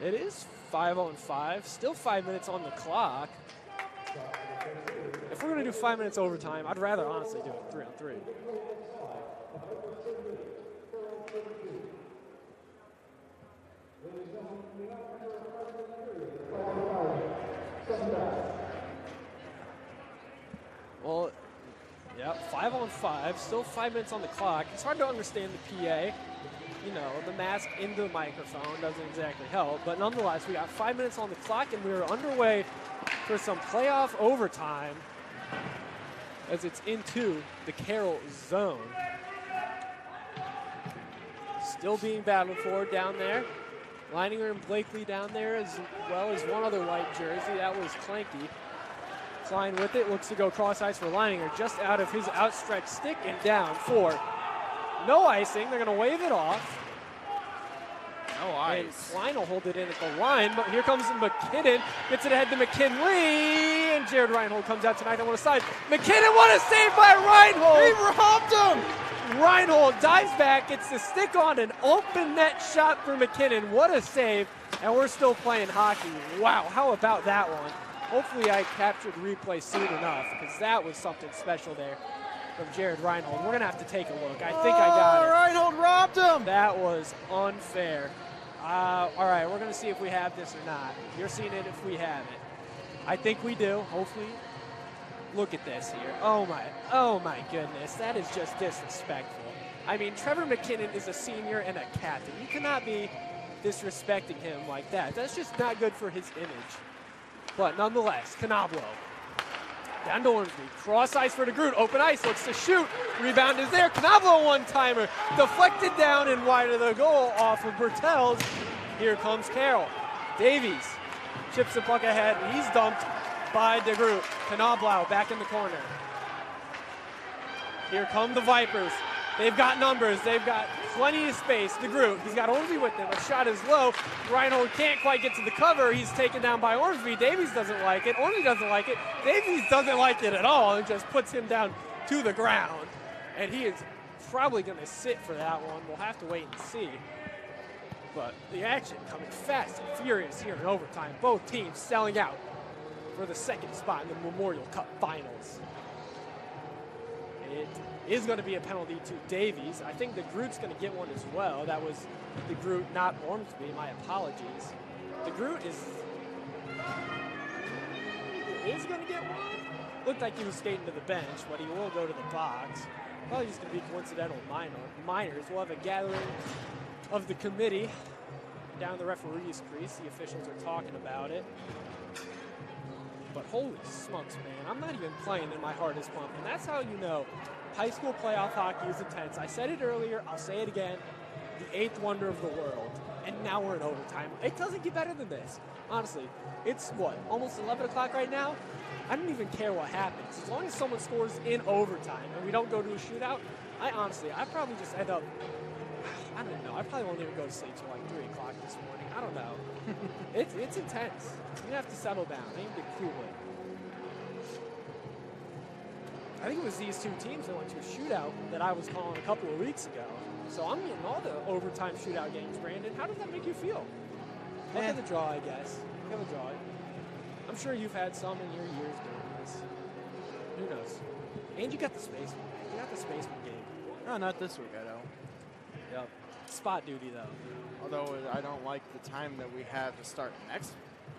It is 5-on-5. Still 5 minutes on the clock. If we're going to do 5 minutes overtime, I'd rather honestly do it 3-on-3. Well, yeah, 5-on-5, still 5 minutes on the clock. It's hard to understand the PA. You know, the mask in the microphone doesn't exactly help. But nonetheless, we got 5 minutes on the clock, and we are underway for some playoff overtime as it's into the Carroll zone. Still being battled for down there. Leininger and Blakely down there, as well as one other white jersey. That was Clanky. Klein with it, looks to go cross ice for Leininger, just out of his outstretched stick and down for no icing. They're going to wave it off. No ice. And Klein will hold it in at the line, but here comes McKinnon, gets it ahead to McKinley, and Jared Reinhold comes out tonight on one side. McKinnon, what a save by Reinhold! He robbed him! Reinhold dives back, gets the stick on an open net shot for McKinnon. What a save, and we're still playing hockey. Wow, how about that one? Hopefully I captured replay soon enough, because that was something special there from Jared Reinhold. We're going to have to take a look. I think I got it. Reinhold robbed him! That was unfair. All right, we're going to see if we have this or not. You're seeing it if we have it. I think we do, hopefully. Look at this here. Oh my goodness. That is just disrespectful. I mean, Trevor McKinnon is a senior and a captain. You cannot be disrespecting him like that. That's just not good for his image. But nonetheless, Canablo down to Ormsby. Cross ice for DeGroot. Open ice. Looks to shoot. Rebound is there. Canablo one-timer. Deflected down and wide of the goal off of Bertels. Here comes Carroll. Davies chips the puck ahead. He's dumped by DeGroot. Canablo back in the corner. Here come the Vipers. They've got numbers. They've got plenty of space. DeGroot, he's got Ormsby with him. A shot is low. Reinhold can't quite get to the cover. He's taken down by Ormsby. Davies doesn't like it. Ormsby doesn't like it. Davies doesn't like it at all and just puts him down to the ground. And he is probably going to sit for that one. We'll have to wait and see. But the action coming fast and furious here in overtime. Both teams selling out for the second spot in the Memorial Cup Finals. It is going to be a penalty to Davies. I think DeGroot's going to get one as well. That was DeGroot, not Ormsby. My apologies. DeGroot is going to get one. Looked like he was skating to the bench, but he will go to the box. Probably just going to be coincidental minors. We'll have a gathering of the committee down the referee's crease. The officials are talking about it. But holy smokes, man, I'm not even playing in my hardest pump. And that's how you know high school playoff hockey is intense. I said it earlier, I'll say it again. The eighth wonder of the world. And now we're in overtime. It doesn't get better than this. Honestly, it's what, almost 11 o'clock right now? I don't even care what happens. As long as someone scores in overtime and we don't go to a shootout, I probably just end up, I don't know, I probably won't even go to sleep till like 3 o'clock this morning. I don't know. It's intense. You have to settle down. I need to cool it. I think it was these two teams that went to a shootout that I was calling a couple of weeks ago. So I'm getting all the overtime shootout games, Brandon. How does that make you feel? Look at the draw, I guess. Look at the draw. I'm sure you've had some in your years doing this. Who knows? And you got the spaceman. You got the spaceman game. No, not this week, I don't. Yep. Spot duty, though. Although I don't like the time that we have to start the next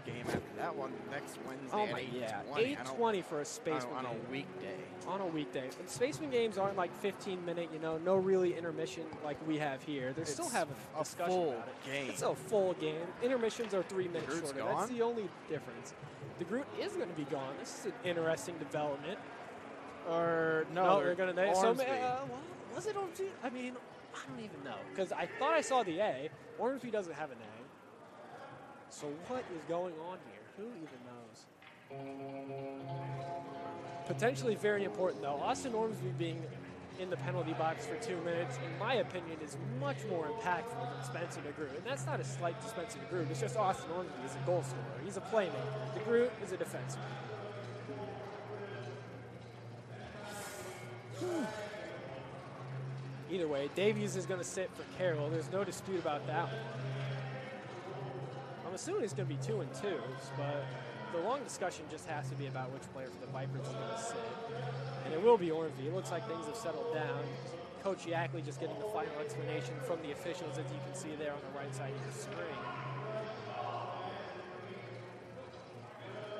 game after that one next Wednesday. Oh my, yeah. 8:20 for a spaceman on game. a weekday. On a weekday. And spaceman games aren't like 15-minute, no really intermission like we have here. They still have a discussion full about it. game. It's a full game. Intermissions are 3 minutes Groot's shorter. gone? That's the only difference. The Groot is going to be gone. This is an interesting development. Or no, they're going to. Ormsby. Was it Ormsby? I mean, I don't even know because I thought I saw the A. Ormsby doesn't have an A. So what is going on here? Who even knows? Potentially very important, though. Austin Ormsby being in the penalty box for 2 minutes, in my opinion, is much more impactful than Spencer DeGroot. And that's not a slight to Spencer DeGroot. It's just Austin Ormsby is a goal scorer. He's a playmaker. DeGroot is a defenseman. Either way, Davies is going to sit for Carroll. There's no dispute about that one. I'm assuming it's going to be 2 and 2s, but the long discussion just has to be about which player for the Vipers is going to sit. And it will be Ormsby. It looks like things have settled down. Coach Yackley just getting the final explanation from the officials, as you can see there on the right side of your screen.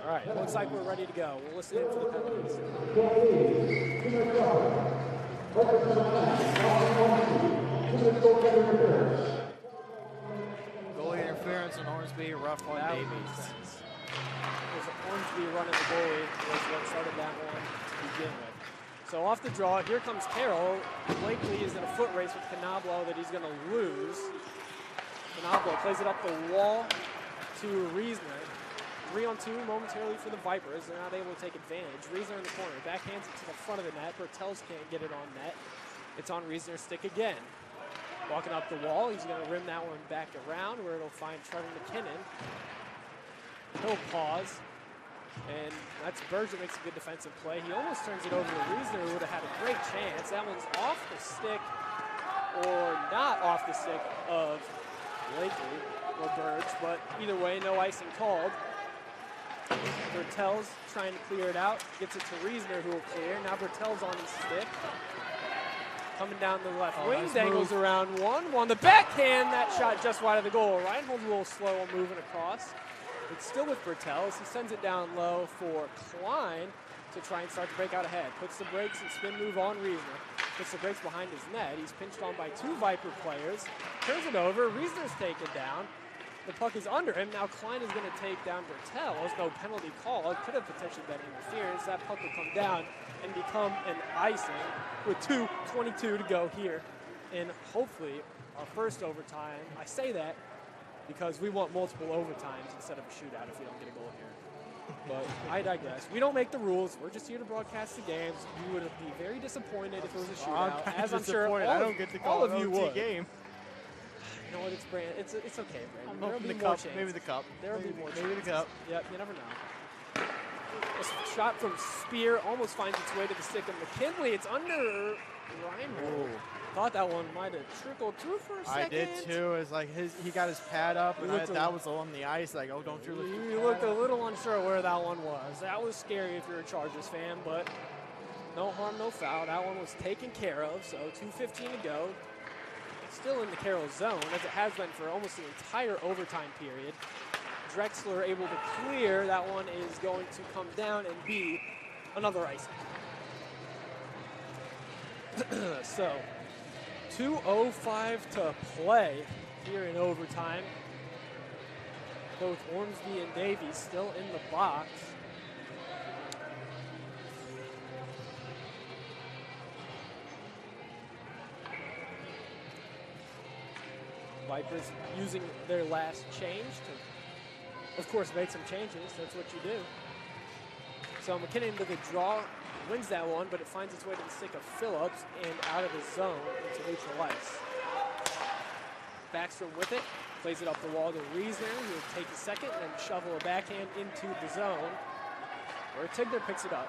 All right, looks like we're ready to go. We'll listen in for the penalties. Goalie interference on Ormsby, rough on Davies. There's Ormsby running the goalie was what started that one to begin with. So off the draw, here comes Carroll. Blakely is in a foot race with Canablo that he's going to lose. Canablo plays it up the wall to Riesner. 3-on-2 momentarily for the Vipers. They're not able to take advantage. Riesner in the corner. Backhands it to the front of the net. Bertels can't get it on net. It's on Riesner's stick again. Walking up the wall. He's going to rim that one back around where it'll find Trevor McKinnon. He'll pause. And that's Burge that makes a good defensive play. He almost turns it over to Riesner, who would have had a great chance. That one's off the stick, or not off the stick of Blakely or Burge, but either way, no icing called. Bertels trying to clear it out, gets it to Riesner, who will clear. Now Bertels on his stick. Coming down the left wing, nice dangles move. around one. The backhand, that shot just wide of the goal. Reinhold's a little slow on moving across. It's still with Bertels. He sends it down low for Klein to try and start to break out ahead. Puts the brakes and spin move on Riesner. Puts the brakes behind his net. He's pinched on by 2 Viper players. Turns it over. Riesner's taken down. The puck is under him. Now Klein is going to take down Bertels. No penalty call. It could have potentially been interference. That puck will come down and become an icing with 2:22 to go here. And hopefully our first overtime. I say that because we want multiple overtimes instead of a shootout if we don't get a goal here. But I digress. We don't make the rules. We're just here to broadcast the games. You would be very disappointed if it was a shootout, as I'm sure all of you would. Game. You know what? It's Brand. It's okay, Brandon. There'll be the more cup, chances. maybe the cup. There'll be more. Maybe the chances. cup. Yep. You never know. A shot from Spear almost finds its way to the stick of McKinley. It's under Reinhold. Thought that one might have trickled through for a second. I did too. It's like he got his pad up, and that was on the ice. Like, oh, don't you looked a little unsure where that one was. That was scary if you're a Chargers fan, but no harm, no foul. That one was taken care of. So 2:15 to go. Still in the Carroll zone, as it has been for almost the entire overtime period. Drexler able to clear. That one is going to come down and be another icing. So 2:05 to play here in overtime. both Ormsby and Davies still in the box. Vipers using their last change to, of course, make some changes. That's what you do. So McKinnon with a draw wins that one, but it finds its way to the stick of Phillips and out of his zone into neutral ice. Backstrom with it, plays it up the wall to Riesner, who will take a second and then shovel a backhand into the zone, where Tigner picks it up.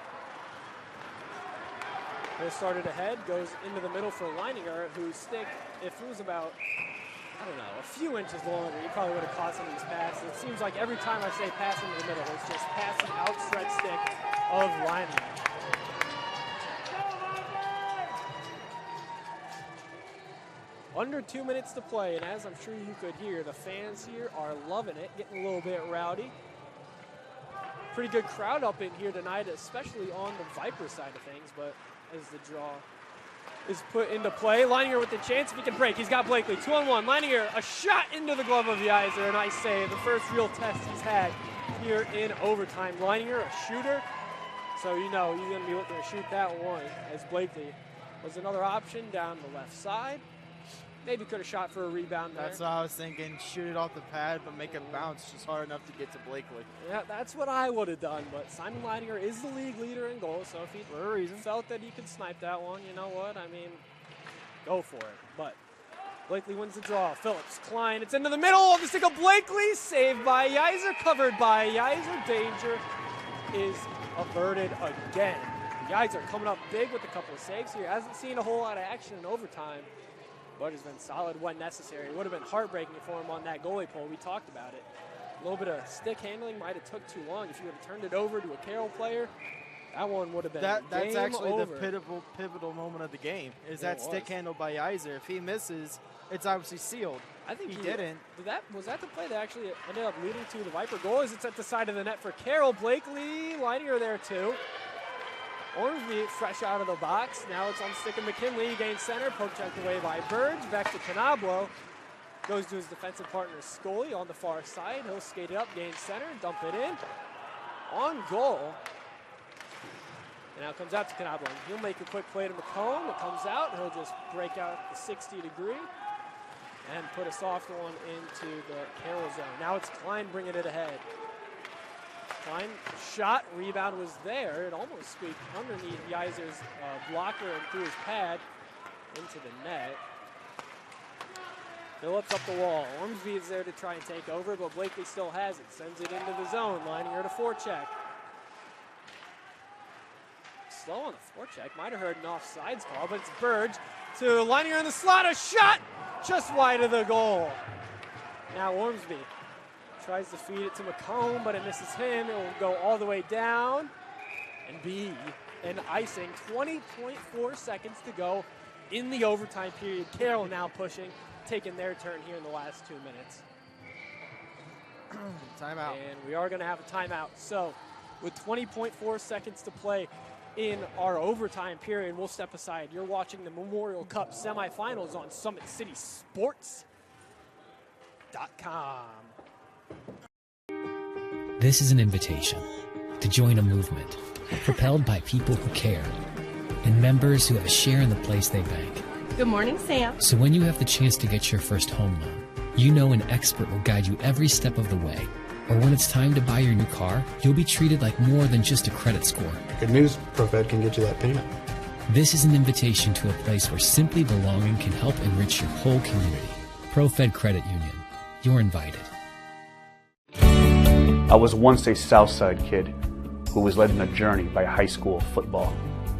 They started ahead, goes into the middle for Leininger, whose stick, if it was about, I don't know, a few inches longer, he probably would have caught some of these passes. It seems like every time I say pass into the middle, it's just pass the outstretched stick of Leininger. Under 2 minutes to play, and as I'm sure you could hear, the fans here are loving it, getting a little bit rowdy. Pretty good crowd up in here tonight, especially on the Viper side of things, but as the draw is put into play, Leininger with the chance if he can break. He's got Blakely, 2-on-1. Leininger, a shot into the glove of Yeiser, a nice save. The first real test he's had here in overtime. Leininger, a shooter, so you know he's going to be looking to shoot that one, as Blakely was another option down the left side. Maybe could have shot for a rebound there. That's what I was thinking. Shoot it off the pad, but make it bounce just hard enough to get to Blakely. Yeah, that's what I would have done, but Simon Leininger is the league leader in goals, so if he felt that he could snipe that one, you know what? I mean, go for it. But Blakely wins the draw. Phillips, Klein, it's into the middle of the stick of Blakely, saved by Yeiser, covered by Yeiser. Danger is averted again. Yeiser coming up big with a couple of saves here. Hasn't seen a whole lot of action in overtime, but has been solid when necessary. It would have been heartbreaking for him on that goalie pole. We talked about it. A little bit of stick handling might have took too long. If you would have turned it over to a Carroll player, that one would have been That's actually over. the pivotal moment of the game, is that stick handle by Yeiser. If he misses, it's obviously sealed. I think he didn't. Was that the play that actually ended up leading to the Viper goal? As it's at the side of the net for Carroll. Blakely, Leininger there too. Ormsby fresh out of the box. Now it's on the stick of McKinley. Gains center. Poke checked away by Burge. Back to Canablo. Goes to his defensive partner Scully on the far side. He'll skate it up. Gains center. Dump it in. On goal. And now it comes out to Canablo. He'll make a quick play to McComb. It comes out. He'll just break out the 60-degree and put a soft one into the Carroll zone. Now it's Klein bringing it ahead. Klein shot, rebound was there. It almost squeaked underneath Yeiser's blocker and through his pad into the net. Phillips up the wall. Ormsby is there to try and take over, but Blakely still has it. Sends it into the zone. Leininger to forecheck. Slow on the forecheck. Might have heard an offsides call, but it's Burge to Leininger in the slot. A shot just wide of the goal. Now Ormsby tries to feed it to McComb, but it misses him. It will go all the way down and be an icing. 20.4 seconds to go in the overtime period. Carroll now pushing, taking their turn here in the last 2 minutes. Timeout. And we are going to have a timeout. So with 20.4 seconds to play in our overtime period, we'll step aside. You're watching the Memorial Cup semifinals on SummitCitySports.com. This is an invitation to join a movement propelled by people who care and members who have a share in the place they bank. Good morning, Sam. So when you have the chance to get your first home loan, you know an expert will guide you every step of the way. Or when it's time to buy your new car, you'll be treated like more than just a credit score. Good news, ProFed can get you that payment. This is an invitation to a place where simply belonging can help enrich your whole community. ProFed Credit Union. You're invited. I was once a Southside kid who was led on a journey by high school football.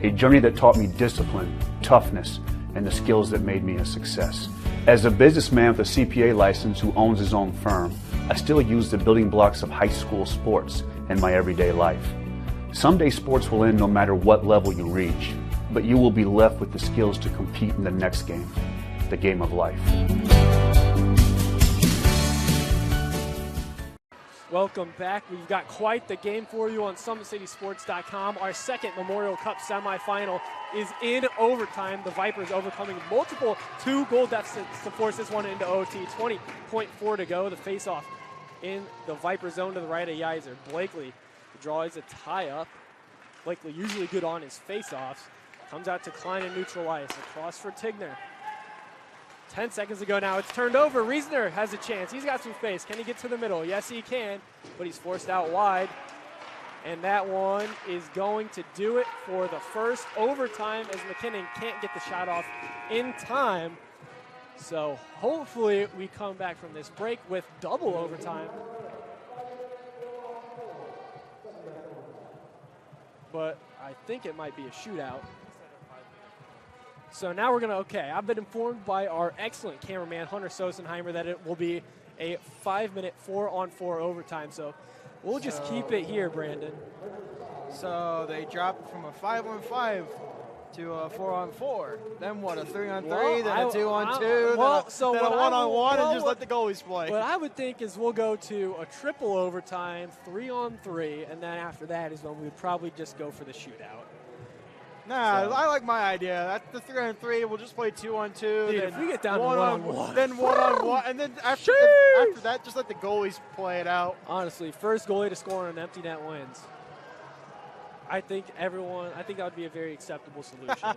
A journey that taught me discipline, toughness, and the skills that made me a success. As a businessman with a CPA license who owns his own firm, I still use the building blocks of high school sports in my everyday life. Someday sports will end no matter what level you reach, but you will be left with the skills to compete in the next game, the game of life. Welcome back. We've got quite the game for you on SummitCitySports.com. Our second Memorial Cup semifinal is in overtime. The Vipers overcoming multiple 2-goal deficits to force this one into OT. 20.4 to go. The faceoff in the Viper zone to the right of Yizer. Blakely, the draw is a tie-up. Blakely usually good on his face-offs. Comes out to Klein and neutral ice. Across for Tigner. 10 seconds to go now. It's turned over. Riesner has a chance. He's got some space. Can he get to the middle? Yes, he can, but he's forced out wide. And that one is going to do it for the first overtime as McKinnon can't get the shot off in time. So hopefully we come back from this break with double overtime. But I think it might be a shootout. So now we're going to, okay, I've been informed by our excellent cameraman, Hunter Sosenheimer, that it will be a 5-minute 4-on-4 overtime. So we'll just keep it here, Brandon. So they dropped from a 5-on-5 to a 4-on-4. Then what, a 3-on-3, then a 2-on-2, then a 1-on-1, and just let the goalies play. What I would think is we'll go to a triple overtime, 3-on-3, and then after that is when we would probably just go for the shootout. Nah, I like my idea. That's the 3-on-3. We'll just play 2-on-2. Dude, then if we get down to 1-on-1. Then 1-on-1. And then after that, just let the goalies play it out. Honestly, first goalie to score on an empty net wins. I think that would be a very acceptable solution.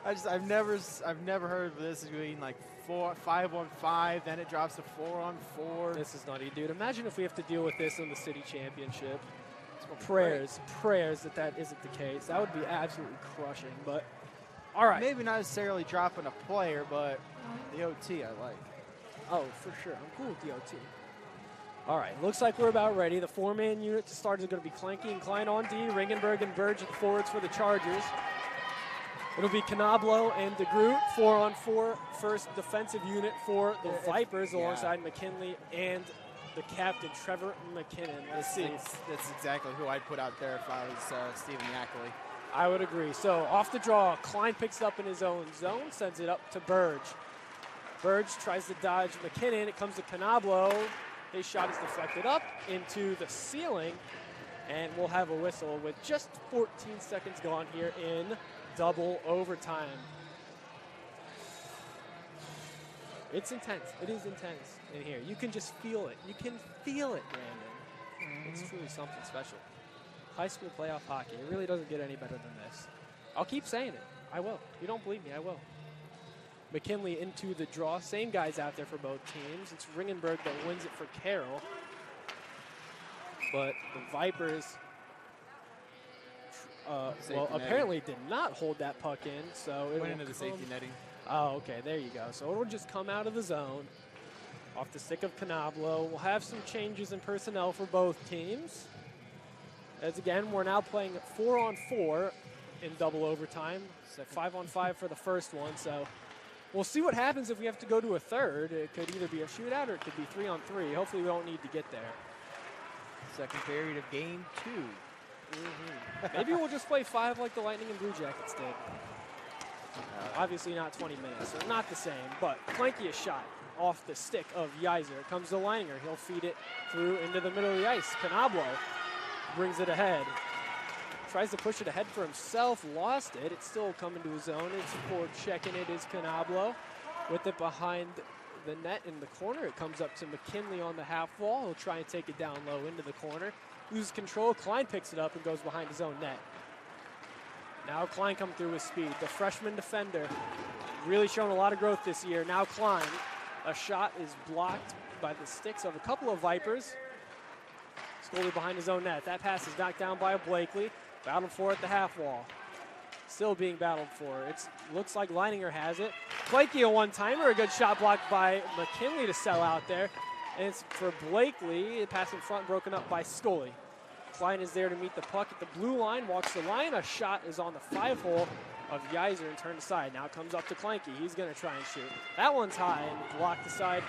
I've never heard of this being like 5-on-5, then it drops to 4-on-4. This is nutty, dude. Imagine if we have to deal with this in the city championship. Prayers that isn't the case. That would be absolutely crushing. But all right, maybe not necessarily dropping a player, but the OT I like. Oh, for sure. I'm cool with the OT. All right, looks like we're about ready. The 4-man unit to start is going to be Klenke and Klein on D, Ringenberg and Burge at the forwards for the Chargers. It'll be Canablo and DeGroot, 4-on-4, first defensive unit for the Vipers, alongside McKinley and the captain, Trevor McKinnon. That's exactly who I'd put out there if I was Stephen Yackley. I would agree. So off the draw, Klein picks it up in his own zone, sends it up to Burge. Burge tries to dodge McKinnon. It comes to Canablo. His shot is deflected up into the ceiling, and we'll have a whistle with just 14 seconds gone here in double overtime. It's intense. It is intense in here. You can just feel it. You can feel it, Brandon. It's truly something special. High school playoff hockey. It really doesn't get any better than this. I'll keep saying it. I will. You don't believe me, I will. McKinley into the draw. Same guys out there for both teams. It's Ringenberg that wins it for Carroll. But the Vipers, apparently did not hold that puck in. So it went into the safety netting. Oh, okay, there you go. So it'll just come out of the zone. Off the stick of Canablo. We'll have some changes in personnel for both teams. As again, we're now playing 4-on-4 in double overtime. So 5-on-5 for the first one. So we'll see what happens if we have to go to a third. It could either be a shootout or it could be 3-on-3. Hopefully we don't need to get there. Second period of game 2. Maybe we'll just play 5 like the Lightning and Blue Jackets did. Obviously not 20 minutes, so not the same, but Klenke a shot off the stick of Yizer. It comes to Leininger. He'll feed it through into the middle of the ice. Canablo brings it ahead. Tries to push it ahead for himself, lost it. It's still coming to his zone. It's for checking it is Canablo with it behind the net in the corner. It comes up to McKinley on the half wall. He'll try and take it down low into the corner. Loses control. Klein picks it up and goes behind his own net. Now Klein coming through with speed. The freshman defender really shown a lot of growth this year. Now Klein. A shot is blocked by the sticks of a couple of Vipers. Goalie behind his own net. That pass is knocked down by a Blakely. Battled for at the half wall. Still being battled for. It looks like Leininger has it. Blakely a one-timer. A good shot blocked by McKinley to sell out there. And it's for Blakely. The pass in front broken up by Scully. Klein is there to meet the puck at the blue line. Walks the line. A shot is on the 5-hole of Yizer and turned aside. Now it comes up to Klenke. He's going to try and shoot. That one's high and blocked aside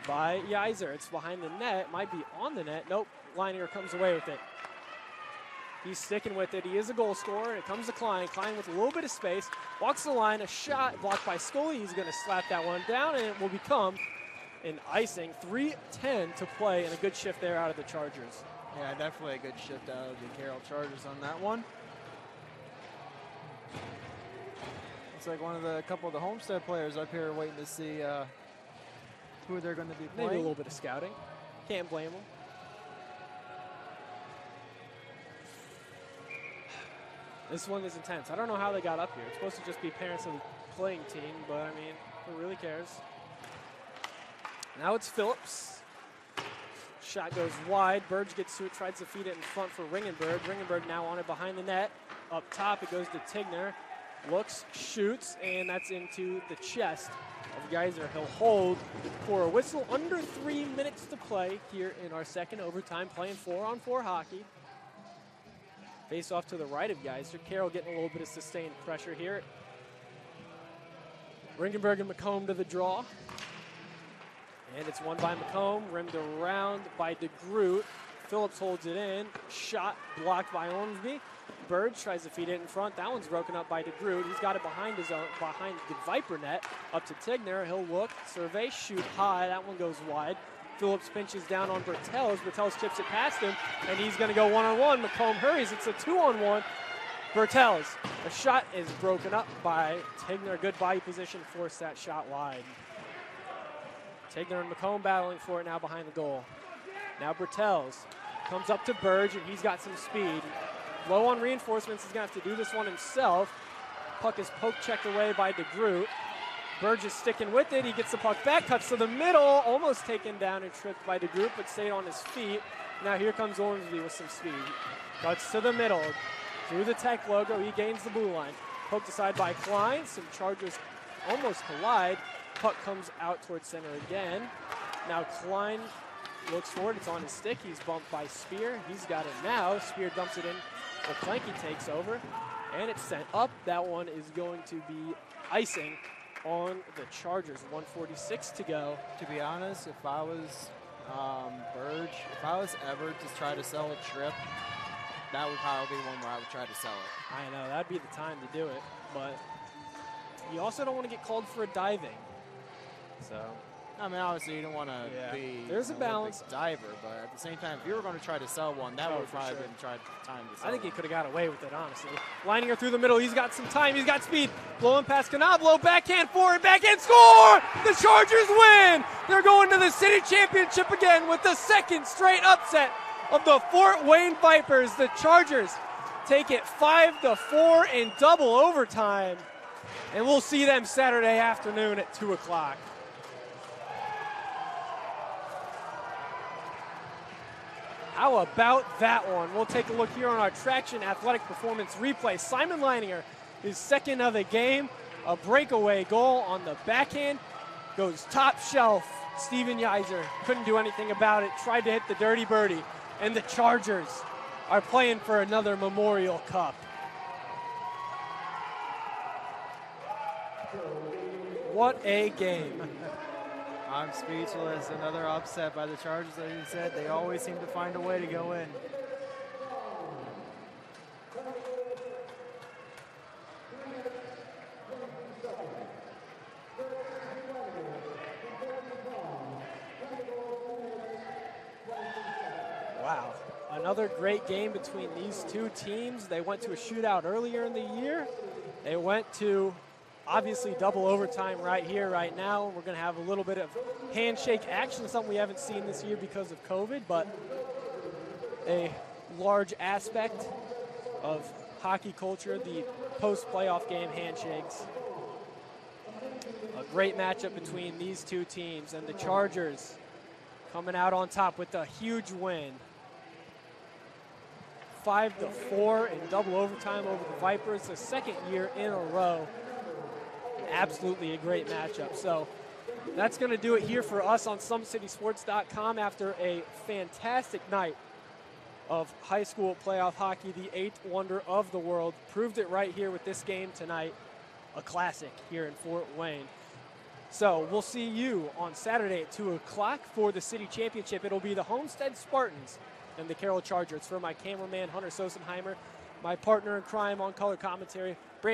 by Yizer. It's behind the net. Might be on the net. Nope. Leininger comes away with it. He's sticking with it. He is a goal scorer. It comes to Klein. Klein with a little bit of space. Walks the line. A shot blocked by Scully. He's going to slap that one down, and it will become an icing. 3:10 to play, and a good shift there out of the Chargers. Yeah, definitely a good shift out of the Carroll Chargers on that one. Looks like a couple of the Homestead players up here waiting to see who they're going to be playing. Maybe a little bit of scouting. Can't blame them. This one is intense. I don't know how they got up here. It's supposed to just be parents of the playing team, but I mean, who really cares? Now it's Phillips. Shot goes wide. Burge gets to it, tries to feed it in front for Ringenberg. Ringenberg now on it behind the net. Up top, it goes to Tigner. Looks, shoots, and that's into the chest of Geyser. He'll hold for a whistle. Under 3 minutes to play here in our second overtime, playing 4-on-4 hockey. Face off to the right of Geyser. Carroll getting a little bit of sustained pressure here. Ringenberg and McComb to the draw. And it's won by McComb, rimmed around by DeGroot. Phillips holds it in. Shot blocked by Ormsby. Burge tries to feed it in front. That one's broken up by DeGroot. He's got it behind his own, behind the Viper net. Up to Tigner. He'll look, survey, shoot high. That one goes wide. Phillips pinches down on Bertels. Bertels chips it past him, and he's going to go one-on-one. McComb hurries. It's a 2-on-1. Bertels. The shot is broken up by Tigner. Good body position, forced that shot wide. Tigner and McComb battling for it now behind the goal. Now Bertels comes up to Burge, and he's got some speed. Low on reinforcements. He's going to have to do this one himself. Puck is poke checked away by DeGroot. Burge is sticking with it. He gets the puck back, cuts to the middle, almost taken down and tripped by DeGroot, but stayed on his feet. Now here comes Ormsby with some speed. Cuts to the middle. Through the Tech logo, he gains the blue line. Poked aside by Klein. Some Chargers almost collide. Puck comes out towards center again. Now Klein looks for it. It's on his stick. He's bumped by Spear. He's got it now. Spear dumps it in. Clanky takes over, and it's sent up. That one is going to be icing on the Chargers. 1:46 to go. To be honest, if I was Burge, if I was ever to try to sell a trip, that would probably be one where I would try to sell it. I know, that'd be the time to do it, but you also don't want to get called for a diving. So, I mean, obviously you don't want to be there's a balance diver, but at the same time, if you were going to try to sell one, that would probably been time to sell. I think he could have got away with it, honestly. Lining her through the middle, he's got some time, he's got speed. Blowing past Canablo, backhand forward, backhand score! The Chargers win! They're going to the city championship again with the second straight upset of the Fort Wayne Vipers. The Chargers take it 5-4 in double overtime, and we'll see them Saturday afternoon at 2 o'clock. How about that one? We'll take a look here on our Traction Athletic Performance replay. Simon Leininger, his second of the game. A breakaway goal on the backhand. Goes top shelf. Steven Geyser couldn't do anything about it. Tried to hit the dirty birdie. And the Chargers are playing for another Memorial Cup. What a game. I'm speechless. Another upset by the Chargers. Like you said, they always seem to find a way to go in. Wow. Another great game between these two teams. They went to a shootout earlier in the year. They went to obviously double overtime right here, right now. We're going to have a little bit of handshake action, something we haven't seen this year because of COVID, but a large aspect of hockey culture, the post-playoff game handshakes. A great matchup between these two teams, and the Chargers coming out on top with a huge win. 5-4 in double overtime over the Vipers, the second year in a row. Absolutely a great matchup. So that's going to do it here for us on SummitCitySports.com after a fantastic night of high school playoff hockey. The eighth wonder of the world proved it right here with this game tonight. A classic here in Fort Wayne. So we'll see you on Saturday at 2 o'clock for the city championship. It'll be the Homestead Spartans and the Carroll Chargers. For my cameraman, Hunter Sosenheimer, my partner in crime on color commentary, Brandon